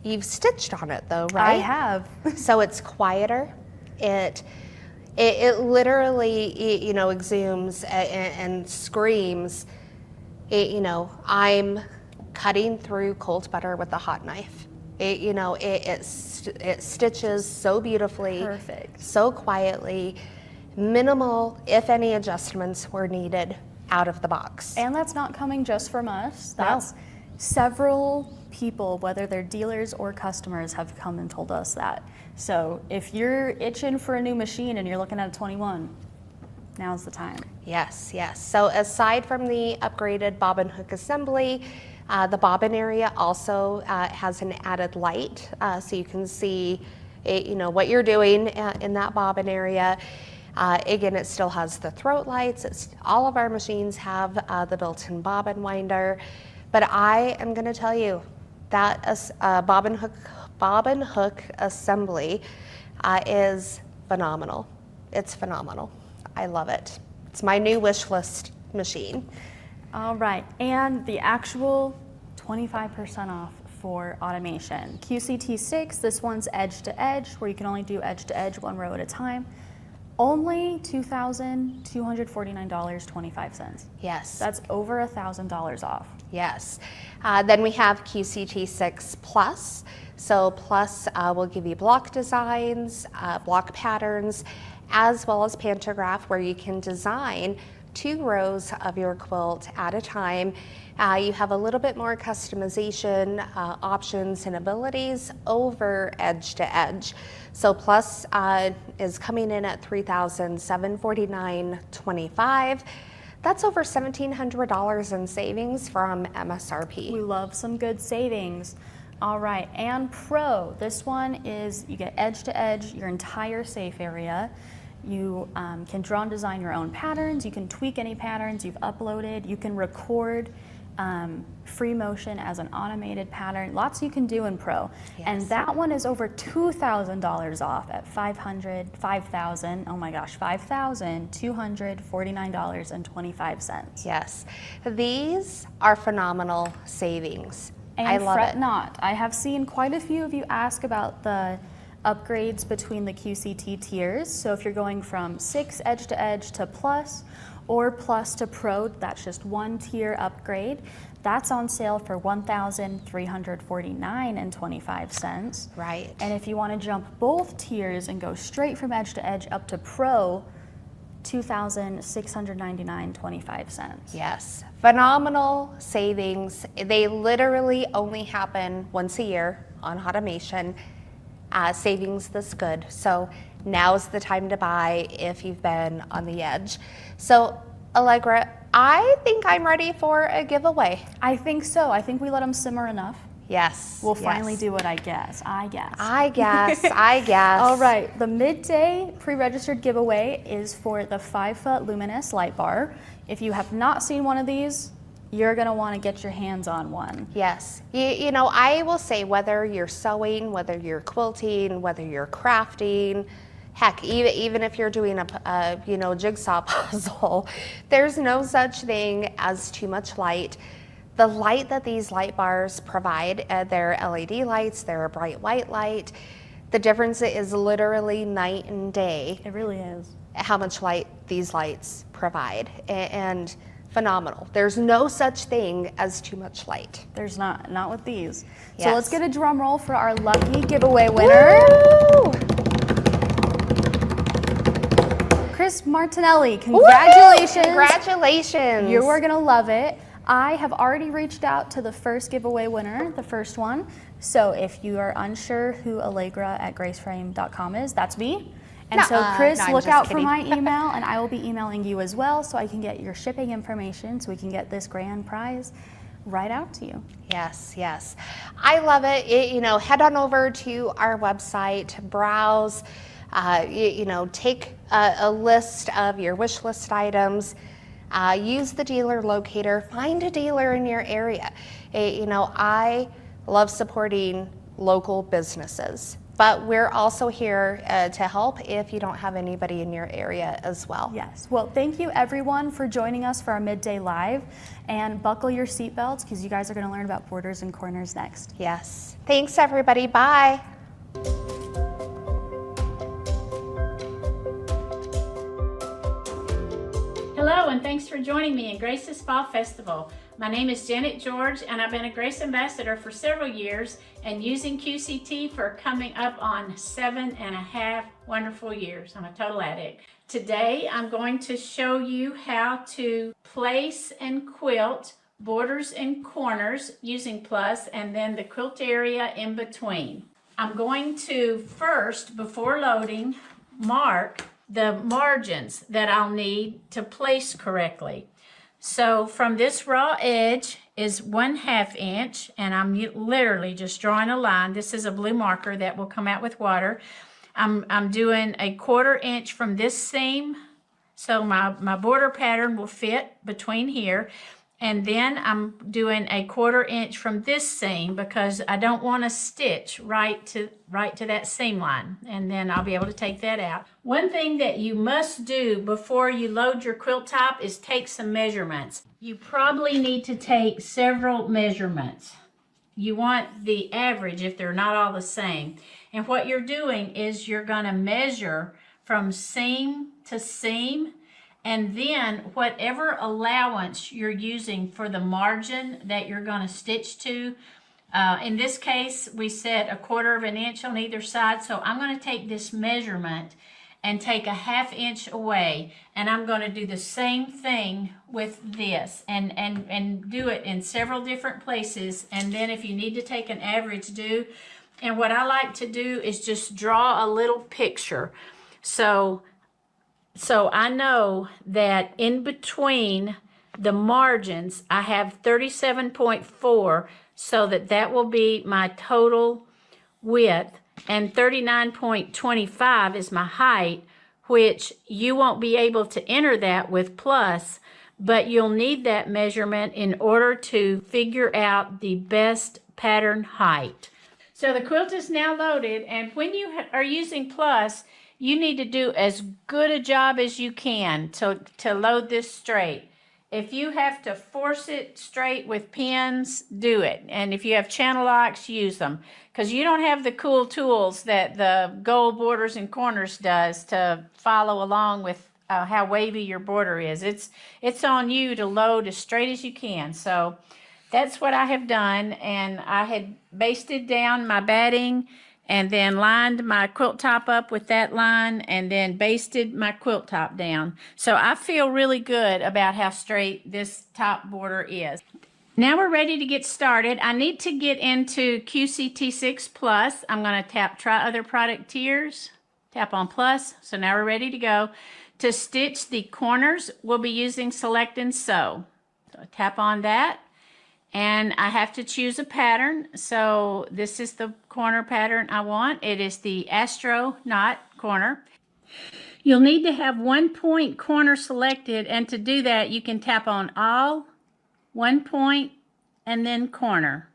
You've stitched on it though, right? I have. So it's quieter. It literally, you know, exhumes and screams. You know, I'm cutting through cold butter with a hot knife. It stitches so beautifully. Perfect. So quietly. Minimal, if any, adjustments were needed out of the box. And that's not coming just from us. That's several people, whether they're dealers or customers, have come and told us that. So if you're itching for a new machine and you're looking at a 21, now's the time. Yes, yes. So aside from the upgraded bobbin hook assembly, the bobbin area also has an added light, so you can see you know, what you're doing in that bobbin area. Again, it still has the throat lights. All of our machines have the built-in bobbin winder, but I am going to tell you that bobbin hook assembly is phenomenal. It's phenomenal. I love it. It's my new wish list machine. All right, and the actual 25% off for automation. QCT6, this one's edge to edge, where you can only do edge to edge, one row at a time. Only $2,249.25. Yes. That's over $1,000 off. Yes. Then we have QCT6 Plus. So Plus will give you block designs, block patterns, as well as pantograph, where you can design 2 rows of your quilt at a time. You have a little bit more customization options and abilities over edge to edge. So Plus is coming in at $3,749.25. That's over $1,700 in savings from MSRP. We love some good savings. All right, and Pro, this one is, you get edge to edge, your entire safe area. You can draw and design your own patterns. You can tweak any patterns you've uploaded. You can record free motion as an automated pattern. Lots you can do in Pro. Yes. And that one is over $2,000 off at $5,249.25. Yes, these are phenomenal savings. And I love fret it. not. I have seen quite a few of you ask about the upgrades between the QCT tiers. So if you're going from 6 edge to edge to Plus, or Plus to Pro, that's just one tier upgrade. That's on sale for $1,349.25. Right. And if you want to jump both tiers and go straight from edge to edge up to Pro, $2,699.25. Yes, phenomenal savings. They literally only happen once a year on automation. Savings this good. So now's the time to buy if you've been on the edge. So Allegra, I think I'm ready for a giveaway. I think so. I think we let them simmer enough. Yes. We'll finally do what I guess. I guess. All right, the midday pre-registered giveaway is for the 5-foot luminous light bar. If you have not seen one of these, you're gonna wanna get your hands on one. Yes, you know, I will say, whether you're sewing, whether you're quilting, whether you're crafting, heck, even if you're doing a jigsaw puzzle, there's no such thing as too much light. The light that these light bars provide, they're LED lights, they're a bright white light. The difference is literally night and day. It really is. How much light these lights provide, and phenomenal. There's no such thing as too much light. There's not with these. Yes. So let's get a drum roll for our lucky giveaway winner. Woo! Chris Martinelli, congratulations. Woo! Congratulations. You are gonna love it. I have already reached out to the first giveaway winner, the first one. So if you are unsure who Allegra@graceframe.com is, that's me. And so Chris, look out for my email, and I will be emailing you as well, so I can get your shipping information, so we can get this grand prize right out to you. Yes, yes. I love it. Head on over to our website, browse, take a list of your wish list items, use the dealer locator, find a dealer in your area. I love supporting local businesses. But we're also here to help if you don't have anybody in your area as well. Yes. Well, thank you everyone for joining us for our midday live, and buckle your seatbelts because you guys are going to learn about borders and corners next. Yes. Thanks everybody. Bye. Hello, and thanks for joining me in Grace's Fall Festival. My name is Janet George, and I've been a Grace Ambassador for several years and using QCT for coming up on 7.5 wonderful years. I'm a total addict. Today, I'm going to show you how to place and quilt borders and corners using plus and then the quilt area in between. I'm going to first, before loading, mark the margins that I'll need to place correctly. So from this raw edge is 1/2 inch, and I'm literally just drawing a line. This is a blue marker that will come out with water. I'm doing a 1/4 inch from this seam, so my border pattern will fit between here. And then I'm doing a 1/4 inch from this seam because I don't want to stitch right to that seam line. And then I'll be able to take that out. One thing that you must do before you load your quilt top is take some measurements. You probably need to take several measurements. You want the average if they're not all the same. And what you're doing is you're going to measure from seam to seam, and then whatever allowance you're using for the margin that you're going to stitch to. In this case, we set 1/4 inch on either side. So I'm going to take this measurement and take 1/2 inch away. And I'm going to do the same thing with this and do it in several different places. And then if you need to take an average, do. And what I like to do is just draw a little picture. So I know that in between the margins, I have 37.4, so that will be my total width, and 39.25 is my height, which you won't be able to enter that with plus, but you'll need that measurement in order to figure out the best pattern height. So the quilt is now loaded, and when you are using plus, you need to do as good a job as you can to load this straight. If you have to force it straight with pins, do it. And if you have channel locks, use them. Because you don't have the cool tools that the gold borders and corners does to follow along with how wavy your border is. It's on you to load as straight as you can. So that's what I have done. And I had basted down my batting and then lined my quilt top up with that line and then basted my quilt top down. So I feel really good about how straight this top border is. Now we're ready to get started. I need to get into QCT 6 Plus. I'm going to tap Try Other Product Tiers, tap on Plus. So now we're ready to go. To stitch the corners, we'll be using Select and Sew. So tap on that. And I have to choose a pattern. So this is the corner pattern I want. It is the astronaut corner. You'll need to have 1 point corner selected, and to do that you can tap on all, 1 point, and then corner.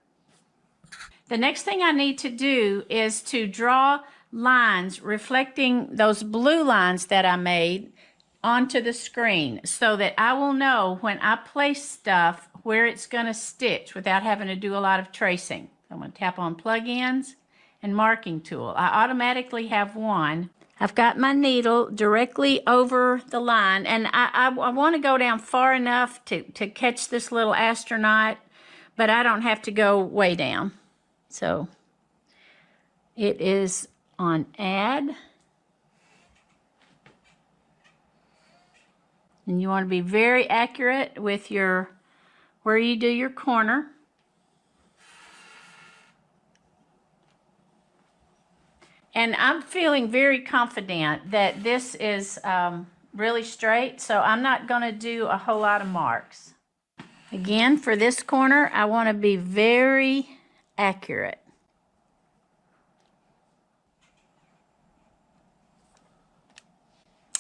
The next thing I need to do is to draw lines reflecting those blue lines that I made onto the screen so that I will know when I place stuff where it's going to stitch without having to do a lot of tracing. I'm going to tap on plugins and marking tool. I automatically have one. I've got my needle directly over the line, and I want to go down far enough to catch this little astronaut, but I don't have to go way down. So it is on add. And you want to be very accurate with your where you do your corner. And I'm feeling very confident that this is really straight, so I'm not going to do a whole lot of marks. Again, for this corner, I want to be very accurate.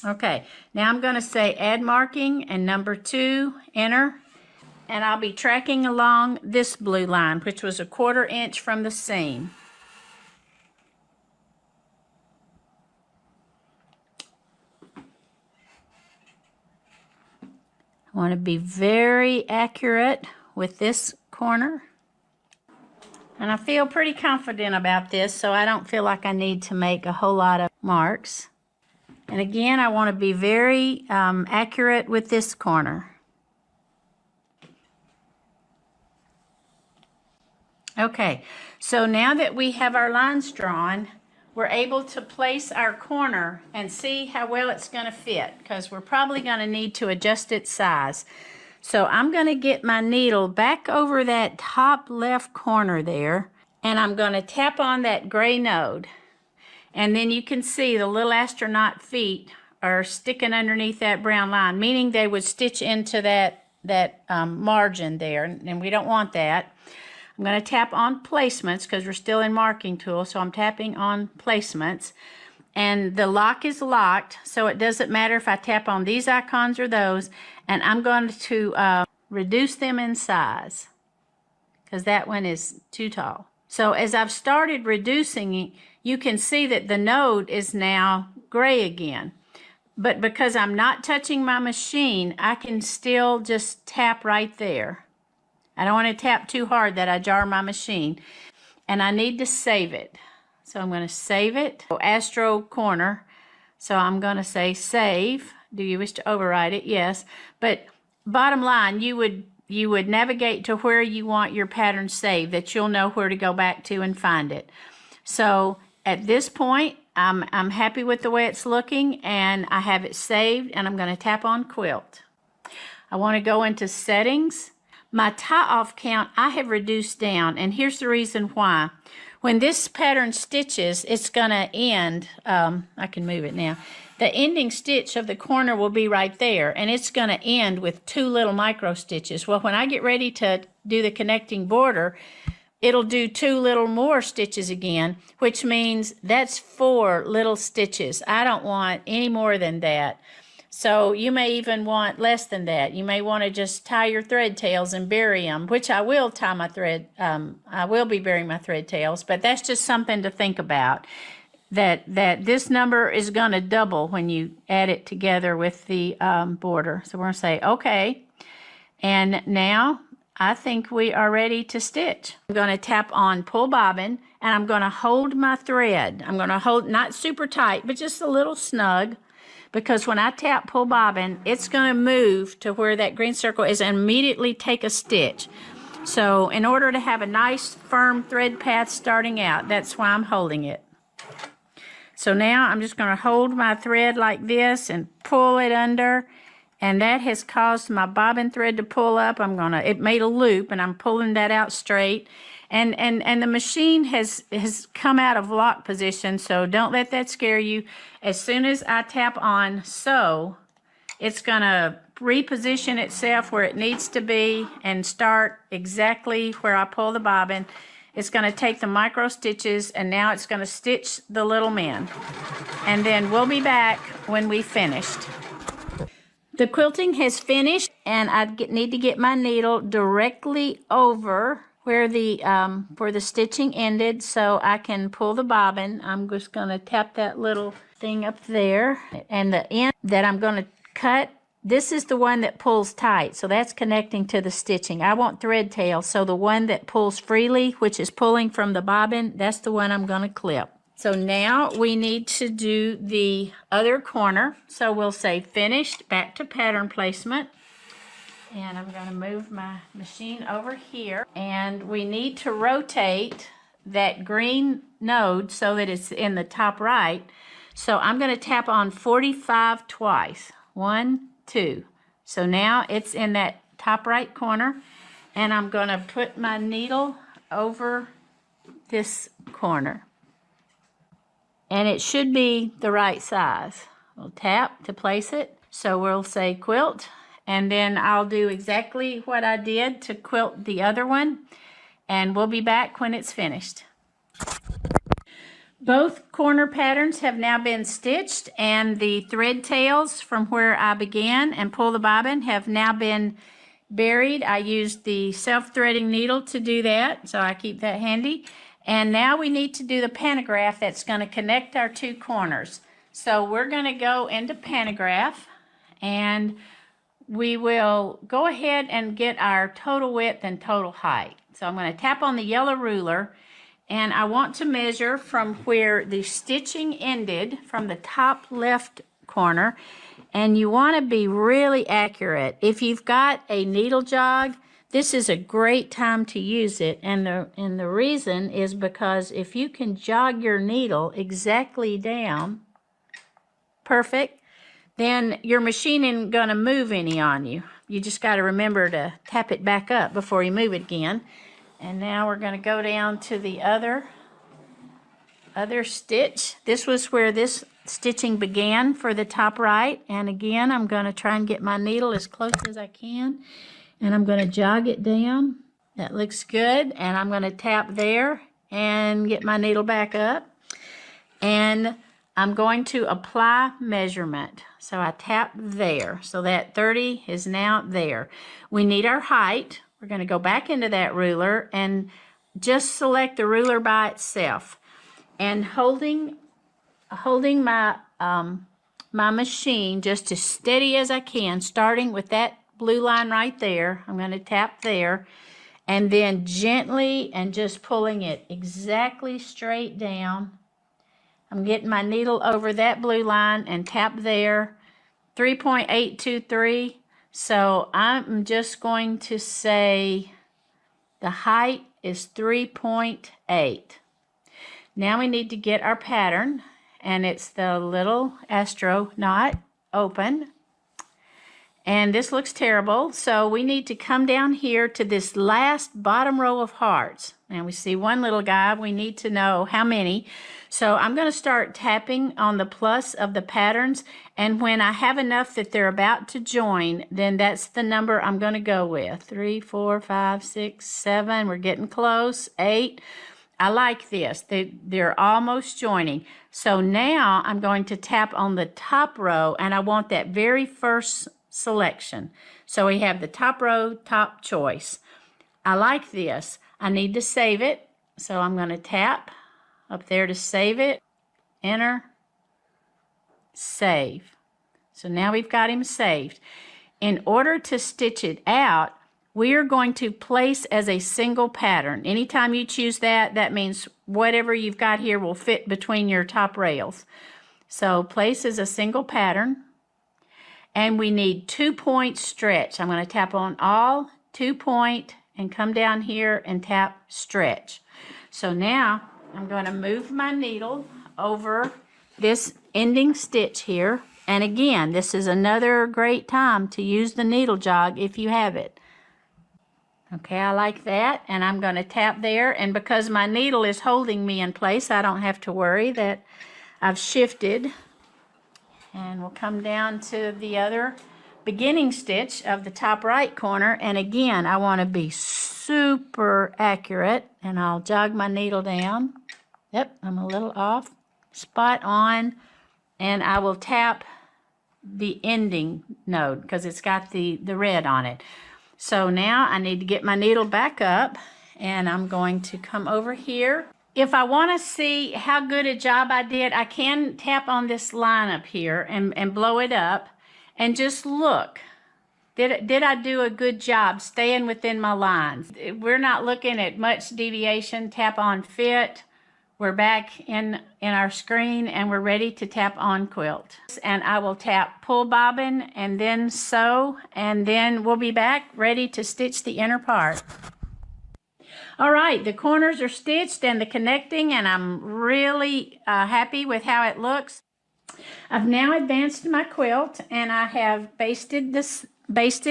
Okay, now I'm going to say add marking and number 2, enter. and I'll be tracking along this blue line, which was 1/4 inch from the seam. I want to be very accurate with this corner. And I feel pretty confident about this, so I don't feel like I need to make a whole lot of marks. And again, I want to be very accurate with this corner. Okay, so now that we have our lines drawn, we're able to place our corner and see how well it's going to fit, because we're probably going to need to adjust its size. So I'm going to get my needle back over that top left corner there, and I'm going to tap on that gray node. And then you can see the little astronaut feet are sticking underneath that brown line, meaning they would stitch into that margin there, and we don't want that. I'm going to tap on placements because we're still in marking tool, so I'm tapping on placements. And the lock is locked, so it doesn't matter if I tap on these icons or those. And I'm going to reduce them in size because that one is too tall. So as I've started reducing it, you can see that the node is now gray again. But because I'm not touching my machine, I can still just tap right there. I don't want to tap too hard that I jar my machine. And I need to save it. So I'm going to save it. Astro corner. So I'm going to say save. Do you wish to override it? Yes. But bottom line, you would navigate to where you want your pattern saved, that you'll know where to go back to and find it. So at this point, I'm happy with the way it's looking, and I have it saved, and I'm going to tap on quilt. I want to go into settings. My tie-off count I have reduced down, and here's the reason why. When this pattern stitches, it's going to end, I can move it now. The ending stitch of the corner will be right there, and it's going to end with 2 little micro stitches. Well, when I get ready to do the connecting border, it'll do 2 little more stitches again, which means that's 4 little stitches. I don't want any more than that. So you may even want less than that. You may want to just tie your thread tails and bury them, which I will tie my thread. I will be burying my thread tails, but that's just something to think about. That this number is going to double when you add it together with the border. So we're going to say okay, and now I think we are ready to stitch. I'm going to tap on pull bobbin, and I'm going to hold my thread. I'm going to hold not super tight, but just a little snug. Because when I tap pull bobbin, it's going to move to where that green circle is and immediately take a stitch. So in order to have a nice firm thread path starting out, that's why I'm holding it. So now I'm just going to hold my thread like this and pull it under, and that has caused my bobbin thread to pull up. It made a loop, and I'm pulling that out straight. And the machine has come out of lock position, so don't let that scare you. As soon as I tap on sew, it's going to reposition itself where it needs to be and start exactly where I pull the bobbin. It's going to take the micro stitches, and now it's going to stitch the little men. And then we'll be back when we finished. The quilting has finished, and I need to get my needle directly over where the stitching ended so I can pull the bobbin. I'm just going to tap that little thing up there, and the end that I'm going to cut, this is the one that pulls tight, so that's connecting to the stitching. I want thread tail, so the one that pulls freely, which is pulling from the bobbin, that's the one I'm going to clip. So now we need to do the other corner, so we'll say finished, back to pattern placement. And I'm going to move my machine over here. And we need to rotate that green node so that it's in the top right. So I'm going to tap on 45 twice. 1, 2. So now it's in that top right corner. And I'm going to put my needle over this corner. And it should be the right size. We'll tap to place it. So we'll say quilt. And then I'll do exactly what I did to quilt the other one, and we'll be back when it's finished. Both corner patterns have now been stitched, and the thread tails from where I began and pull the bobbin have now been buried. I used the self-threading needle to do that, so I keep that handy. And now we need to do the pantograph that's going to connect our two corners. So we're going to go into pantograph, and we will go ahead and get our total width and total height. So I'm going to tap on the yellow ruler, and I want to measure from where the stitching ended from the top left corner, and you want to be really accurate. If you've got a needle jog, this is a great time to use it, and the reason is because if you can jog your needle exactly down, perfect, then your machine isn't going to move any on you. You just got to remember to tap it back up before you move it again. And now we're going to go down to the other stitch. This was where this stitching began for the top right. And again, I'm going to try and get my needle as close as I can. And I'm going to jog it down. That looks good. And I'm going to tap there and get my needle back up. And I'm going to apply measurement. So I tap there. So that 30 is now there. We need our height. We're going to go back into that ruler and just select the ruler by itself. And holding my my machine just as steady as I can, starting with that blue line right there. I'm going to tap there, and then gently and just pulling it exactly straight down. I'm getting my needle over that blue line and tap there, 3.823. So I'm just going to say the height is 3.8. Now we need to get our pattern, and it's the little astronaut open. And this looks terrible, so we need to come down here to this last bottom row of hearts. And we see one little guy. We need to know how many. So I'm going to start tapping on the plus of the patterns, and when I have enough that they're about to join, then that's the number I'm going to go with. 3, 4, 5, 6, 7. We're getting close. 8. I like this. They're almost joining. So now I'm going to tap on the top row, and I want that very first selection. So we have the top row, top choice. I like this. I need to save it. So I'm going to tap up there to save it. Enter. Save. So now we've got him saved. In order to stitch it out, we are going to place as a single pattern. Anytime you choose that, that means whatever you've got here will fit between your top rails. So place as a single pattern. And we need 2-point stretch. I'm going to tap on all, 2-point, and come down here and tap stretch. So now I'm going to move my needle over this ending stitch here. And again, this is another great time to use the needle jog if you have it. Okay, I like that, and I'm going to tap there, and because my needle is holding me in place, I don't have to worry that I've shifted. And we'll come down to the other beginning stitch of the top right corner, and again, I want to be super accurate, and I'll jog my needle down. Yep, I'm a little off. Spot on, and I will tap the ending node because it's got the red on it. So now I need to get my needle back up, and I'm going to come over here. If I want to see how good a job I did, I can tap on this line up here and blow it up and just look. Did I do a good job staying within my lines? We're not looking at much deviation. Tap on fit. We're back in our screen, and we're ready to tap on quilt. And I will tap pull bobbin and then sew, and then we'll be back ready to stitch the inner part. All right, the corners are stitched and the connecting, and I'm really happy with how it looks. I've now advanced my quilt, and I have basted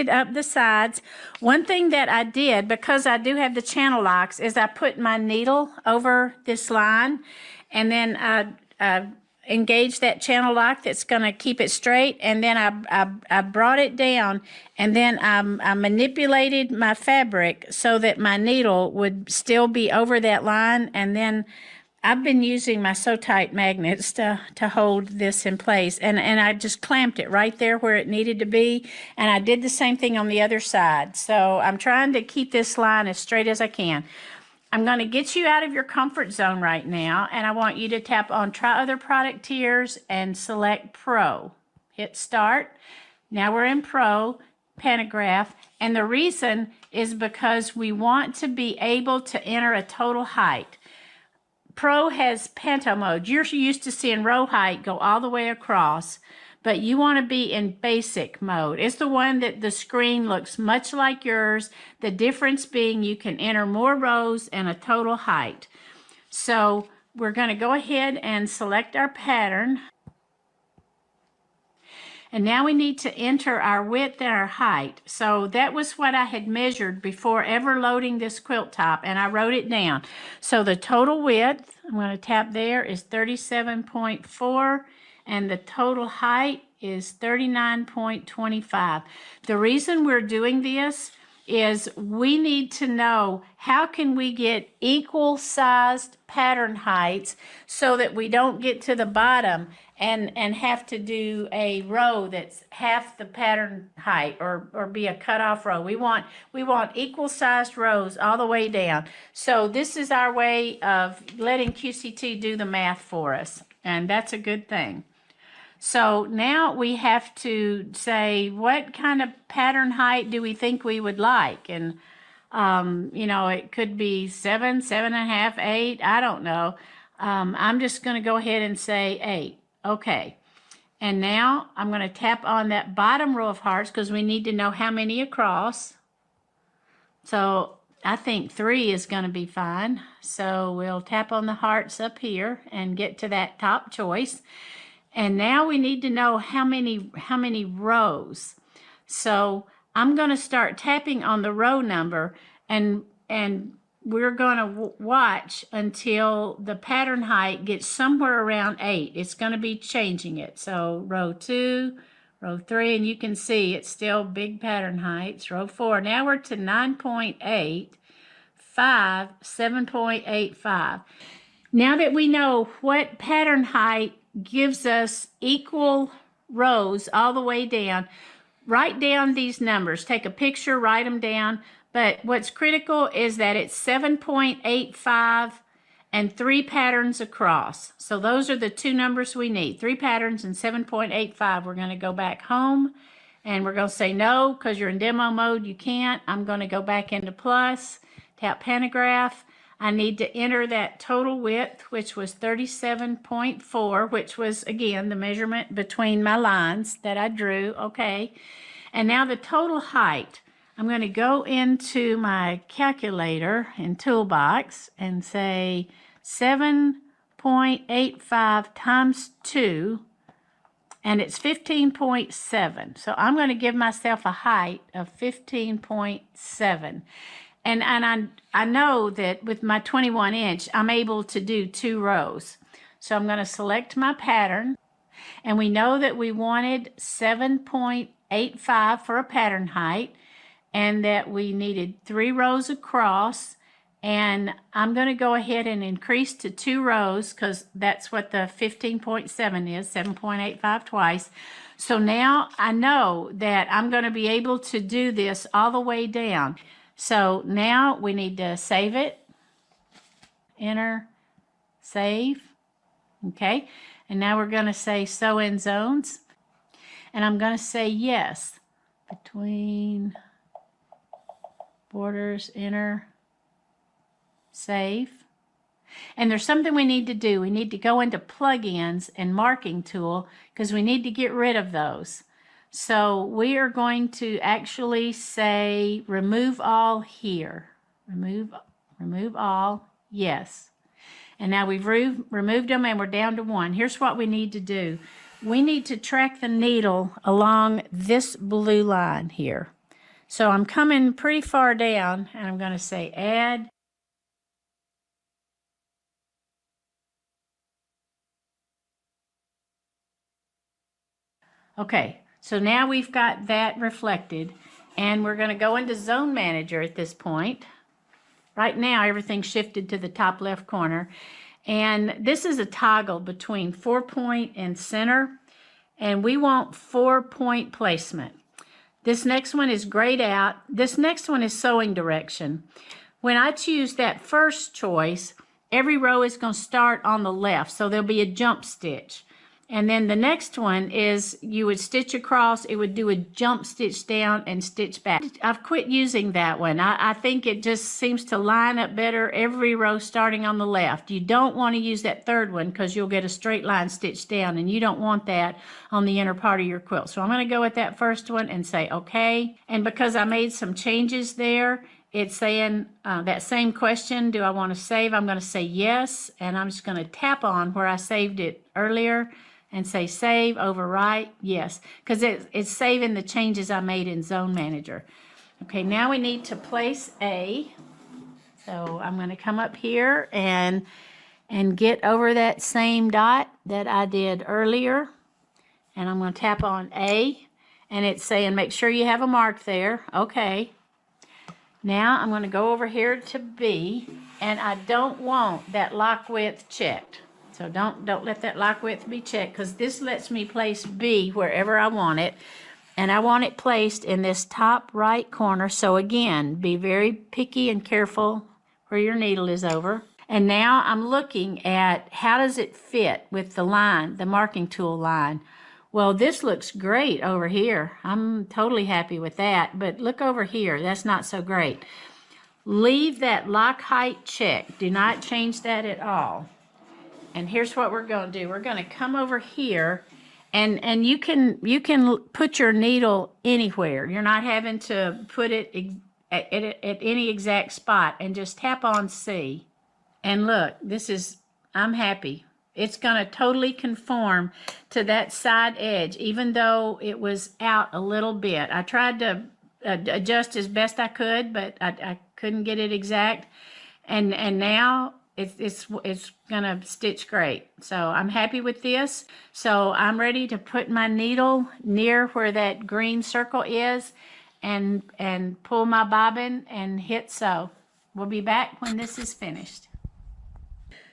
up the sides. One thing that I did, because I do have the channel locks, is I put my needle over this line, and then I engaged that channel lock that's going to keep it straight, and then I brought it down, and then I manipulated my fabric so that my needle would still be over that line, and then I've been using my So Tight magnets to hold this in place, and I just clamped it right there where it needed to be, and I did the same thing on the other side. So I'm trying to keep this line as straight as I can. I'm going to get you out of your comfort zone right now, and I want you to tap on Try Other Product Tiers and select Pro. Hit Start. Now we're in Pro, Pantograph, and the reason is because we want to be able to enter a total height. Pro has Panto mode. You're used to seeing row height go all the way across, but you want to be in basic mode. It's the one that the screen looks much like yours, the difference being you can enter more rows and a total height. So we're going to go ahead and select our pattern. And now we need to enter our width and our height. So that was what I had measured before ever loading this quilt top, and I wrote it down. So the total width, I'm going to tap there, is 37.4, and the total height is 39.25. The reason we're doing this is we need to know how can we get equal sized pattern heights so that we don't get to the bottom and have to do a row that's half the pattern height or be a cut off row. We want equal sized rows all the way down. So this is our way of letting QCT do the math for us, and that's a good thing. So now we have to say what kind of pattern height do we think we would like, and you know, it could be 7, 7.5, 8, I don't know. I'm just going to go ahead and say 8. Okay, and now I'm going to tap on that bottom row of hearts because we need to know how many across. So I think 3 is going to be fine. So we'll tap on the hearts up here and get to that top choice. And now we need to know how many rows. So I'm going to start tapping on the row number, and we're going to watch until the pattern height gets somewhere around 8. It's going to be changing it. So row 2, row 3, and you can see it's still big pattern heights. Row 4. Now we're to 9.8, 5, 7.85. Now that we know what pattern height gives us equal rows all the way down, write down these numbers. Take a picture, write them down. But what's critical is that it's 7.85 and 3 patterns across. So those are the 2 numbers we need, 3 patterns and 7.85. We're going to go back home and we're going to say no because you're in demo mode. You can't. I'm going to go back into plus, tap pantograph. I need to enter that total width, which was 37.4, which was, again, the measurement between my lines that I drew. Okay. And now the total height. I'm going to go into my calculator and toolbox and say 7.85 times 2, and it's 15.7. So I'm going to give myself a height of 15.7. And I know that with my 21 inch, I'm able to do 2 rows. So I'm going to select my pattern, and we know that we wanted 7.85 for a pattern height, and that we needed 3 rows across, and I'm going to go ahead and increase to 2 rows because that's what the 15.7 is, 7.85 twice. So now I know that I'm going to be able to do this all the way down. So now we need to save it, enter, save, okay? And now we're going to say sew in zones, and I'm going to say yes, between borders, enter, save. And there's something we need to do. We need to go into plugins and marking tool because we need to get rid of those. So we are going to actually say remove all here. Remove all, yes. And now we've removed them and we're down to 1. Here's what we need to do. We need to track the needle along this blue line here. So I'm coming pretty far down and I'm going to say add. Okay. So now we've got that reflected, and we're going to go into Zone Manager at this point. Right now, everything's shifted to the top left corner, And this is a toggle between 4-point and center, and we want 4-point placement. This next one is grayed out. This next one is sewing direction. When I choose that first choice, every row is going to start on the left, so there'll be a jump stitch. And then the next one is you would stitch across, it would do a jump stitch down and stitch back. I've quit using that one. I think it just seems to line up better every row starting on the left. You don't want to use that third one because you'll get a straight line stitch down, and you don't want that on the inner part of your quilt. So I'm going to go with that first one and say okay. And because I made some changes there, it's saying that same question, do I want to save? I'm going to say yes, and I'm just going to tap on where I saved it earlier and say save, overwrite, yes, because it's saving the changes I made in Zone Manager. Okay, now we need to place A. So I'm going to come up here and get over that same dot that I did earlier, and I'm going to tap on A, and it's saying make sure you have a mark there. Okay. Now I'm going to go over here to B, and I don't want that lock width checked. So don't let that lock width be checked, because this lets me place B wherever I want it. And I want it placed in this top right corner. So again, be very picky and careful where your needle is over. And now I'm looking at how does it fit with the line, the marking tool line. Well, this looks great over here. I'm totally happy with that. But look over here. That's not so great. Leave that lock height check. Do not change that at all. And here's what we're going to do. We're going to come over here, and you can put your needle anywhere. You're not having to put it at any exact spot, and just tap on C. And look, I'm happy. It's going to totally conform to that side edge, even though it was out a little bit. I tried to adjust as best I could, but I couldn't get it exact. And now it's going to stitch great. So I'm happy with this. So I'm ready to put my needle near where that green circle is and pull my bobbin and hit sew. We'll be back when this is finished.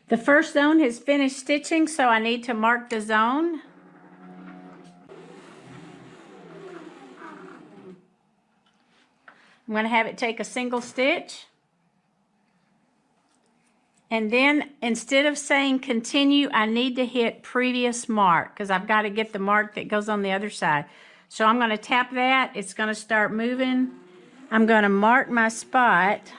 The first zone has finished stitching, so I need to mark the zone. I'm going to have it take a single stitch. And then instead of saying continue, I need to hit previous mark, because I've got to get the mark that goes on the other side. So I'm going to tap that. It's going to start moving. I'm going to mark my spot,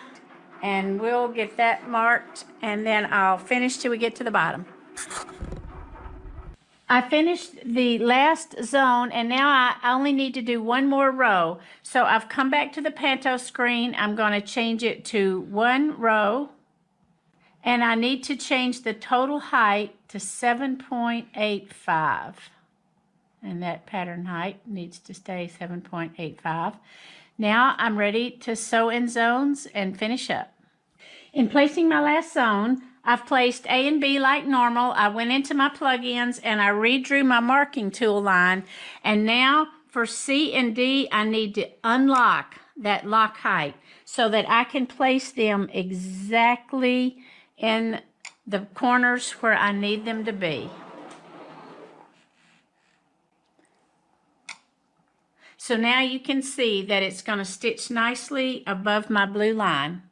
and we'll get that marked, and then I'll finish till we get to the bottom. I finished the last zone, and now I only need to do one more row. So I've come back to the Panto screen. I'm going to change it to one row, and I need to change the total height to 7.85. And that pattern height needs to stay 7.85. Now I'm ready to sew in zones and finish up. In placing my last zone, I've placed A and B like normal. I went into my plugins and I redrew my marking tool line. And now for C and D, I need to unlock that lock height so that I can place them exactly in the corners where I need them to be. So now you can see that it's going to stitch nicely above my blue line.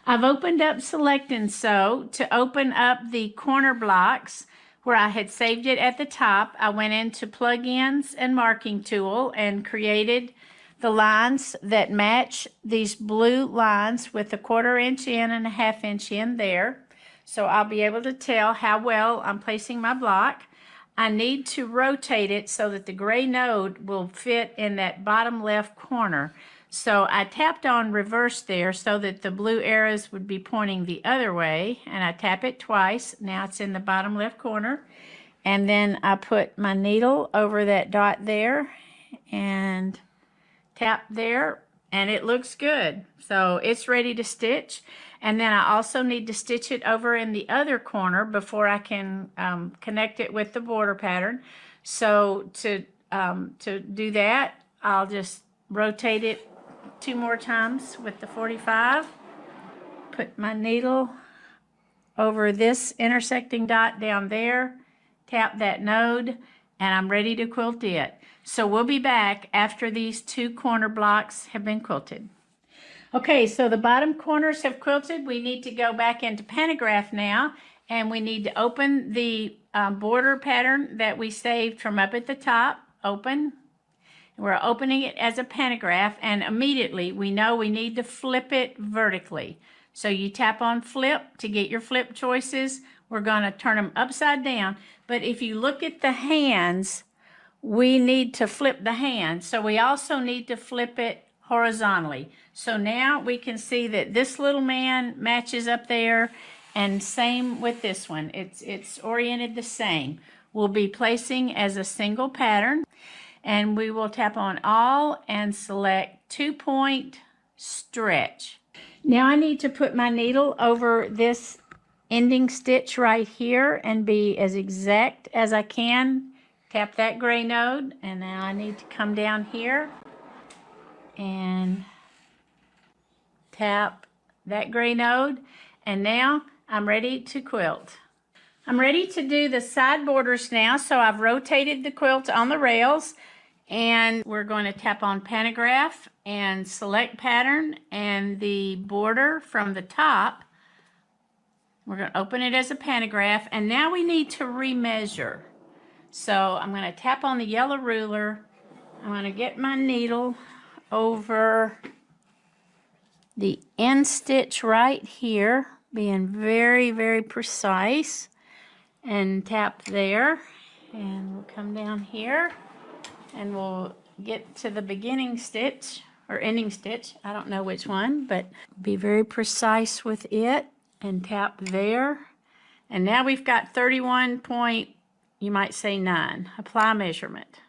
I've opened up Select and Sew to open up the corner blocks where I had saved it at the top. I went into Plugins and Marking Tool and created the lines that match these blue lines with a 1/4 inch in and a 1/2 inch in there. So I'll be able to tell how well I'm placing my block. I need to rotate it so that the gray node will fit in that bottom left corner. So I tapped on reverse there so that the blue arrows would be pointing the other way, and I tap it twice. Now it's in the bottom left corner. And then I put my needle over that dot there and tap there, and it looks good. So it's ready to stitch. And then I also need to stitch it over in the other corner before I can connect it with the border pattern. So to do that, I'll just rotate it 2 more times with the 45. Put my needle over this intersecting dot down there, tap that node, and I'm ready to quilt it. So we'll be back after these 2 corner blocks have been quilted. Okay, so the bottom corners have quilted. We need to go back into pantograph now, and we need to open the border pattern that we saved from up at the top. Open. We're opening it as a pantograph, and immediately we know we need to flip it vertically. So you tap on flip to get your flip choices. We're going to turn them upside down. But if you look at the hands, we need to flip the hands. So we also need to flip it horizontally. So now we can see that this little man matches up there, and same with this one. It's oriented the same. We'll be placing as a single pattern, and we will tap on all and select 2-point stretch. Now I need to put my needle over this ending stitch right here and be as exact as I can. Tap that gray node, and now I need to come down here and tap that gray node, and now I'm ready to quilt. I'm ready to do the side borders now, so I've rotated the quilt on the rails, and we're going to tap on pantograph and select pattern, and the border from the top, we're going to open it as a pantograph, and now we need to remeasure. So I'm going to tap on the yellow ruler. I'm going to get my needle over the end stitch right here, being very, very precise, and tap there, and we'll come down here, and we'll get to the beginning stitch or ending stitch. I don't know which one, but be very precise with it, and tap there. And now we've got 31 point, you might say 9. Apply measurement.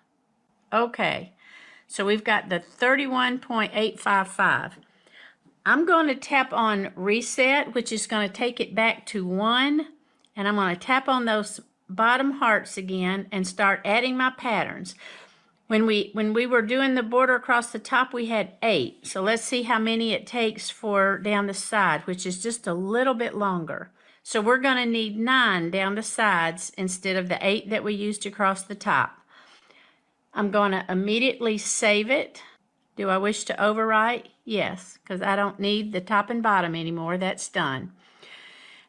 Okay, so we've got the 31.855. I'm going to tap on reset, which is going to take it back to 1, and I'm going to tap on those bottom hearts again and start adding my patterns. When we were doing the border across the top, we had 8. So let's see how many it takes for down the side, which is just a little bit longer. So we're going to need 9 down the sides instead of the 8 that we used across the top. I'm going to immediately save it. Do I wish to overwrite? Yes, because I don't need the top and bottom anymore. That's done.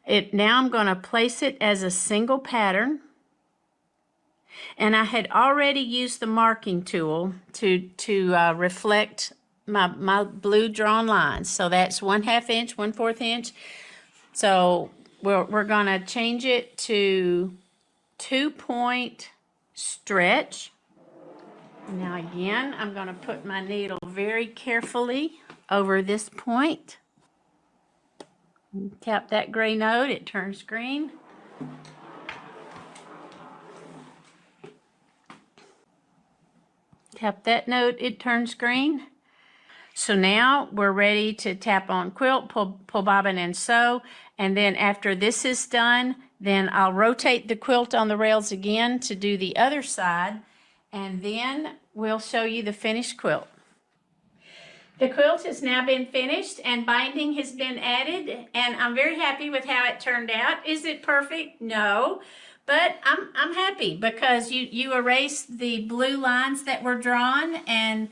Now I'm going to place it as a single pattern. And I had already used the marking tool to reflect my blue drawn lines. So that's 1/2 inch, 1/4 inch. So we're going to change it to 2-point stretch. Now again, I'm going to put my needle very carefully over this point. Tap that gray node, it turns green. Tap that node, it turns green. So now we're ready to tap on quilt, pull bobbin and sew, and then after this is done, then I'll rotate the quilt on the rails again to do the other side, and then we'll show you the finished quilt. The quilt has now been finished and binding has been added, and I'm very happy with how it turned out. Is it perfect? No. But I'm happy because you erased the blue lines that were drawn, and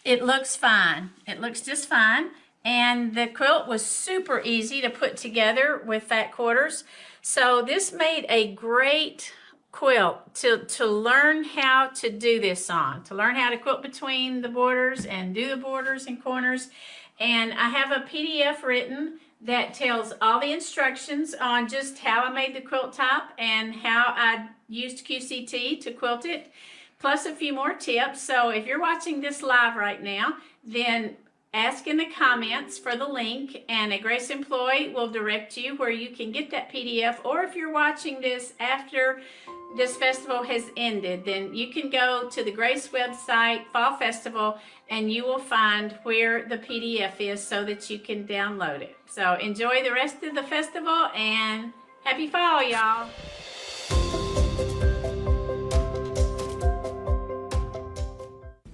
it looks fine. It looks just fine. And the quilt was super easy to put together with fat quarters. So this made a great quilt to learn how to do this on, to learn how to quilt between the borders and do the borders and corners. And I have a PDF written that tells all the instructions on just how I made the quilt top and how I used QCT to quilt it, plus a few more tips. So if you're watching this live right now, then ask in the comments for the link, and a Grace employee will direct you where you can get that PDF. Or if you're watching this after this festival has ended, then you can go to the Grace website, Fall Festival, and you will find where the PDF is so that you can download it. So enjoy the rest of the festival, and happy fall, y'all.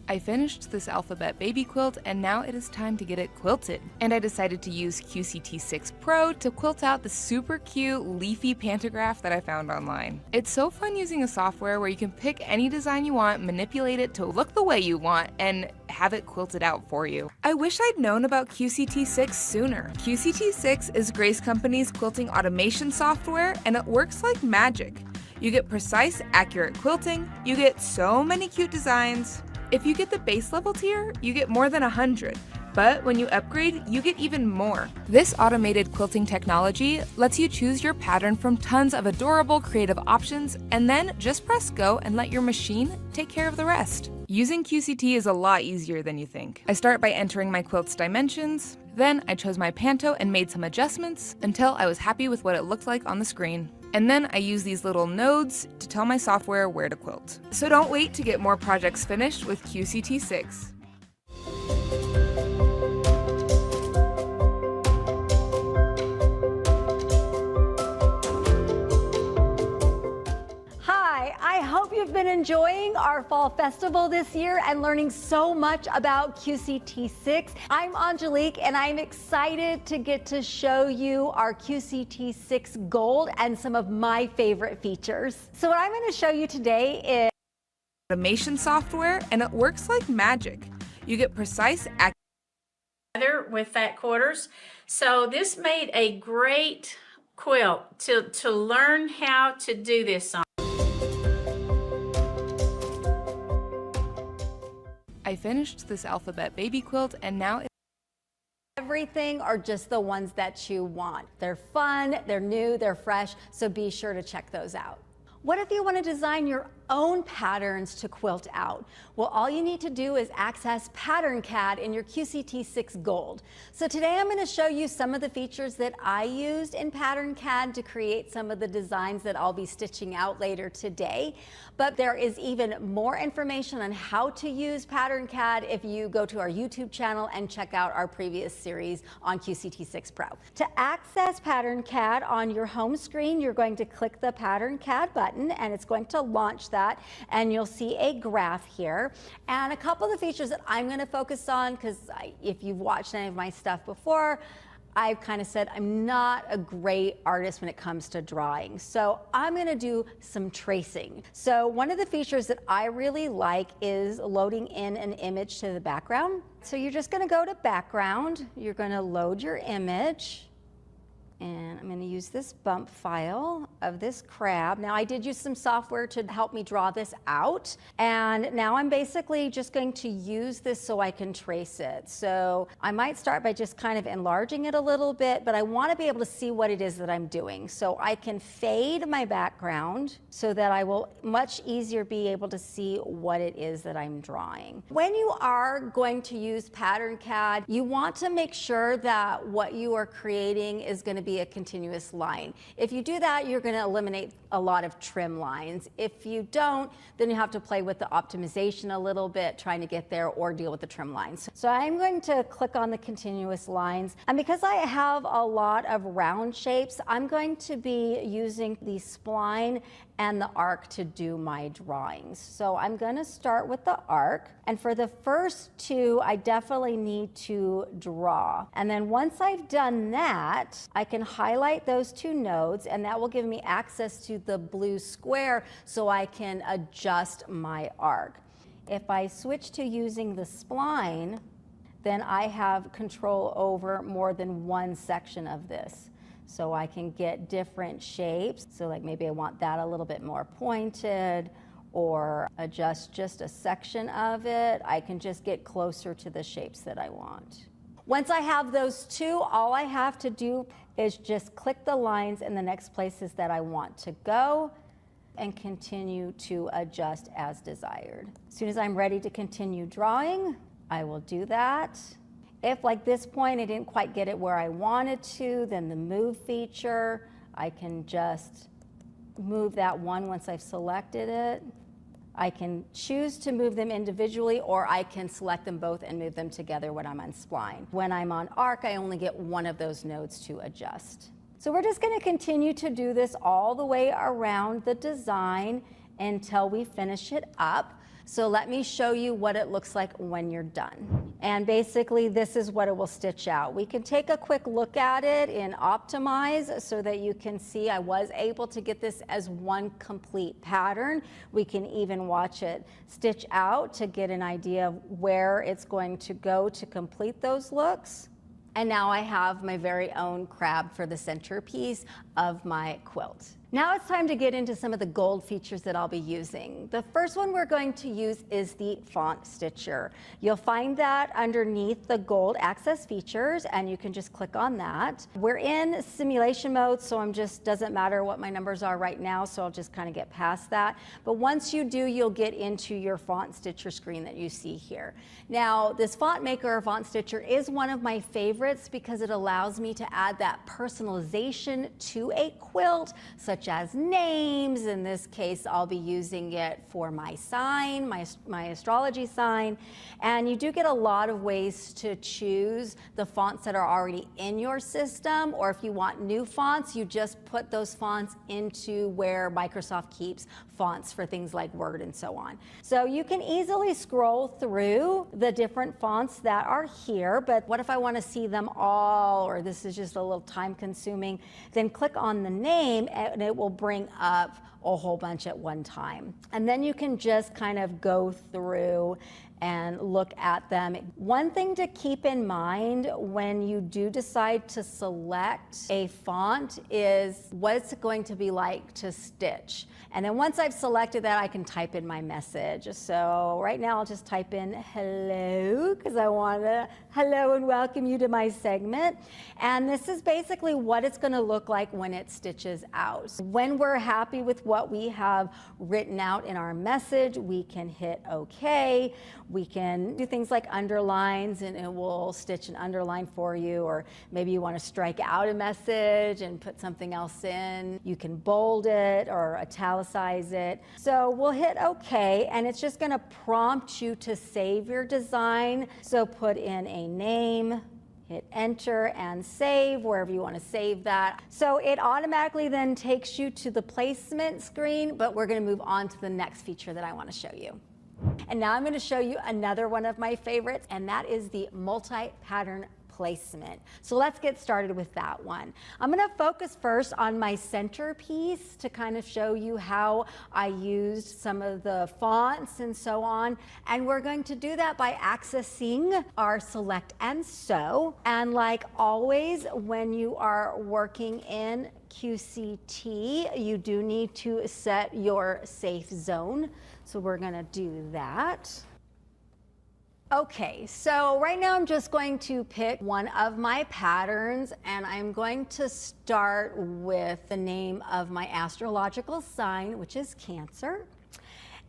I I finished this alphabet baby quilt and now it is time to get it quilted. And I decided to use QCT6 Pro to quilt out the super cute leafy pantograph that I found online. It's so fun using a software where you can pick any design you want, manipulate it to look the way you want, and have it quilted out for you. I wish I'd known about QCT6 sooner. QCT6 is Grace Company's quilting automation software and it works like magic. You get precise, accurate quilting, you get so many cute designs. If you get the base level tier, you get more than 100, but when you upgrade, you get even more. This automated quilting technology lets you choose your pattern from tons of adorable creative options, and then just press go and let your machine take care of the rest. Using QCT is a lot easier than you think. I start by entering my quilt's dimensions, then I chose my panto and made some adjustments until I was happy with what it looked like on the screen. And then I use these little nodes to tell my software where to quilt. So don't wait to get more projects finished with QCT6. I hope you've been enjoying our fall festival this year and learning so much about QCT6. I'm Angelique and I'm excited to get to show you our QCT6 Gold and some of my favorite features. So what I'm going to show you today is automation software and it works like magic. You get precise, accurate with that quarters. So this made a great quilt to learn how to do this on. I finished this alphabet baby quilt and now everything or just the ones that you want. They're fun, they're new, they're fresh, so be sure to check those out. What if you want to design your own patterns to quilt out? Well, all you need to do is access Pattern CAD in your QCT6 Gold. So today I'm going to show you some of the features that I used in Pattern CAD to create some of the designs that I'll be stitching out later today. But there is even more information on how to use Pattern CAD if you go to our YouTube channel and check out our previous series on QCT6 Pro. To access Pattern CAD on your home screen, you're going to click the Pattern CAD button and it's going to launch that, and you'll see a graph here. And a couple of the features that I'm going to focus on, because if you've watched any of my stuff before, I've kind of said I'm not a great artist when it comes to drawing. So I'm going to do some tracing. So one of the features that I really like is loading in an image to the background. So you're just going to go to background, you're going to load your image. And I'm going to use this bump file of this crab. Now I did use some software to help me draw this out. And now I'm basically just going to use this so I can trace it. So I might start by just kind of enlarging it a little bit, but I want to be able to see what it is that I'm doing. So I can fade my background so that I will much easier be able to see what it is that I'm drawing. When you are going to use Pattern CAD, you want to make sure that what you are creating is going to be a continuous line. If you do that, you're going to eliminate a lot of trim lines. If you don't, then you have to play with the optimization a little bit, trying to get there, or deal with the trim lines. So I'm going to click on the continuous lines. And because I have a lot of round shapes, I'm going to be using the spline and the arc to do my drawings. So I'm going to start with the arc. And for the first two, I definitely need to draw. And then once I've done that, I can highlight those two nodes, and that will give me access to the blue square so I can adjust my arc. If I switch to using the spline, then I have control over more than one section of this. So I can get different shapes. So like maybe I want that a little bit more pointed, or adjust just a section of it. I can just get closer to the shapes that I want. Once I have those two, all I have to do is just click the lines in the next places that I want to go and continue to adjust as desired. As soon as I'm ready to continue drawing, I will do that. If like this point I didn't quite get it where I wanted to, then the move feature, I can just move that one once I've selected it. I can choose to move them individually, or I can select them both and move them together when I'm on spline. When I'm on arc, I only get one of those nodes to adjust. So we're just going to continue to do this all the way around the design until we finish it up. So let me show you what it looks like when you're done. And basically this is what it will stitch out. We can take a quick look at it in Optimize so that you can see I was able to get this as one complete pattern. We can even watch it stitch out to get an idea of where it's going to go to complete those looks. And now I have my very own crab for the centerpiece of my quilt. Now it's time to get into some of the gold features that I'll be using. The first one we're going to use is the font stitcher. You'll find that underneath the gold access features, and you can just click on that. We're in simulation mode, so doesn't matter what my numbers are right now, so I'll just kind of get past that. But once you do, you'll get into your font stitcher screen that you see here. Now, this font maker or font stitcher is one of my favorites because it allows me to add that personalization to a quilt, such as names. In this case, I'll be using it for my sign, my astrology sign. And you do get a lot of ways to choose the fonts that are already in your system, or if you want new fonts, you just put those fonts into where Microsoft keeps fonts for things like Word and so on. So you can easily scroll through the different fonts that are here, but what if I want to see them all, or this is just a little time consuming? Then click on the name and it will bring up a whole bunch at one time. And then you can just kind of go through and look at them. One thing to keep in mind when you do decide to select a font is what it's going to be like to stitch. And then once I've selected that, I can type in my message. So right now I'll just type in hello, because I want to hello and welcome you to my segment. And this is basically what it's going to look like when it stitches out. When we're happy with what we have written out in our message, we can hit OK. We can do things like underlines, and it will stitch an underline for you, or maybe you want to strike out a message and put something else in. You can bold it or italicize it. So we'll hit OK, and it's just going to prompt you to save your design. So put in a name, hit enter and save wherever you want to save that. So it automatically then takes you to the placement screen, but we're going to move on to the next feature that I want to show you. And now I'm going to show you another one of my favorites, and that is the multi-pattern placement. So let's get started with that one. I'm going to focus first on my centerpiece to kind of show you how I used some of the fonts and so on. And we're going to do that by accessing our select and sew. And like always, when you are working in QCT, you do need to set your safe zone. So we're going to do that. Okay, so right now I'm just going to pick one of my patterns, and I'm going to start with the name of my astrological sign, which is Cancer.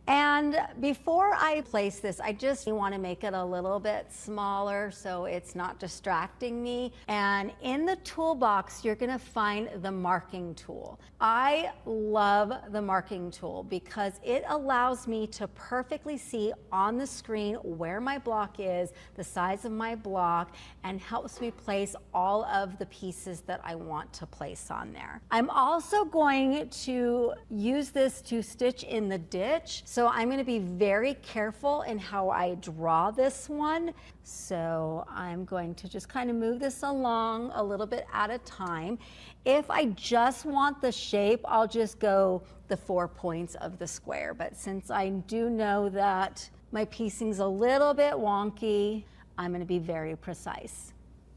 And before I place this, I just want to make it a little bit smaller so it's not distracting me. And in the toolbox, you're going to find the marking tool. I love the marking tool because it allows me to perfectly see on the screen where my block is, the size of my block, and helps me place all of the pieces that I want to place on there. I'm also going to use this to stitch in the ditch. So I'm going to be very careful in how I draw this one. So I'm going to just kind of move this along a little bit at a time. If I just want the shape, I'll just go the 4 points of the square. But since I do know that my piecing's a little bit wonky, I'm going to be very precise.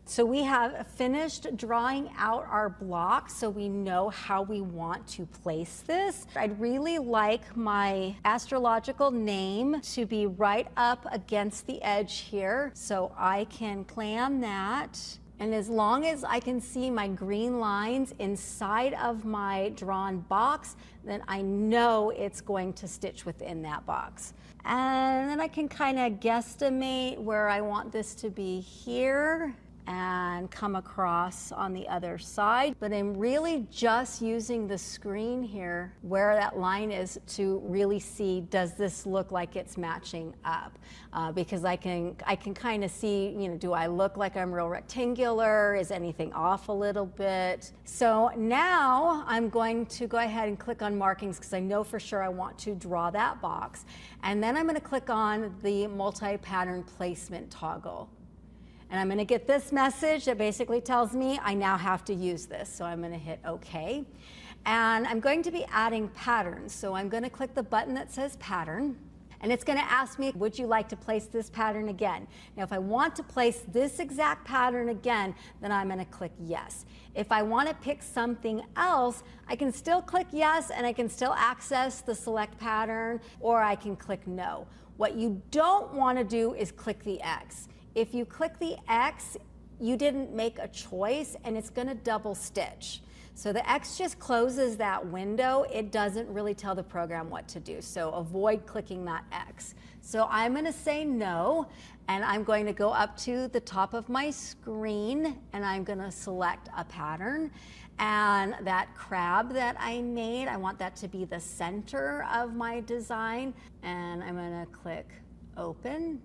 So we have finished drawing out our block, so we know how we want to place this. I'd really like my astrological name to be right up against the edge here, so I can plan that. And as long as I can see my green lines inside of my drawn box, then I know it's going to stitch within that box. And then I can kind of guesstimate where I want this to be here. and come across on the other side. But I'm really just using the screen here where that line is to really see, does this look like it's matching up? Because I can kind of see, you know, do I look like I'm real rectangular? Is anything off a little bit? So now I'm going to go ahead and click on markings because I know for sure I want to draw that box. And then I'm going to click on the multi-pattern placement toggle. And I'm going to get this message that basically tells me I now have to use this. So I'm going to hit OK. And I'm going to be adding patterns. So I'm going to click the button that says pattern. And it's going to ask me, would you like to place this pattern again? Now, if I want to place this exact pattern again, then I'm going to click yes. If I want to pick something else, I can still click yes and I can still access the select pattern, or I can click no. What you don't want to do is click the X. If you click the X, you didn't make a choice and it's going to double stitch. So the X just closes that window. It doesn't really tell the program what to do. So avoid clicking that X. So I'm going to say no, and I'm going to go up to the top of my screen and I'm going to select a pattern. And that crab that I made, I want that to be the center of my design. And I'm going to click open.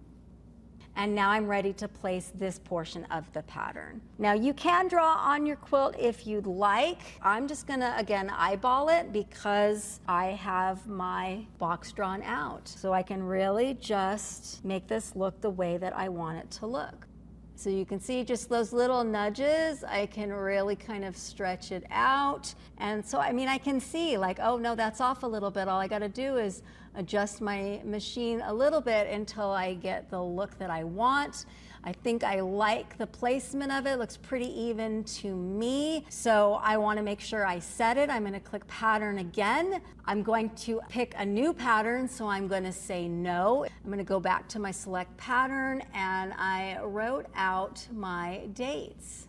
And now I'm ready to place this portion of the pattern. Now you can draw on your quilt if you'd like. I'm just gonna, again, eyeball it because I have my box drawn out. So I can really just make this look the way that I want it to look. So you can see just those little nudges, I can really kind of stretch it out. And so, I mean, I can see like, oh no, that's off a little bit. All I gotta do is adjust my machine a little bit until I get the look that I want. I think I like the placement of it. It looks pretty even to me. So I want to make sure I set it. I'm going to click pattern again. I'm going to pick a new pattern. So I'm going to say no. I'm going to go back to my select pattern and I wrote out my dates.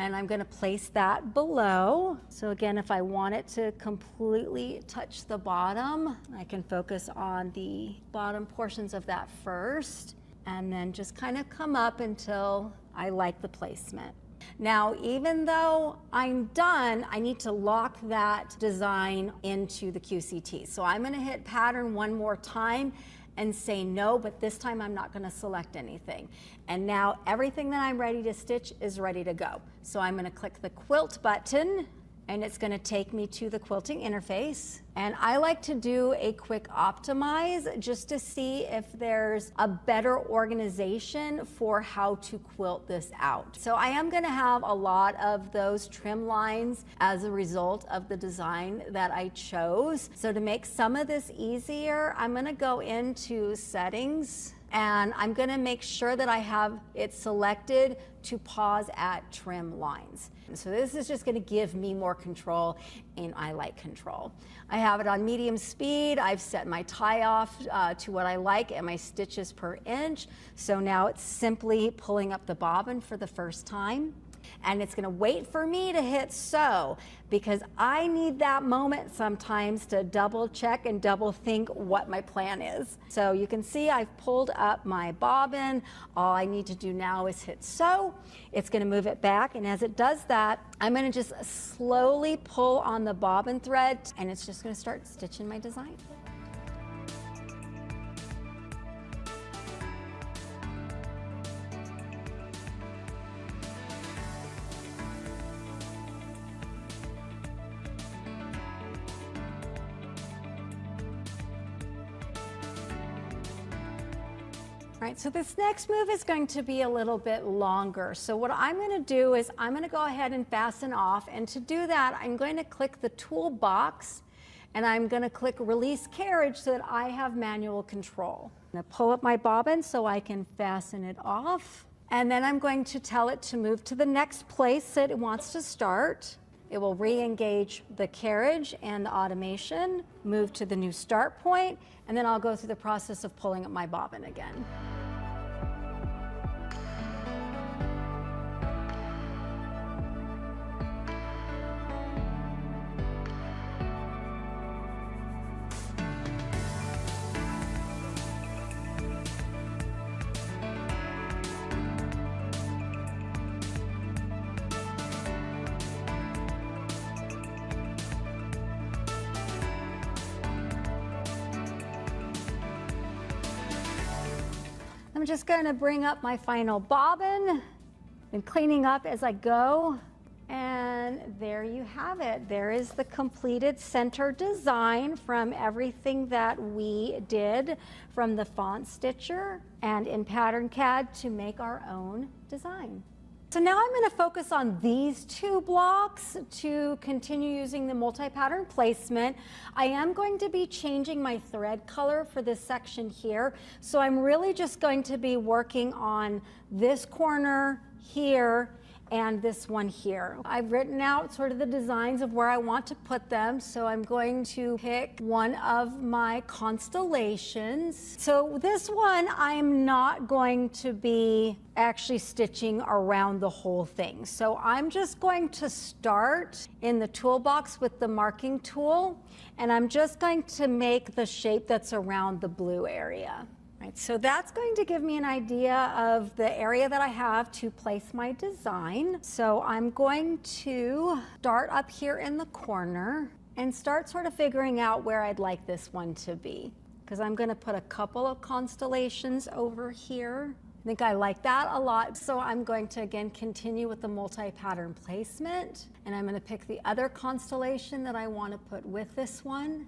And I'm going to place that below. So again, if I want it to completely touch the bottom, I can focus on the bottom portions of that first, and then just kind of come up until I like the placement. Now, even though I'm done, I need to lock that design into the QCT. So I'm going to hit pattern one more time and say no, but this time I'm not going to select anything. And now everything that I'm ready to stitch is ready to go. So I'm going to click the quilt button and it's going to take me to the quilting interface. And I like to do a quick optimize just to see if there's a better organization for how to quilt this out. So I am going to have a lot of those trim lines as a result of the design that I chose. So to make some of this easier, I'm going to go into settings and I'm going to make sure that I have it selected to pause at trim lines. So this is just going to give me more control, and I like control. I have it on medium speed. I've set my tie off to what I like and my stitches per inch. So now it's simply pulling up the bobbin for the first time. And it's going to wait for me to hit sew because I need that moment sometimes to double check and double think what my plan is. So you can see I've pulled up my bobbin. All I need to do now is hit sew. It's going to move it back, and as it does that, I'm going to just slowly pull on the bobbin thread and it's just going to start stitching my design. Right, so this next move is going to be a little bit longer. So what I'm going to do is I'm going to go ahead and fasten off, and to do that I'm going to click the toolbox and I'm going to click release carriage so that I have manual control. I'm going to pull up my bobbin so I can fasten it off, and then I'm going to tell it to move to the next place that it wants to start. It will re-engage the carriage and the automation, move to the new start point, and then I'll go through the process of pulling up my bobbin again. just gonna bring up my final bobbin and cleaning up as I go. And there you have it. There is the completed center design from everything that we did from the font stitcher and in Pattern CAD to make our own design. So now I'm going to focus on these two blocks to continue using the multi-pattern placement. I am going to be changing my thread color for this section here. So I'm really just going to be working on this corner here and this one here. I've written out sort of the designs of where I want to put them, so I'm going to pick one of my constellations. So this one, I'm not going to be actually stitching around the whole thing. So I'm just going to start in the toolbox with the marking tool, and I'm just going to make the shape that's around the blue area. Right, so that's going to give me an idea of the area that I have to place my design. So I'm going to start up here in the corner and start sort of figuring out where I'd like this one to be, because I'm going to put a couple of constellations over here. I think I like that a lot. So I'm going to again continue with the multi-pattern placement, and I'm going to pick the other constellation that I want to put with this one,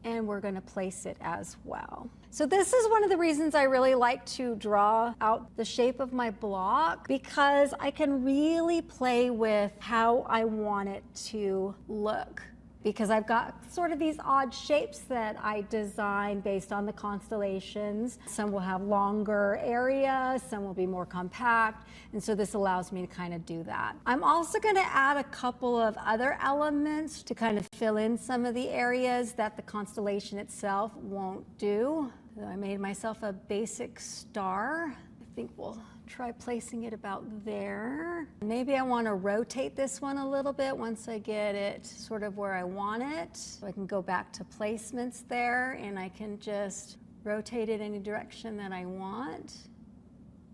and we're going to place it as well. So this is one of the reasons I really like to draw out the shape of my block, because I can really play with how I want it to look. Because I've got sort of these odd shapes that I design based on the constellations. Some will have longer areas, some will be more compact, and so this allows me to kind of do that. I'm also going to add a couple of other elements to kind of fill in some of the areas that the constellation itself won't do. So I made myself a basic star. I think we'll try placing it about there. Maybe I want to rotate this one a little bit once I get it sort of where I want it. So I can go back to placements there, and I can just rotate it any direction that I want.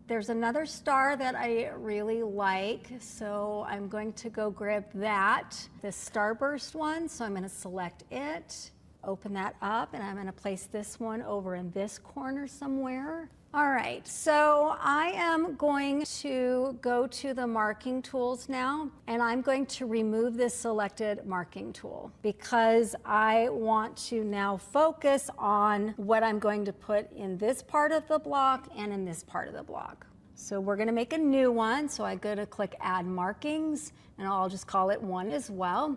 There's another star that I really like, so I'm going to go grab that, this starburst one. So I'm going to select it, open that up, and I'm going to place this one over in this corner somewhere. All right, so I am going to go to the marking tools now, and I'm going to remove this selected marking tool because I want to now focus on what I'm going to put in this part of the block and in this part of the block. So we're going to make a new one, so I go to click Add Markings, and I'll just call it 1 as well,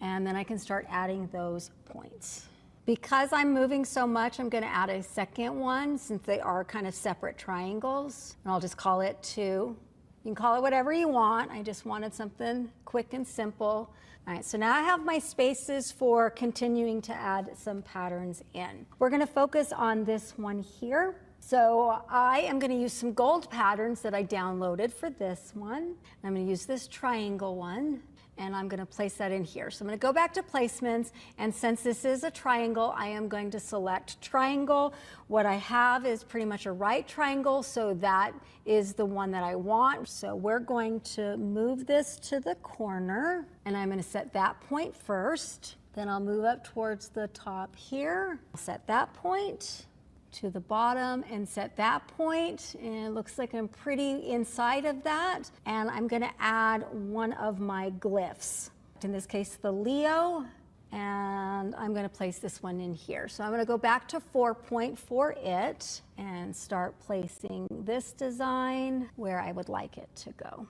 and then I can start adding those points. Because I'm moving so much, I'm going to add a second one since they are kind of separate triangles. And I'll just call it 2. You can call it whatever you want. I just wanted something quick and simple. All right, so now I have my spaces for continuing to add some patterns in. We're going to focus on this one here. So I am going to use some gold patterns that I downloaded for this one. I'm going to use this triangle one, and I'm going to place that in here. So I'm going to go back to placements, and since this is a triangle, I am going to select triangle. What I have is pretty much a right triangle, so that is the one that I want. So we're going to move this to the corner, and I'm going to set that point first. Then I'll move up towards the top here. I'll set that point to the bottom and set that point, and it looks like I'm pretty inside of that, and I'm going to add one of my glyphs, in this case the Leo, and I'm going to place this one in here. So I'm going to go back to 4 point for it and start placing this design where I would like it to go.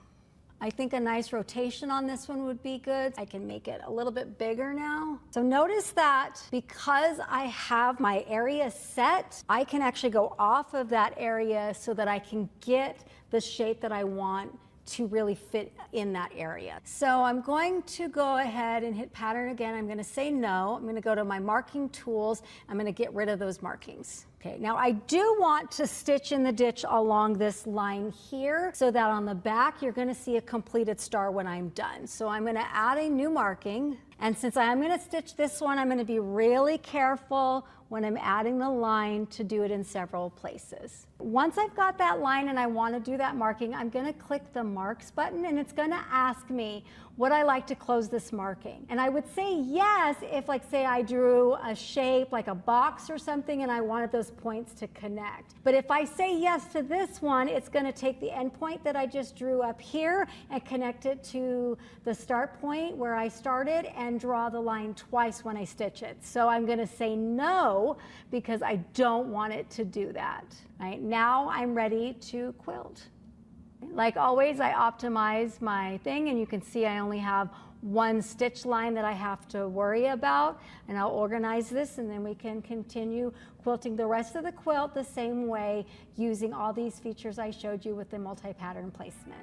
I think a nice rotation on this one would be good. I can make it a little bit bigger now. So notice that because I have my area set, I can actually go off of that area so that I can get the shape that I want to really fit in that area. So I'm going to go ahead and hit pattern again. I'm going to say no. I'm going to go to my marking tools. I'm going to get rid of those markings. Okay, now I do want to stitch in the ditch along this line here so that on the back you're going to see a completed star when I'm done. So I'm going to add a new marking, and since I'm going to stitch this one, I'm going to be really careful when I'm adding the line to do it in several places. Once I've got that line and I want to do that marking, I'm going to click the marks button, and it's going to ask me would I like to close this marking. And I would say yes if, like, say I drew a shape like a box or something and I wanted those points to connect. But if I say yes to this one, it's going to take the end point that I just drew up here and connect it to the start point where I started and draw the line twice when I stitch it. So I'm going to say no because I don't want it to do that. Right? Now I'm ready to quilt. Like always, I optimize my thing, and you can see I only have one stitch line that I have to worry about, and I'll organize this, and then we can continue quilting the rest of the quilt the same way using all these features I showed you with the multi-pattern placement.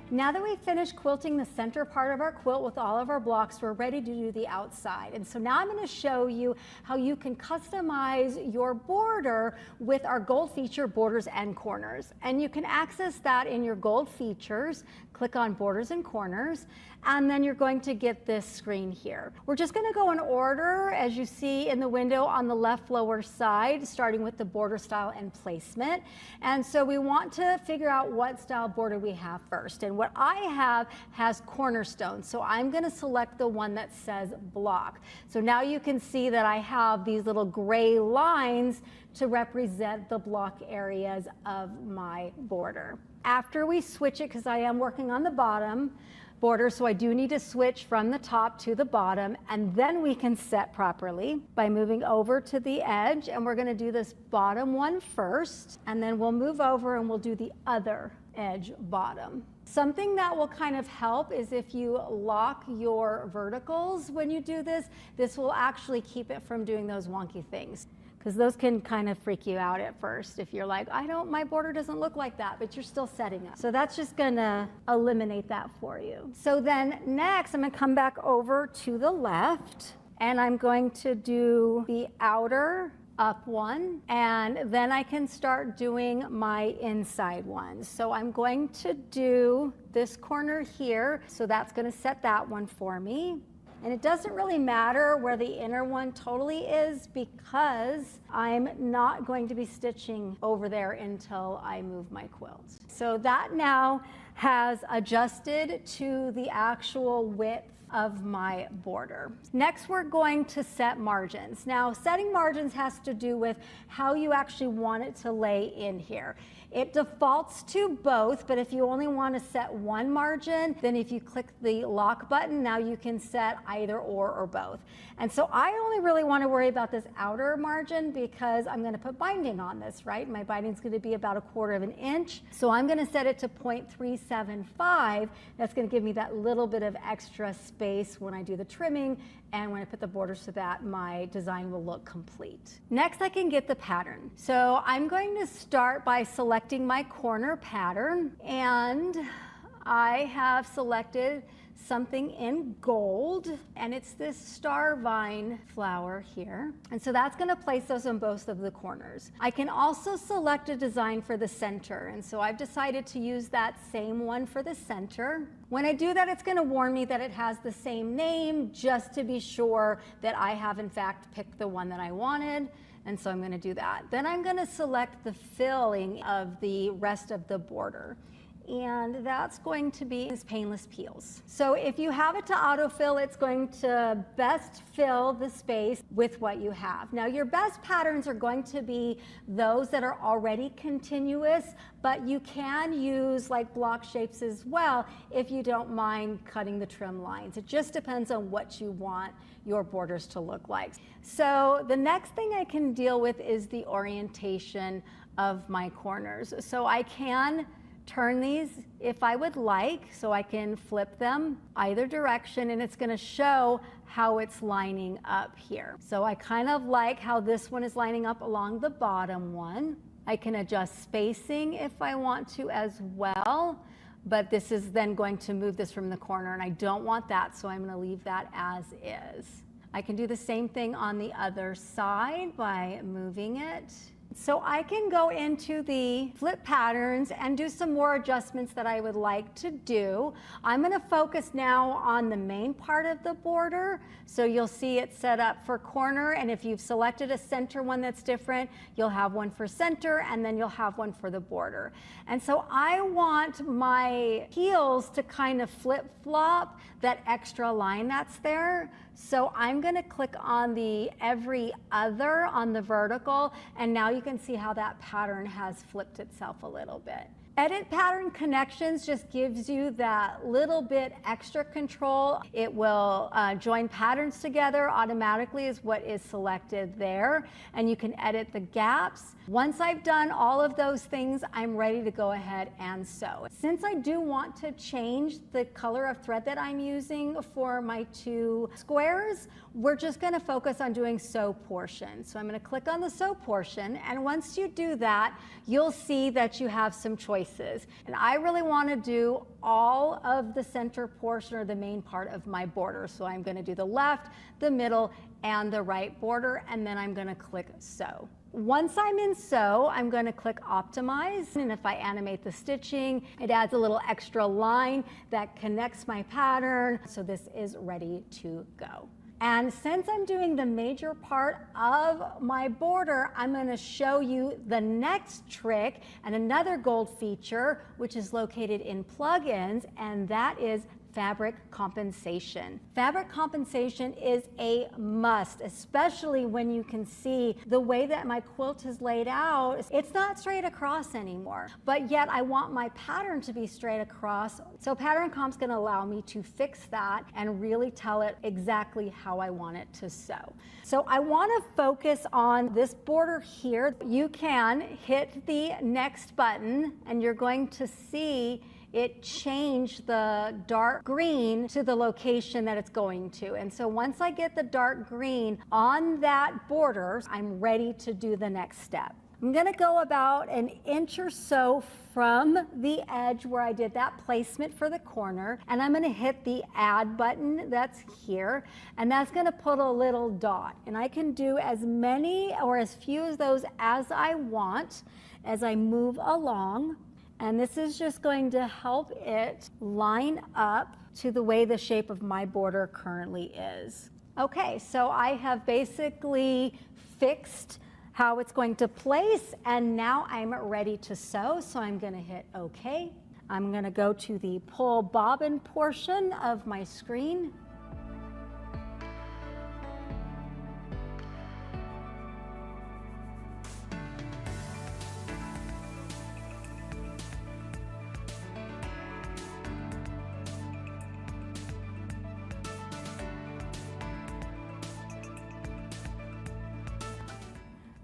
Now that we've finished quilting the center part of our quilt with all of our blocks, we're ready to do the outside. And so now I'm going to show you how you can customize your border with our gold feature borders and corners. And you can access that in your gold features. Click on borders and corners, and then you're going to get this screen here. We're just going to go in order as you see in the window on the left lower side, starting with the border style and placement. And so we want to figure out what style border we have first. And what I have has cornerstones, so I'm going to select the one that says block. So now you can see that I have these little gray lines to represent the block areas of my border. After we switch it, because I am working on the bottom border, so I do need to switch from the top to the bottom, and then we can set properly by moving over to the edge, and we're going to do this bottom one first, and then we'll move over and we'll do the other edge bottom. Something that will kind of help is if you lock your verticals when you do this. This will actually keep it from doing those wonky things, because those can kind of freak you out at first if you're like, my border doesn't look like that, but you're still setting up. So that's just gonna eliminate that for you. So then next, I'm gonna come back over to the left, and I'm going to do the outer up one, and then I can start doing my inside one. So I'm going to do this corner here, so that's gonna set that one for me. And it doesn't really matter where the inner one totally is, because I'm not going to be stitching over there until I move my quilt. So that now has adjusted to the actual width of my border. Next, we're going to set margins. Now, setting margins has to do with how you actually want it to lay in here. It defaults to both, but if you only want to set one margin, then if you click the lock button, now you can set either or both. And so I only really want to worry about this outer margin because I'm going to put binding on this, right? My binding is going to be about 1/4 inch. So I'm going to set it to 0.375. That's going to give me that little bit of extra space when I do the trimming and when I put the border, so that my design will look complete. Next, I can get the pattern. So I'm going to start by selecting my corner pattern, and I have selected something in gold, and it's this star vine flower here. And so that's going to place those on both of the corners. I can also select a design for the center, and so I've decided to use that same one for the center. When I do that, it's going to warn me that it has the same name, just to be sure that I have in fact picked the one that I wanted. And so I'm going to do that. Then I'm going to select the filling of the rest of the border. and that's going to be this painless peels. So if you have it to autofill, it's going to best fill the space with what you have. Now your best patterns are going to be those that are already continuous, but you can use like block shapes as well if you don't mind cutting the trim lines. It just depends on what you want your borders to look like. So the next thing I can deal with is the orientation of my corners. So I can turn these if I would like, so I can flip them either direction and it's going to show how it's lining up here. So I kind of like how this one is lining up along the bottom one. I can adjust spacing if I want to as well, but this is then going to move this from the corner and I don't want that, so I'm going to leave that as is. I can do the same thing on the other side by moving it. So I can go into the flip patterns and do some more adjustments that I would like to do. I'm going to focus now on the main part of the border. So you'll see it set up for corner, and if you've selected a center one that's different, you'll have one for center and then you'll have one for the border. And so I want my heels to kind of flip-flop that extra line that's there. So I'm going to click on the every other on the vertical, and now you can see how that pattern has flipped itself a little bit. Edit pattern connections just gives you that little bit extra control. It will join patterns together automatically is what is selected there, and you can edit the gaps. Once I've done all of those things, I'm ready to go ahead and sew. Since I do want to change the color of thread that I'm using for my two squares, we're just going to focus on doing sew portion. So I'm going to click on the sew portion, and once you do that, you'll see that you have some choices. And I really want to do all of the center portion or the main part of my border. So I'm going to do the left, the middle, and the right border, and then I'm going to click sew. Once I'm in sew, I'm going to click optimize, and if I animate the stitching, it adds a little extra line that connects my pattern. So this is ready to go. And since I'm doing the major part of my border, I'm going to show you the next trick and another gold feature, which is located in plugins, and that is fabric compensation. Fabric compensation is a must, especially when you can see the way that my quilt is laid out. It's not straight across anymore, but yet I want my pattern to be straight across. So pattern comp's going to allow me to fix that and really tell it exactly how I want it to sew. So I want to focus on this border here. You can hit the next button and you're going to see it changed the dark green to the location that it's going to. And so once I get the dark green on that border, I'm ready to do the next step. I'm going to go about an inch or so from the edge where I did that placement for the corner, and I'm going to hit the add button that's here, and that's going to put a little dot. And I can do as many or as few of those as I want as I move along. And this is just going to help it line up to the way the shape of my border currently is. Okay, so I have basically fixed how it's going to place, and now I'm ready to sew. So I'm going to hit OK. I'm going to go to the pull bobbin portion of my screen.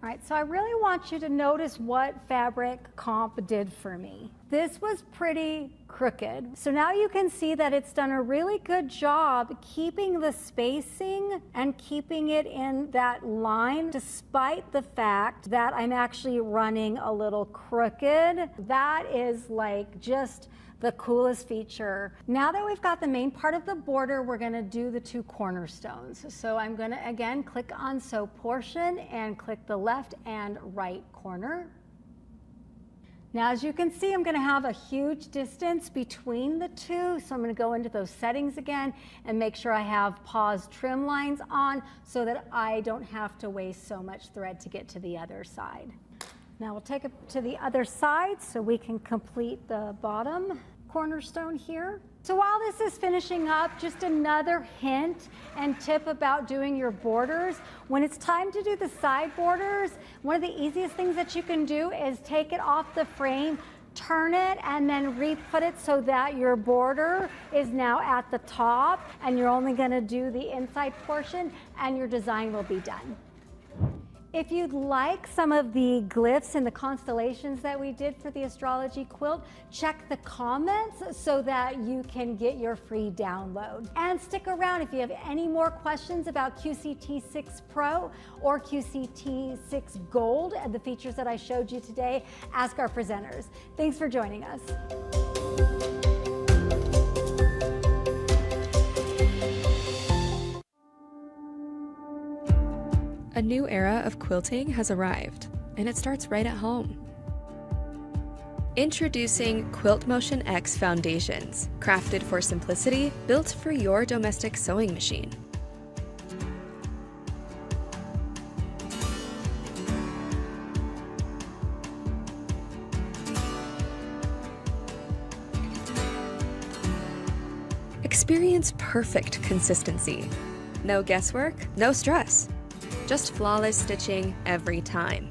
All right, so I really want you to notice what fabric comp did for me. This was pretty crooked. So now you can see that it's done a really good job keeping the spacing and keeping it in that line, despite the fact that I'm actually running a little crooked. That is like just the coolest feature. Now that we've got the main part of the border, we're going to do the two cornerstones. So I'm going to again click on sew portion and click the left and right corner. Now, as you can see, I'm going to have a huge distance between the two, so I'm going to go into those settings again and make sure I have pause trim lines on so that I don't have to waste so much thread to get to the other side. Now we'll take it to the other side so we can complete the bottom cornerstone here. So while this is finishing up, just another hint and tip about doing your borders. When it's time to do the side borders, one of the easiest things that you can do is take it off the frame, turn it, and then re-put it so that your border is now at the top, and you're only going to do the inside portion and your design will be done. If you'd like some of the glyphs and the constellations that we did for the astrology quilt, check the comments so that you can get your free download. And stick around if you have any more questions about QCT 6 Pro or QCT 6 Gold and the features that I showed you today. Ask our presenters. Thanks for joining us. A new era of quilting has arrived, and it starts right at home. Introducing QuiltMotion X foundations, crafted for simplicity, built for your domestic sewing machine. Experience perfect consistency. No guesswork, no stress. Just flawless stitching every time.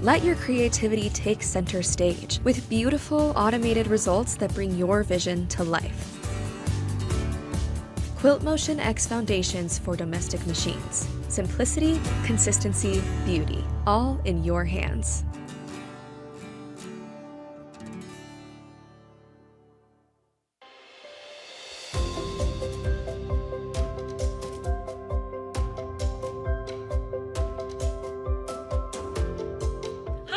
Let your creativity take center stage with beautiful automated results that bring your vision to life. QuiltMotion X foundations for domestic machines. Simplicity, consistency, beauty, all in your hands.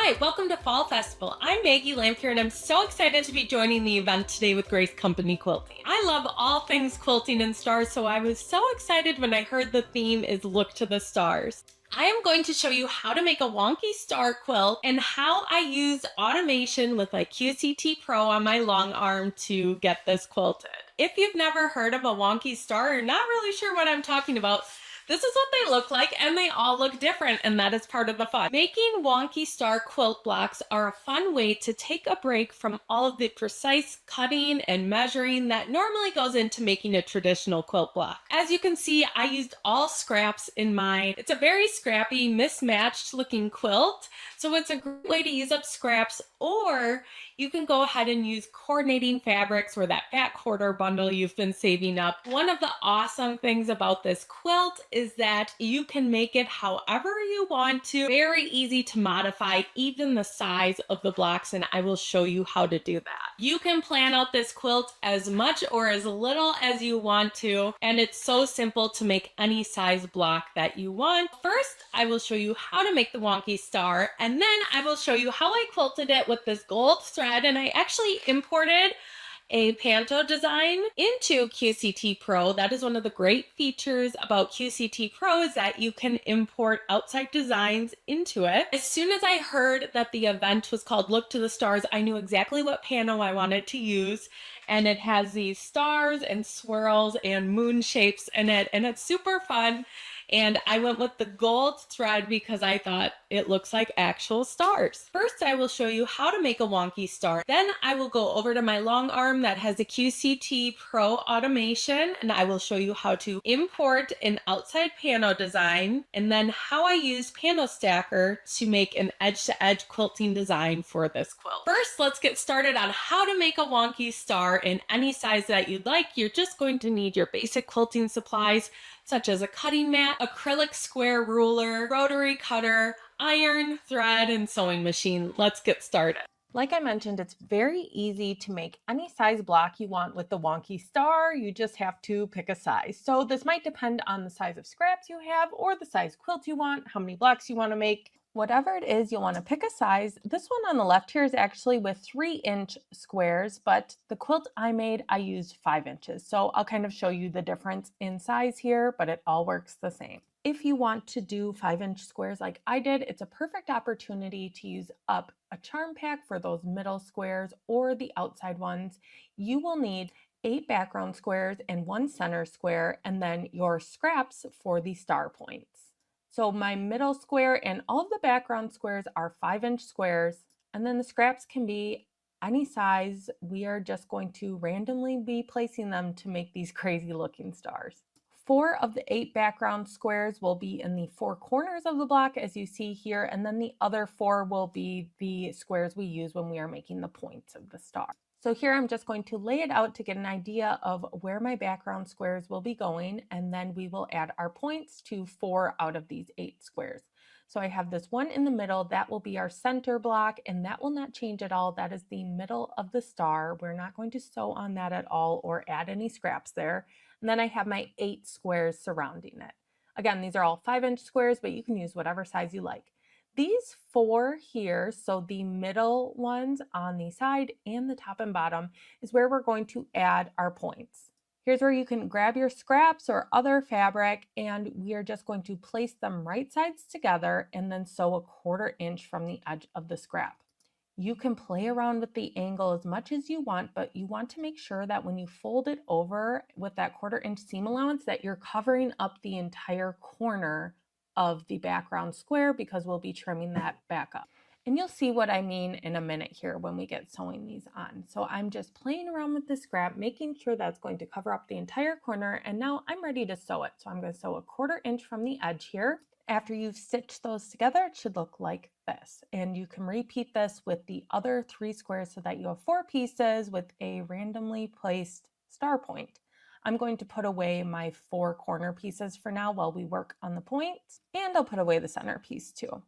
Hi, welcome to Fall Festival. I'm Maggie Lamphere and I'm so excited to be joining the event today with Grace Company Quilting. I love all things quilting and stars, so I was so excited when I heard the theme is Look to the Stars. I am going to show you how to make a wonky star quilt and how I use automation with my QCT Pro on my long arm to get this quilted. If you've never heard of a wonky star or not really sure what I'm talking about, this is what they look like, and they all look different, and that is part of the fun. Making wonky star quilt blocks are a fun way to take a break from all of the precise cutting and measuring that normally goes into making a traditional quilt block. As you can see, I used all scraps in mine. It's a very scrappy, mismatched looking quilt, so it's a great way to use up scraps, or you can go ahead and use coordinating fabrics or that fat quarter bundle you've been saving up. One of the awesome things about this quilt is that you can make it however you want to. Very easy to modify, even the size of the blocks, and I will show you how to do that. You can plan out this quilt as much or as little as you want to, and it's so simple to make any size block that you want. First, I will show you how to make the wonky star, and then I will show you how I quilted it with this gold thread, and I actually imported a panto design into QCT Pro. That is one of the great features about QCT Pro, is that you can import outside designs into it. As soon as I heard that the event was called Look to the Stars, I knew exactly what panto I wanted to use, and it has these stars and swirls and moon shapes in it, and it's super fun. And I went with the gold thread because I thought it looks like actual stars. First, I will show you how to make a wonky star. Then I will go over to my long arm that has a QCT Pro automation, and I will show you how to import an outside panto design, and then how I use panto stacker to make an edge-to-edge quilting design for this quilt. First, let's get started on how to make a wonky star in any size that you'd like. You're just going to need your basic quilting supplies, such as a cutting mat, acrylic square ruler, rotary cutter, iron, thread, and sewing machine. Let's get started. Like I mentioned, it's very easy to make any size block you want with the wonky star. You just have to pick a size. So this might depend on the size of scraps you have or the size quilt you want, how many blocks you want to make. Whatever it is, you'll want to pick a size. This one on the left here is actually with 3-inch squares, but the quilt I made, I used 5 inches. So I'll kind of show you the difference in size here, but it all works the same. If you want to do 5-inch squares like I did, it's a perfect opportunity to use up a charm pack for those middle squares or the outside ones. You will need 8 background squares and 1 center square, and then your scraps for the star points. So my middle square and all of the background squares are 5-inch squares, and then the scraps can be any size. We are just going to randomly be placing them to make these crazy looking stars. 4 of the 8 background squares will be in the 4 corners of the block, as you see here, and then the other 4 will be the squares we use when we are making the points of the star. So here I'm just going to lay it out to get an idea of where my background squares will be going, and then we will add our points to 4 out of these 8 squares. So I have this one in the middle, that will be our center block, and that will not change at all. That is the middle of the star. We're not going to sew on that at all or add any scraps there. And then I have my 8 squares surrounding it. Again, these are all 5-inch squares, but you can use whatever size you like. These 4 here, so the middle ones on the side and the top and bottom, is where we're going to add our points. Here's where you can grab your scraps or other fabric, and we are just going to place them right sides together and then sew 1/4 inch from the edge of the scrap. You can play around with the angle as much as you want, but you want to make sure that when you fold it over with that 1/4 inch seam allowance that you're covering up the entire corner of the background square, because we'll be trimming that back up. And you'll see what I mean in a minute here when we get sewing these on. So I'm just playing around with the scrap, making sure that's going to cover up the entire corner, and now I'm ready to sew it. So I'm going to sew 1/4 inch from the edge here. After you've stitched those together, it should look like this. And you can repeat this with the other 3 squares so that you have 4 pieces with a randomly placed star point. I'm going to put away my 4 corner pieces for now while we work on the points, and I'll put away the center piece too.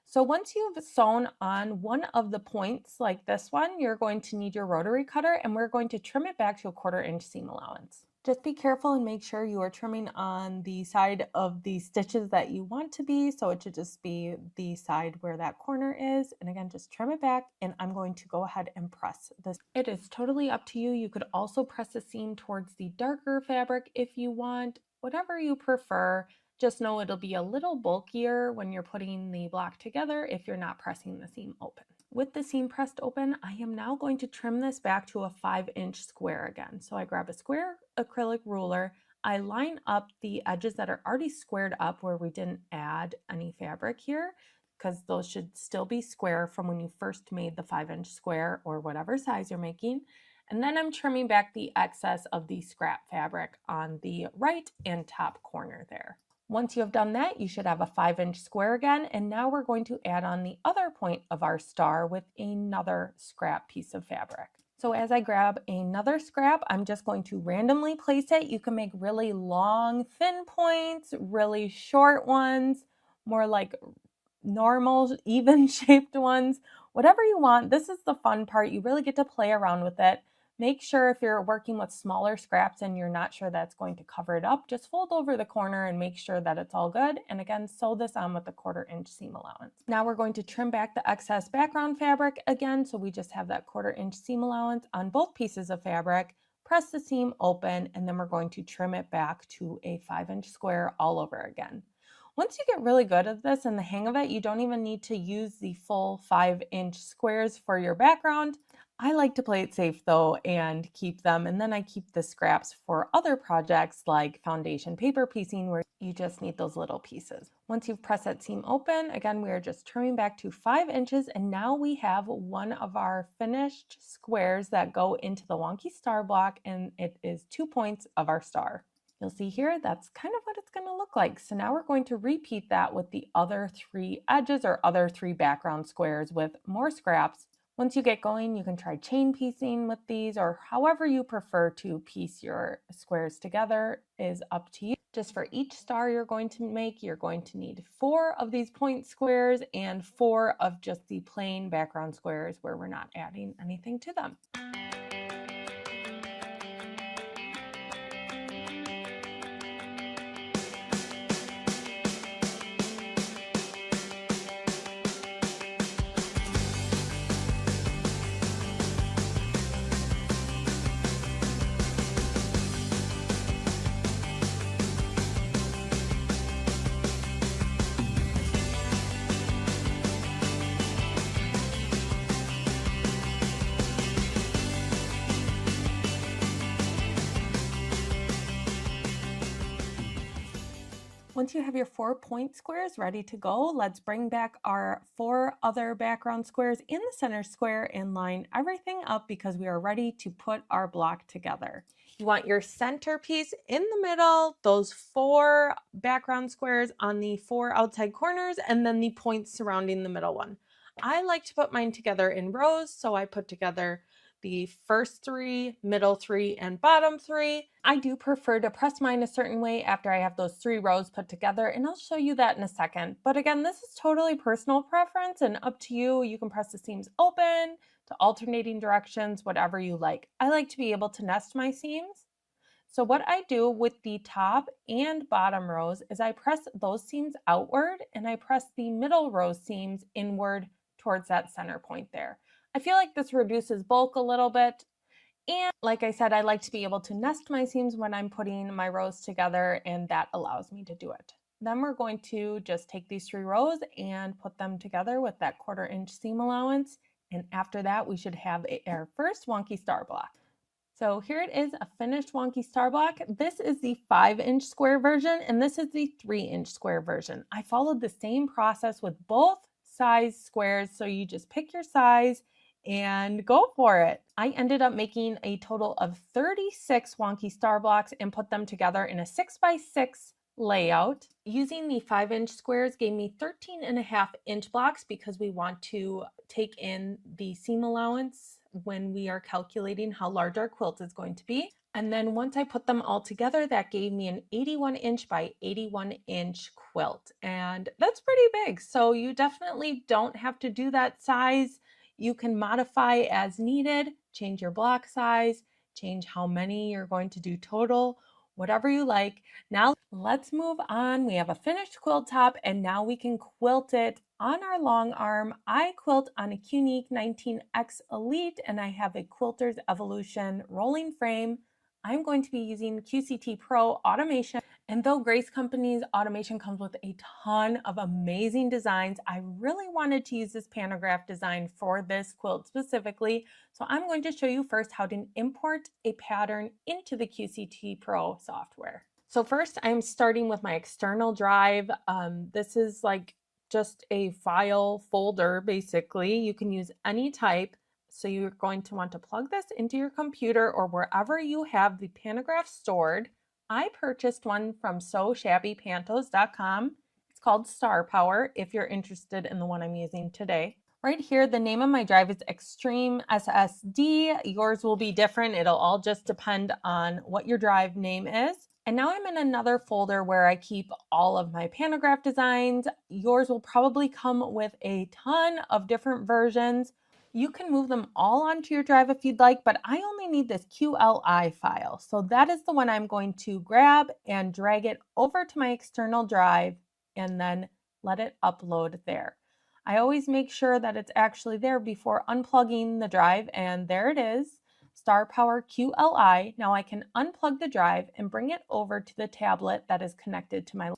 So once you've sewn on one of the points like this one, you're going to need your rotary cutter, and we're going to trim it back to 1/4 inch seam allowance. Just be careful and make sure you are trimming on the side of the stitches that you want to be. So it should just be the side where that corner is. And again, just trim it back, and I'm going to go ahead and press this. It is totally up to you. You could also press the seam towards the darker fabric if you want, whatever you prefer. Just know it'll be a little bulkier when you're putting the block together if you're not pressing the seam open. With the seam pressed open, I am now going to trim this back to a 5-inch square again. So I grab a square acrylic ruler, I line up the edges that are already squared up where we didn't add any fabric here, because those should still be square from when you first made the 5-inch square or whatever size you're making. And then I'm trimming back the excess of the scrap fabric on the right and top corner there. Once you have done that, you should have a 5-inch square again, and now we're going to add on the other point of our star with another scrap piece of fabric. So as I grab another scrap, I'm just going to randomly place it. You can make really long, thin points, really short ones, more like normal, even shaped ones, whatever you want. This is the fun part. You really get to play around with it. Make sure if you're working with smaller scraps and you're not sure that's going to cover it up, just fold over the corner and make sure that it's all good. And again, sew this on with a 1/4 inch seam allowance. Now we're going to trim back the excess background fabric again. So we just have that 1/4 inch seam allowance on both pieces of fabric. Press the seam open, and then we're going to trim it back to a 5-inch square all over again. Once you get really good at this and the hang of it, you don't even need to use the full 5-inch squares for your background. I like to play it safe though and keep them, and then I keep the scraps for other projects like foundation paper piecing, where you just need those little pieces. Once you've pressed that seam open, again, we are just trimming back to 5 inches, and now we have one of our finished squares that go into the Wonky star block, and it is 2 points of our star. You'll see here, that's kind of what it's going to look like. So now we're going to repeat that with the other 3 edges or other 3 background squares with more scraps. Once you get going, you can try chain piecing with these, or however you prefer to piece your squares together is up to you. Just for each star you're going to make, you're going to need 4 of these point squares and 4 of just the plain background squares where we're not adding anything to them. Once you have your 4 point squares ready to go, let's bring back our 4 other background squares in the center square and line everything up because we are ready to put our block together. You want your centerpiece in the middle, those 4 background squares on the 4 outside corners, and then the points surrounding the middle one. I like to put mine together in rows, so I put together the first 3, middle 3, and bottom 3. I do prefer to press mine a certain way after I have those 3 rows put together, and I'll show you that in a second. But again, this is totally personal preference and up to you. You can press the seams open to alternating directions, whatever you like. I like to be able to nest my seams. So what I do with the top and bottom rows is I press those seams outward and I press the middle row seams inward towards that center point there. I feel like this reduces bulk a little bit. And like I said, I like to be able to nest my seams when I'm putting my rows together, and that allows me to do it. Then we're going to just take these 3 rows and put them together with that 1/4 inch seam allowance. And after that, we should have our first wonky star block. So here it is, a finished wonky star block. This is the 5-inch square version, and this is the 3-inch square version. I followed the same process with both size squares, so you just pick your size and go for it. I ended up making a total of 36 wonky star blocks and put them together in a 6x6 layout. Using the 5-inch squares gave me 13.5-inch blocks because we want to take in the seam allowance when we are calculating how large our quilt is going to be. And then once I put them all together, that gave me an 81-inch by 81-inch quilt. And that's pretty big. So you definitely don't have to do that size. You can modify as needed, change your block size, change how many you're going to do total, whatever you like. Now let's move on. We have a finished quilt top and now we can quilt it on our long arm. I quilt on a Qnique 19X Elite and I have a Quilters Evolution rolling frame. I'm going to be using QCT Pro automation. And though Grace Company's automation comes with a ton of amazing designs, I really wanted to use this pantograph design for this quilt specifically. So I'm going to show you first how to import a pattern into the QCT Pro software. So first I'm starting with my external drive. This is like just a file folder basically. You can use any type. So you're going to want to plug this into your computer or wherever you have the pantograph stored. I purchased one from SoShabbyPantos.com. It's called Star Power if you're interested in the one I'm using today. Right here, the name of my drive is Extreme SSD. Yours will be different. It'll all just depend on what your drive name is. And now I'm in another folder where I keep all of my pantograph designs. Yours will probably come with a ton of different versions. You can move them all onto your drive if you'd like, but I only need this QLI file. So that is the one I'm going to grab and drag it over to my external drive and then let it upload there. I always make sure that it's actually there before unplugging the drive, and there it is, Star Power QLI. Now I can unplug the drive and bring it over to the tablet that is connected to my.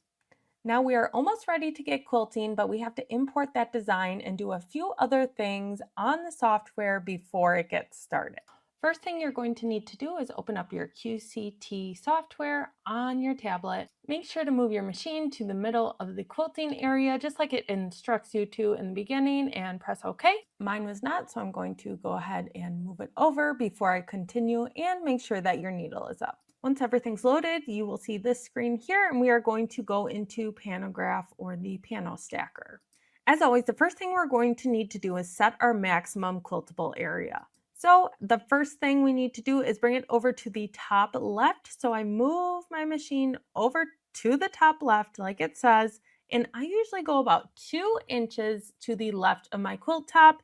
Now we are almost ready to get quilting, but we have to import that design and do a few other things on the software before it gets started. First thing you're going to need to do is open up your QCT software on your tablet. Make sure to move your machine to the middle of the quilting area, just like it instructs you to in the beginning, and press OK. Mine was not, so I'm going to go ahead and move it over before I continue and make sure that your needle is up. Once everything's loaded, you will see this screen here, and we are going to go into Pantograph or the Pano Stacker. As always, the first thing we're going to need to do is set our maximum quiltable area. So the first thing we need to do is bring it over to the top left. So I move my machine over to the top left like it says, and I usually go about 2 inches to the left of my quilt top.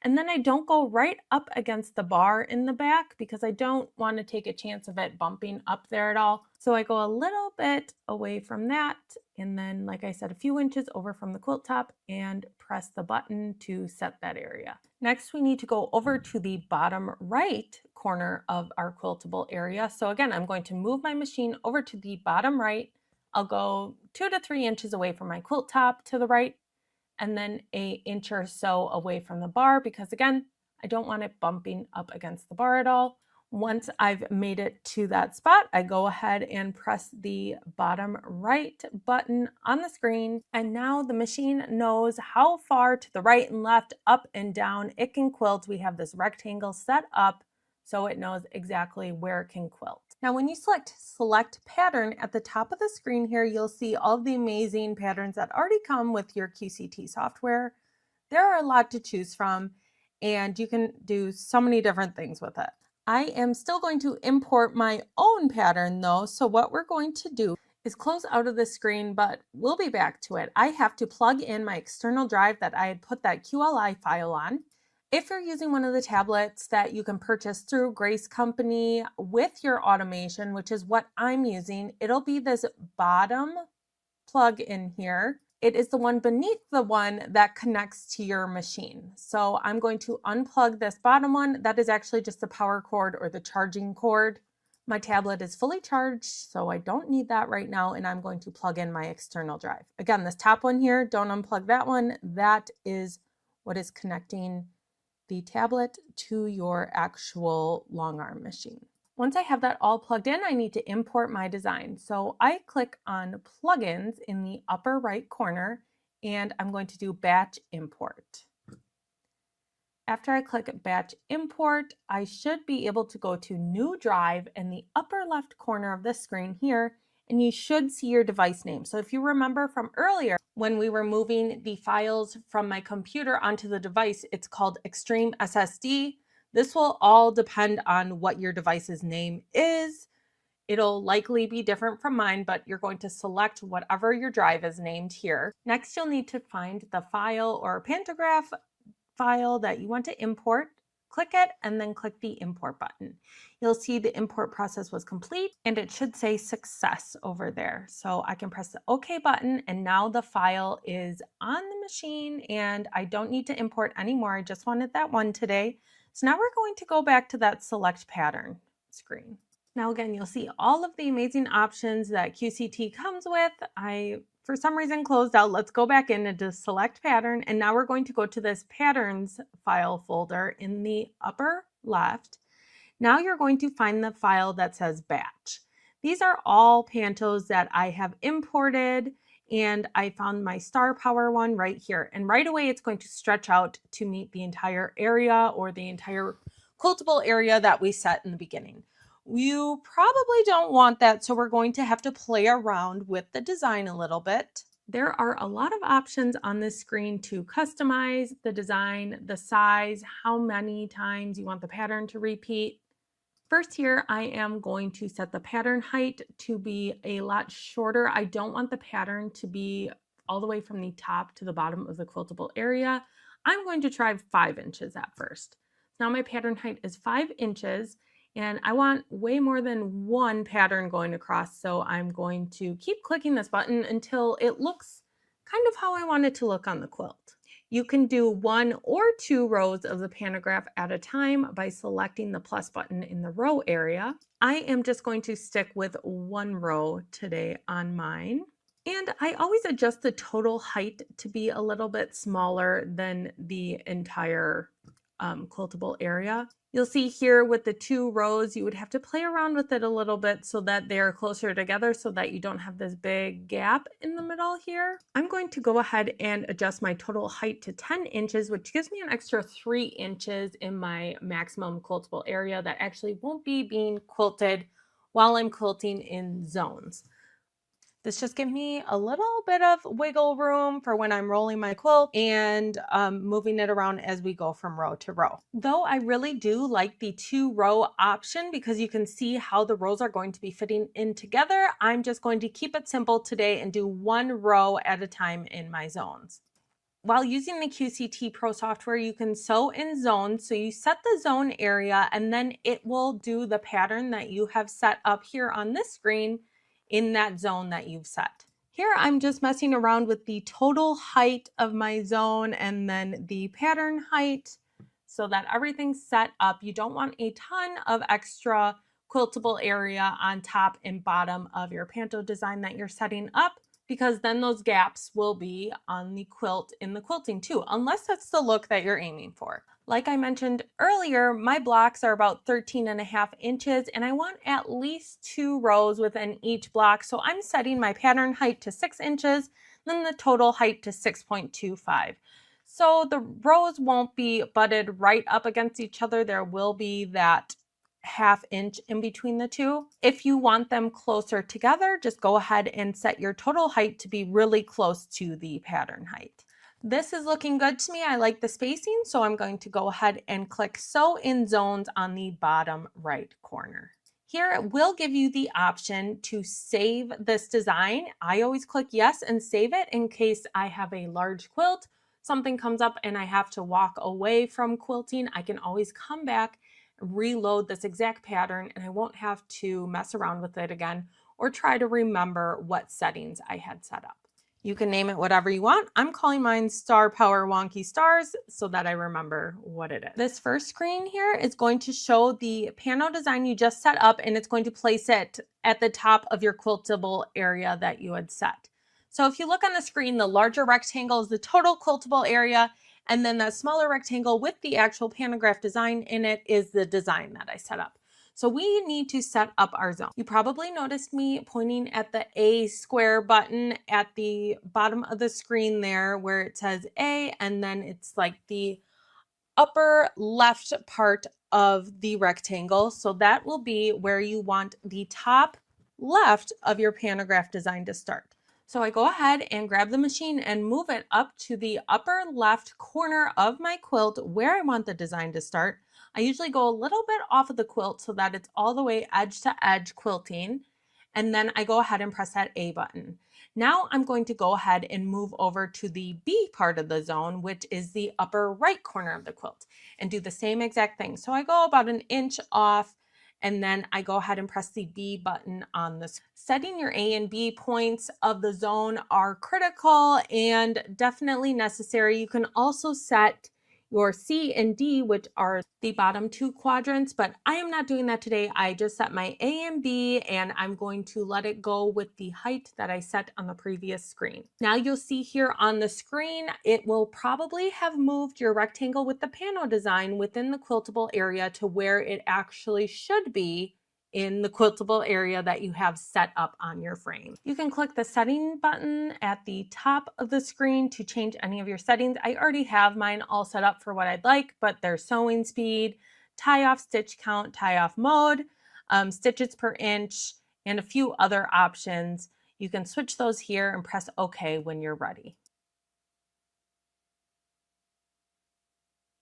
And then I don't go right up against the bar in the back because I don't want to take a chance of it bumping up there at all. So I go a little bit away from that. And then, like I said, a few inches over from the quilt top and press the button to set that area. Next, we need to go over to the bottom right corner of our quiltable area. So again, I'm going to move my machine over to the bottom right. I'll go 2 to 3 inches away from my quilt top to the right, and then an inch or so away from the bar because again, I don't want it bumping up against the bar at all. Once I've made it to that spot, I go ahead and press the bottom right button on the screen. And now the machine knows how far to the right and left, up and down it can quilt. We have this rectangle set up so it knows exactly where it can quilt. Now, when you select pattern at the top of the screen here, you'll see all the amazing patterns that already come with your QCT software. There are a lot to choose from, and you can do so many different things with it. I am still going to import my own pattern though, so what we're going to do is close out of the screen, but we'll be back to it. I have to plug in my external drive that I had put that QLI file on. If you're using one of the tablets that you can purchase through Grace Company with your automation, which is what I'm using, it'll be this bottom plug in here. It is the one beneath the one that connects to your machine. So I'm going to unplug this bottom one. That is actually just the power cord or the charging cord. My tablet is fully charged, so I don't need that right now, and I'm going to plug in my external drive. Again, this top one here, don't unplug that one. That is what is connecting the tablet to your actual long arm machine. Once I have that all plugged in, I need to import my design. So I click on plugins in the upper right corner, and I'm going to do batch import. After I click batch import, I should be able to go to new drive in the upper left corner of the screen here, and you should see your device name. So if you remember from earlier, when we were moving the files from my computer onto the device, it's called Extreme SSD. This will all depend on what your device's name is. It'll likely be different from mine, but you're going to select whatever your drive is named here. Next, you'll need to find the file or pantograph file that you want to import. Click it and then click the import button. You'll see the import process was complete and it should say success over there. So I can press the OK button and now the file is on the machine and I don't need to import anymore. I just wanted that one today. So now we're going to go back to that select pattern screen. Now again, you'll see all of the amazing options that QCT comes with. I, for some reason, closed out. Let's go back in and just select pattern. And now we're going to go to this patterns file folder in the upper left. Now you're going to find the file that says batch. These are all pantos that I have imported, and I found my star power one right here. And right away, it's going to stretch out to meet the entire area or the entire quiltable area that we set in the beginning. You probably don't want that, so we're going to have to play around with the design a little bit. There are a lot of options on this screen to customize the design, the size, how many times you want the pattern to repeat. First here, I am going to set the pattern height to be a lot shorter. I don't want the pattern to be all the way from the top to the bottom of the quiltable area. I'm going to try 5 inches at first. Now my pattern height is 5 inches. And I want way more than one pattern going across, so I'm going to keep clicking this button until it looks kind of how I want it to look on the quilt. You can do 1 or 2 rows of the pantograph at a time by selecting the plus button in the row area. I am just going to stick with 1 row today on mine. And I always adjust the total height to be a little bit smaller than the entire quiltable area. You'll see here with the 2 rows, you would have to play around with it a little bit so that they're closer together so that you don't have this big gap in the middle here. I'm going to go ahead and adjust my total height to 10 inches, which gives me an extra 3 inches in my maximum quiltable area that actually won't be being quilted while I'm quilting in zones. This just gives me a little bit of wiggle room for when I'm rolling my quilt and moving it around as we go from row to row. Though I really do like the 2 row option because you can see how the rows are going to be fitting in together, I'm just going to keep it simple today and do 1 row at a time in my zones. While using the QCT Pro software, you can sew in zones. So you set the zone area and then it will do the pattern that you have set up here on this screen in that zone that you've set. Here I'm just messing around with the total height of my zone and then the pattern height so that everything's set up. You don't want a ton of extra quiltable area on top and bottom of your panto design that you're setting up. because then those gaps will be on the quilt in the quilting too, unless that's the look that you're aiming for. Like I mentioned earlier, my blocks are about 13.5 inches and I want at least 2 rows within each block. So I'm setting my pattern height to 6 inches, then the total height to 6.25. So the rows won't be butted right up against each other. There will be that ½ inch in between the two. If you want them closer together, just go ahead and set your total height to be really close to the pattern height. This is looking good to me. I like the spacing, so I'm going to go ahead and click Sew in Zones on the bottom right corner. Here it will give you the option to save this design. I always click yes and save it in case I have a large quilt, something comes up and I have to walk away from quilting. I can always come back, reload this exact pattern, and I won't have to mess around with it again or try to remember what settings I had set up. You can name it whatever you want. I'm calling mine Star Power Wonky Stars so that I remember what it is. This first screen here is going to show the pano design you just set up, and it's going to place it at the top of your quiltable area that you had set. So if you look on the screen, the larger rectangle is the total quiltable area, and then the smaller rectangle with the actual pantograph design in it is the design that I set up. So we need to set up our zone. You probably noticed me pointing at the A square button at the bottom of the screen there where it says A, and then it's like the upper left part of the rectangle. So that will be where you want the top left of your pantograph design to start. So I go ahead and grab the machine and move it up to the upper left corner of my quilt where I want the design to start. I usually go a little bit off of the quilt so that it's all the way edge to edge quilting. And then I go ahead and press that A button. Now I'm going to go ahead and move over to the B part of the zone, which is the upper right corner of the quilt, and do the same exact thing. So I go about 1 inch off, and then I go ahead and press the B button on this. Setting your A and B points of the zone are critical and definitely necessary. You can also set your C and D, which are the bottom 2 quadrants, but I am not doing that today. I just set my A and B, and I'm going to let it go with the height that I set on the previous screen. Now you'll see here on the screen, it will probably have moved your rectangle with the pano design within the quiltable area to where it actually should be in the quiltable area that you have set up on your frame. You can click the setting button at the top of the screen to change any of your settings. I already have mine all set up for what I'd like, but there's sewing speed, tie off stitch count, tie off mode, stitches per inch, and a few other options. You can switch those here and press OK when you're ready.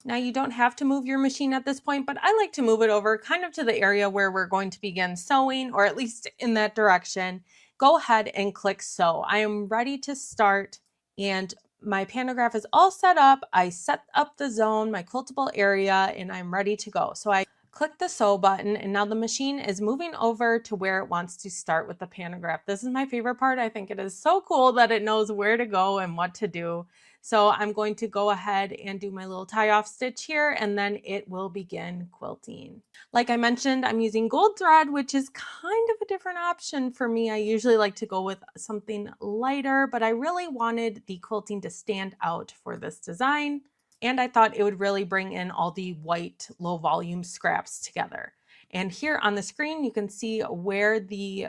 Now you don't have to move your machine at this point, but I like to move it over kind of to the area where we're going to begin sewing, or at least in that direction. Go ahead and click sew. I am ready to start, and my pantograph is all set up. I set up the zone, my quiltable area, and I'm ready to go. So I click the sew button, and now the machine is moving over to where it wants to start with the pantograph. This is my favorite part. I think it is so cool that it knows where to go and what to do. So I'm going to go ahead and do my little tie off stitch here, and then it will begin quilting. Like I mentioned, I'm using gold thread, which is kind of a different option for me. I usually like to go with something lighter, but I really wanted the quilting to stand out for this design. And I thought it would really bring in all the white low volume scraps together. And here on the screen, you can see where the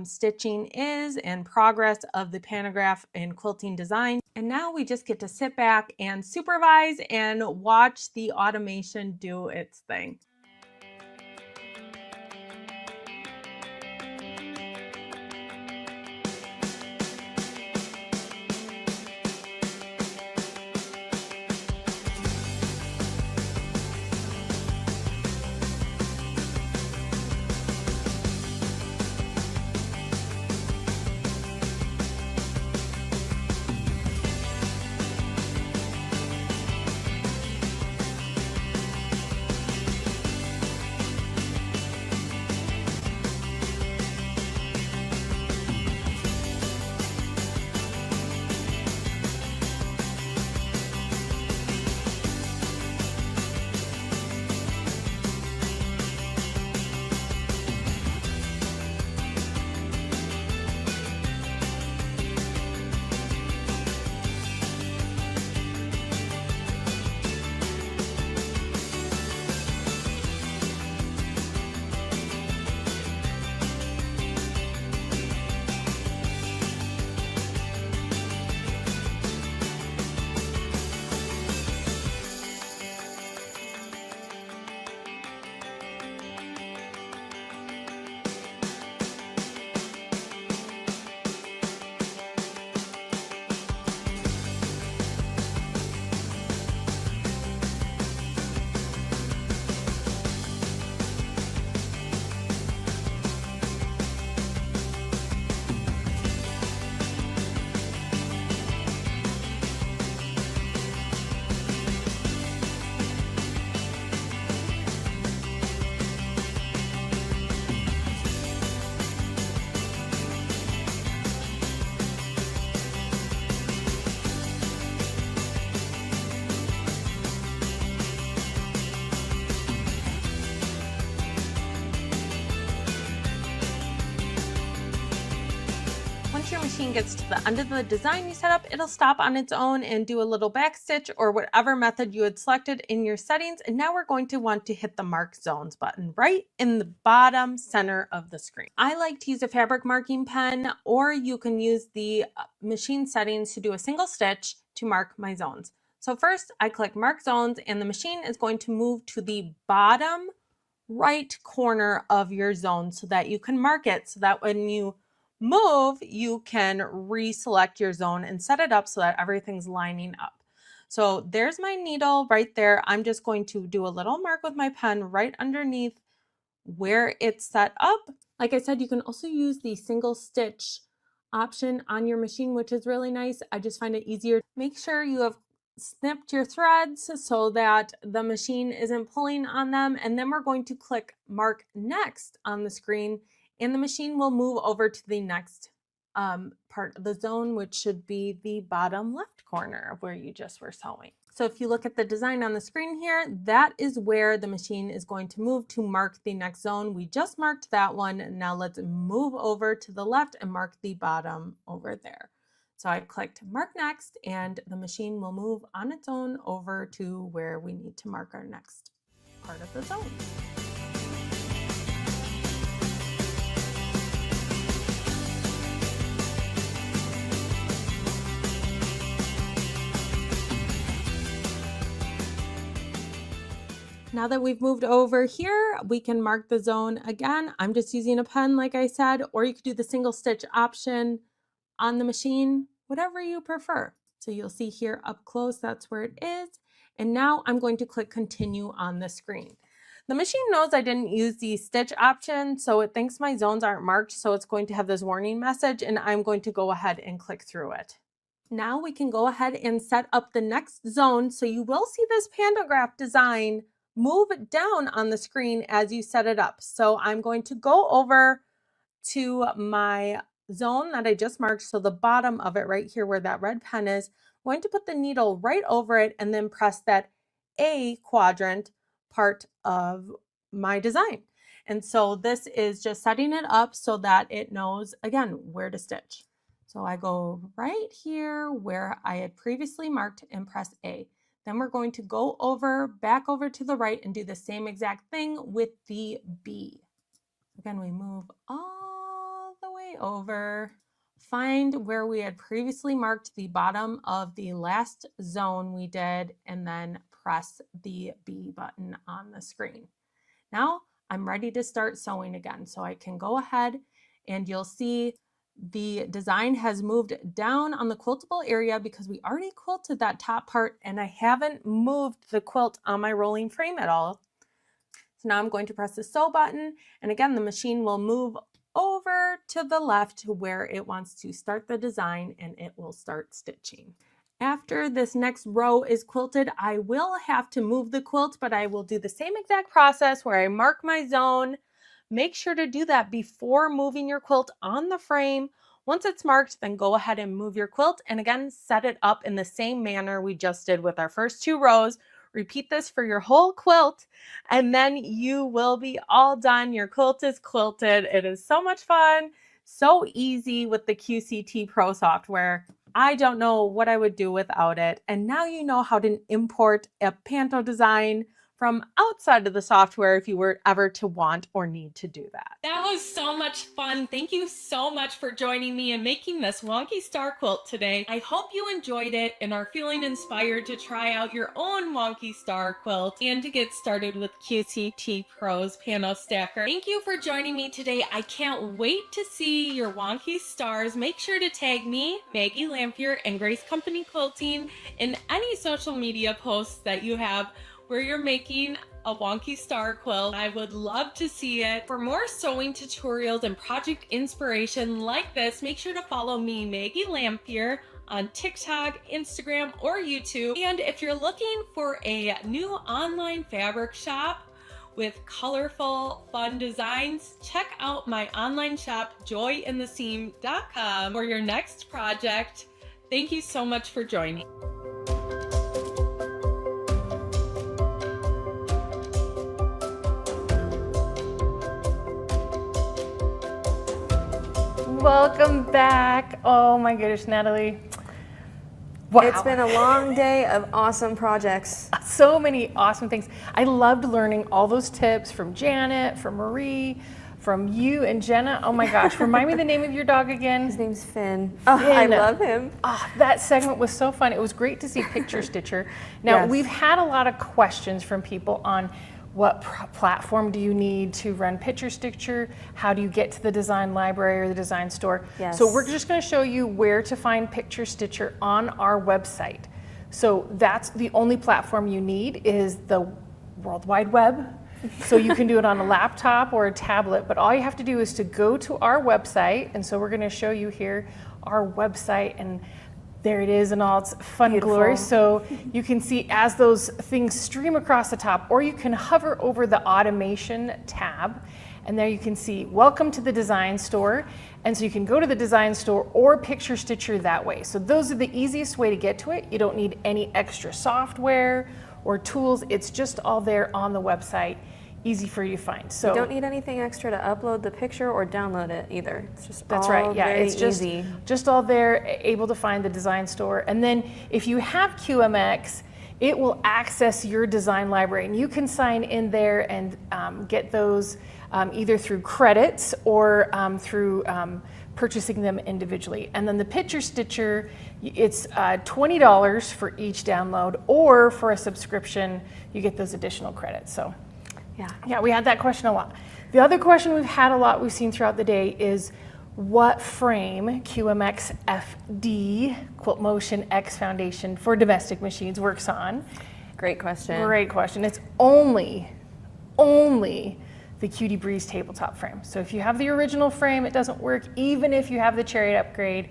stitching is and progress of the pantograph and quilting design. And now we just get to sit back and supervise and watch the automation do its thing. once your machine gets to the end of the design you set up, it'll stop on its own and do a little back stitch or whatever method you had selected in your settings. And now we're going to want to hit the Mark Zones button right in the bottom center of the screen. I like to use a fabric marking pen, or you can use the machine settings to do a single stitch to mark my zones. So first I click Mark Zones, and the machine is going to move to the bottom right corner of your zone so that you can mark it, so that when you move, you can reselect your zone and set it up so that everything's lining up. So there's my needle right there. I'm just going to do a little mark with my pen right underneath where it's set up. Like I said, you can also use the single stitch option on your machine, which is really nice. I just find it easier. Make sure you have snipped your threads so that the machine isn't pulling on them, and then we're going to click Mark Next on the screen, and the machine will move over to the next part of the zone, which should be the bottom left corner of where you just were sewing. So if you look at the design on the screen here, that is where the machine is going to move to mark the next zone. We just marked that one. Now let's move over to the left and mark the bottom over there. So I clicked Mark Next, and the machine will move on its own over to where we need to mark our next part of the zone. Now that we've moved over here, we can mark the zone again. I'm just using a pen, like I said, or you could do the single stitch option on the machine, whatever you prefer. So you'll see here up close, that's where it is. And now I'm going to click continue on the screen. The machine knows I didn't use the stitch option, so it thinks my zones aren't marked. So it's going to have this warning message, and I'm going to go ahead and click through it. Now we can go ahead and set up the next zone. So you will see this pantograph design move down on the screen as you set it up. So I'm going to go over to my zone that I just marked. So the bottom of it right here where that red pen is, I'm going to put the needle right over it and then press that A quadrant part of my design. And so this is just setting it up so that it knows, again, where to stitch. So I go right here where I had previously marked and press A. Then we're going to go over, back over to the right and do the same exact thing with the B. Again, we move all the way over, find where we had previously marked the bottom of the last zone we did, and then press the B button on the screen. Now I'm ready to start sewing again. So I can go ahead and you'll see the design has moved down on the quiltable area because we already quilted that top part and I haven't moved the quilt on my rolling frame at all. So now I'm going to press the sew button, and again the machine will move over to the left to where it wants to start the design, and it will start stitching. After this next row is quilted, I will have to move the quilt, but I will do the same exact process where I mark my zone. Make sure to do that before moving your quilt on the frame. Once it's marked, then go ahead and move your quilt, and again, set it up in the same manner we just did with our first 2 rows. Repeat this for your whole quilt, and then you will be all done. Your quilt is quilted. It is so much fun, so easy with the QCT Pro software. I don't know what I would do without it. And now you know how to import a panto design from outside of the software if you were ever to want or need to do that. That was so much fun. Thank you so much for joining me and making this wonky star quilt today. I hope you enjoyed it and are feeling inspired to try out your own wonky star quilt and to get started with QCT Pro's Pano Stacker. Thank you for joining me today. I can't wait to see your wonky stars. Make sure to tag me, Maggie Lampier, and Grace Company Quilting in any social media posts that you have where you're making a wonky star quilt. I would love to see it. For more sewing tutorials and project inspiration like this, make sure to follow me, Maggie Lampier, on TikTok, Instagram, or YouTube. And if you're looking for a new online fabric shop with colorful, fun designs, check out my online shop, joyintheseam.com, for your next project. Thank you so much for joining. welcome back. Oh my goodness, Natalie. Wow. It's been a long day of awesome projects. So many awesome things. I loved learning all those tips from Janet, from Marie, from you and Jenna. Oh my gosh, remind me the name of your dog again. His name's Finn. Oh, I love him. Oh, that segment was so fun. It was great to see Picture Stitcher. Now, Yes. we've had a lot of questions from people on what platform do you need to run Picture Stitcher? How do you get to the design library or the design store? Yes. So we're just going to show you where to find Picture Stitcher on our website. So that's the only platform you need is the World Wide Web. So you can do it on a laptop or a tablet, but all you have to do is to go to our website. And so we're going to show you here our website, and there it is in all its fun and glory. So you can see as those things stream across the top, or you can hover over the automation tab, and there you can see welcome to the design store. And so you can go to the design store or Picture Stitcher that way. So those are the easiest way to get to it. You don't need any extra software or tools. It's just all there on the website, easy for you to find. So you don't need anything extra to upload the picture or download it either. It's just that's all right. Yeah, very it's just easy. just all there, able to find the design store. And then if you have QMX, it will access your design library, and you can sign in there and get those either through credits or through purchasing them individually. And then the Picture Stitcher, it's $20 for each download, or for a subscription, you get those additional credits. So yeah, we had that question a lot. The other question we've had a lot, we've seen throughout the day, is what frame QMX FD, QuiltMotion X Foundation for domestic machines, works on? Great question. Great question. It's only the Cutie Breeze tabletop frame. So if you have the original frame, it doesn't work, even if you have the Chariot upgrade,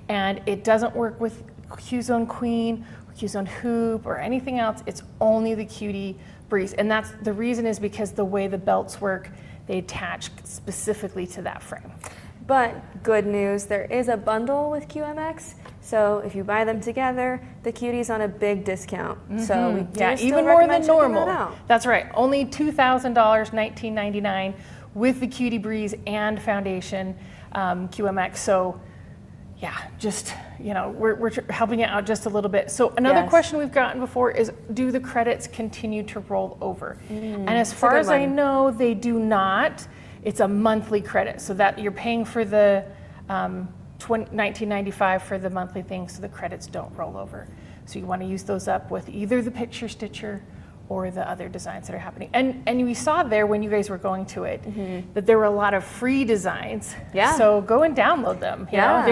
and it doesn't work with Q-Zone Queen or Q-Zone Hoop or anything else. It's only the Cutie Breeze, and that's the reason is because the way the belts work, they attach specifically to that frame. But good news, there is a bundle with QMX. So if you buy them together, the Cutie's on a big discount. So we do still even more than recommend checking normal. that out. That's right, only $2,000, $19.99 with the Cutie Breeze and Foundation QMX. So yeah, just, you know, we're helping it out just a little bit. So another question we've gotten before is, do the credits continue to roll over? And as far as I know, they do not. It's a monthly credit, so that you're paying for the $19.95 for the monthly thing, so the credits don't roll over. So you want to use those up with either the Picture Stitcher or the other designs that are happening. And we saw there when you guys were going to it that there were a lot of free designs. Yeah. So go and download them. You know,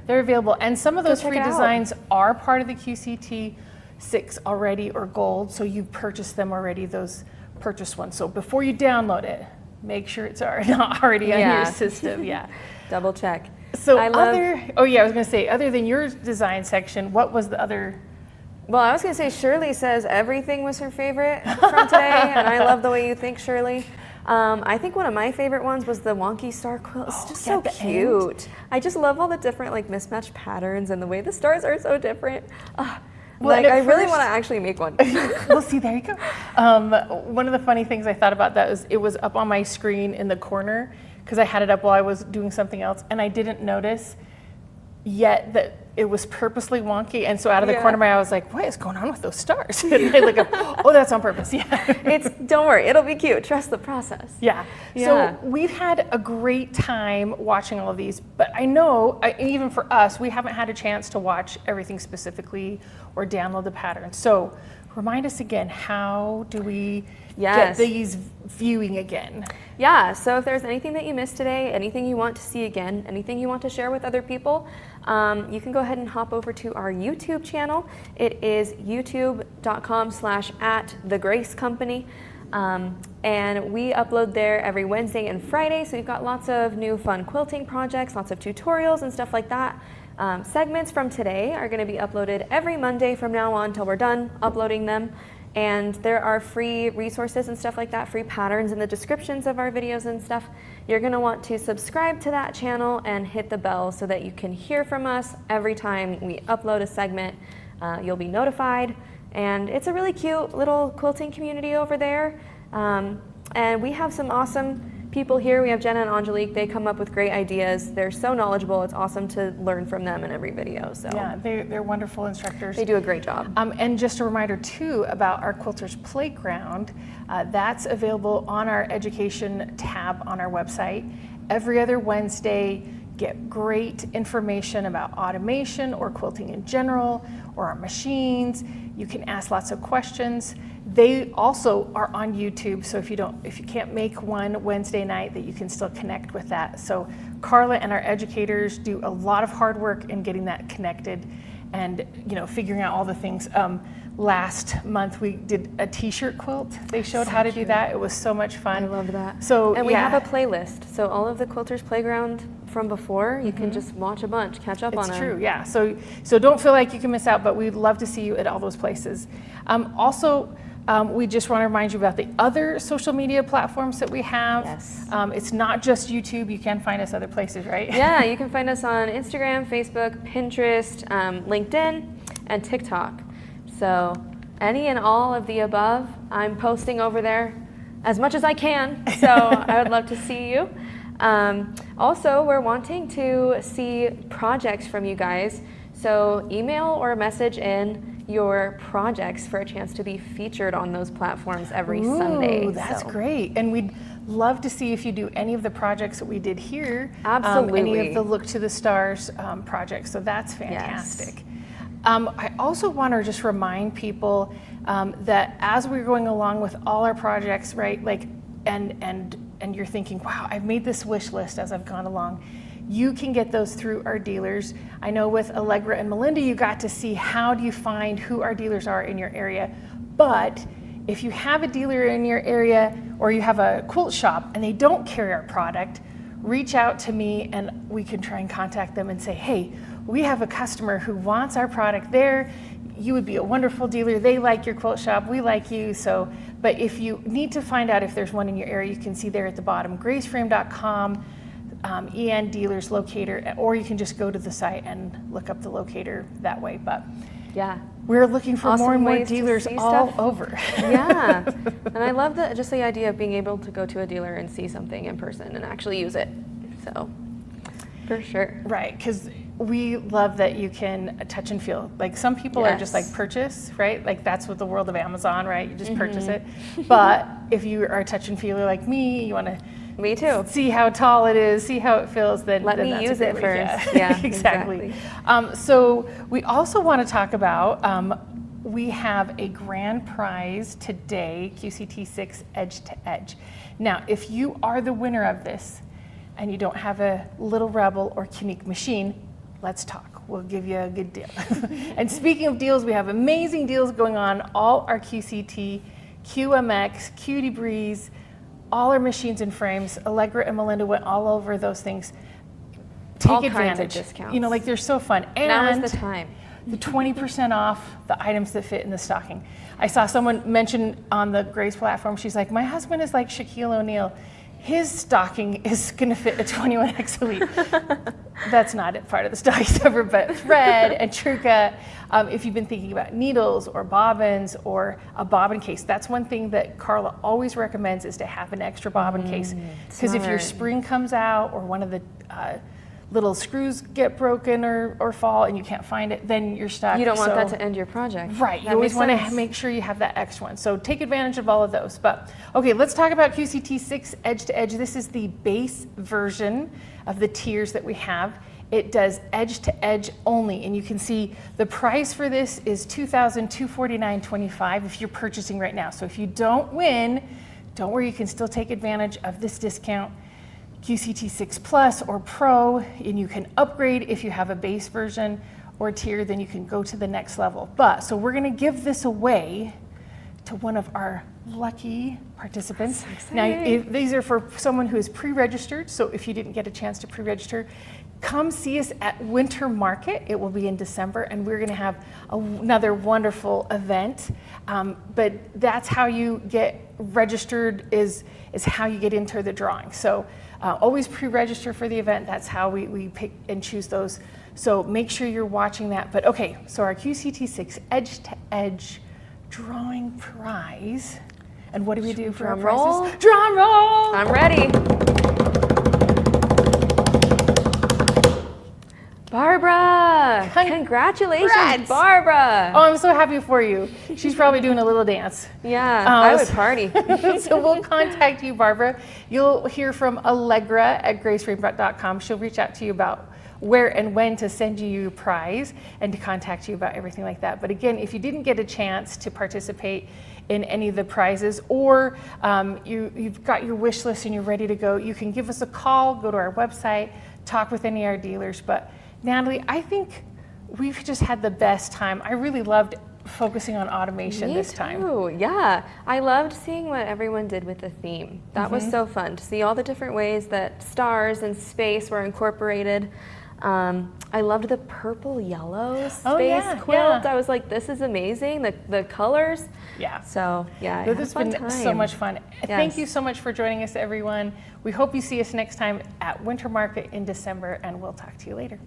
they're available. And some of those free designs are part of the QCT 6 already or gold. So you've purchased them already, those purchased ones. So before you download it, make sure it's not already on your system. Yeah. Double check. So I was gonna say, other than your design section, what was the other? Well, I was going to say, Shirley says everything was her favorite from today, and I love the way you think, Shirley. I think one of my favorite ones was the Wonky star quilt. It's just so cute. I just love all the different like mismatched patterns and the way the stars are so different. Like, I really want to actually make one. Well, see, there you go. One of the funny things I thought about that was it was up on my screen in the corner because I had it up while I was doing something else, and I didn't notice yet that it was purposely wonky, and so out of the corner of my eye I was like, what is going on with those stars? And I look up, oh, that's on purpose. Don't worry, it'll be cute. Trust the process. So we've had a great time watching all of these, but I know, even for us, we haven't had a chance to watch everything specifically or download the patterns. So remind us again, how do we get these viewing again? Yeah, so if there's anything that you missed today, anything you want to see again, anything you want to share with other people, you can go ahead and hop over to our YouTube channel. It is youtube.com/@thegracecompany. And we upload there every Wednesday and Friday, so we've got lots of new fun quilting projects, lots of tutorials and stuff like that. Segments from today are going to be uploaded every Monday from now on till we're done uploading them. And there are free resources and stuff like that, free patterns in the descriptions of our videos and stuff. You're going to want to subscribe to that channel and hit the bell so that you can hear from us every time we upload a segment. You'll be notified. And it's a really cute little quilting community over there. And we have some awesome people here. We have Jenna and Angelique. They come up with great ideas. They're so knowledgeable. It's awesome to learn from them in every video. So yeah, they're wonderful instructors. They do a great job. And just a reminder too about our Quilters Playground. That's available on our education tab on our website. Every other Wednesday, get great information about automation or quilting in general, or our machines. You can ask lots of questions. They also are on YouTube, so if you can't make one Wednesday night, that you can still connect with that. So Carla and our educators do a lot of hard work in getting that connected and figuring out all the things. Last month we did a t-shirt quilt. They showed how to do that. It was so much fun. I loved that. So and we have a playlist. So all of the Quilters Playground from before, you can just watch a bunch, catch up on them. It's true, yeah. So don't feel like you can miss out, but we'd love to see you at all those places. Also, we just want to remind you about the other social media platforms that we have. Yes. It's not just YouTube. You can find us other places, right? Yeah, you can find us on Instagram, Facebook, Pinterest, LinkedIn, and TikTok. So any and all of the above, I'm posting over there as much as I can. So I would love to see you. Also, we're wanting to see projects from you guys. So email or message in your projects for a chance to be featured on those platforms every Sunday. Ooh, that's great. And we'd love to see if you do any of the projects that we did here. Absolutely. Any of the Look to the Stars projects. So that's fantastic. Yes. I also want to just remind people that as we're going along with all our projects, right, like, and you're thinking, wow, I've made this wish list as I've gone along. You can get those through our dealers. I know with Allegra and Melinda, you got to see how do you find who our dealers are in your area. But if you have a dealer in your area or you have a quilt shop and they don't carry our product, reach out to me and we can try and contact them and say, hey, we have a customer who wants our product there. You would be a wonderful dealer. They like your quilt shop. We like you. So, but if you need to find out if there's one in your area, you can see there at the bottom, graceframe.com, EN dealers locator, or you can just go to the site and look up the locator that way. But yeah, we're looking for awesome more and more ways dealers all over. Yeah, and I love just the idea of being able to go to a dealer and see something in person and actually use it. So, for sure. Right, because we love that you can touch and feel. Like some people are just like purchase, right? Like that's what the world of Amazon, right? You just purchase it. But if you are a touch and feeler like me, you want to Me too. see how tall it is, see how it feels, then Let me that's use a it great way. first. Yeah, exactly. So we also want to talk about, we have a grand prize today, QCT6 Edge to Edge. Now, if you are the winner of this and you don't have a Little Rebel or Unique machine, let's talk. We'll give you a good deal. And speaking of deals, we have amazing deals going on. All our QCT, QMX, QD Breeze, all our machines and frames. Allegra and Melinda went all over those things. Take all advantage. kinds of discounts. You know, like they're so fun. And now is the time. The 20% off the items that fit in the stocking. I saw someone mention on the Grace platform, she's like, my husband is like Shaquille O'Neal. His stocking is gonna fit a 21X Elite. That's not part of the stocking cover, but thread and Truca. If you've been thinking about needles or bobbins or a bobbin case, that's one thing that Carla always recommends is to have an extra bobbin case. Because if your spring comes out or one of the little screws get broken or fall and you can't find it, then you're stuck. You don't want that to end your project. Right, you always want to make sure you have that extra one. So take advantage of all of those. But okay, let's talk about QCT6 Edge to Edge. This is the base version of the tiers that we have. It does edge to edge only, and you can see the price for this is $2,249.25 if you're purchasing right now. So if you don't win, don't worry, you can still take advantage of this discount. QCT6 Plus or Pro, and you can upgrade if you have a base version or tier, then you can go to the next level. But so we're going to give this away to one of our lucky participants. Now, these are for someone who is pre-registered, so if you didn't get a chance to pre-register, come see us at Winter Market. It will be in December, and we're going to have another wonderful event. But that's how you get registered, is how you get into the drawing. So always pre-register for the event. That's how we pick and choose those. So make sure you're watching that. But okay, so our QCT6 Edge to Edge drawing prize. And what do we do for our Drum roll. prizes? Drum roll! I'm ready. Barbara! Congratulations, Congrats. Barbara! Oh, I'm so happy for you. She's probably doing a little dance. Yeah, I would so- party. So we'll contact you, Barbara. You'll hear from Allegra at graceframebrett.com. She'll reach out to you about where and when to send you your prize and to contact you about everything like that. But again, if you didn't get a chance to participate in any of the prizes, or you've got your wish list and you're ready to go, you can give us a call, go to our website, talk with any of our dealers. But Natalie, I think we've just had the best time. I really loved focusing on automation this time. Oh, yeah. I loved seeing what everyone did with the theme. That was so fun to see all the different ways that stars and space were incorporated. I loved the purple yellow space quilt. I was like, this is amazing. The colors. Yeah. So yeah, This has been so much fun. Thank you so much for joining us, everyone. We hope you see us next time at Winter Market in December, and we'll talk to you later.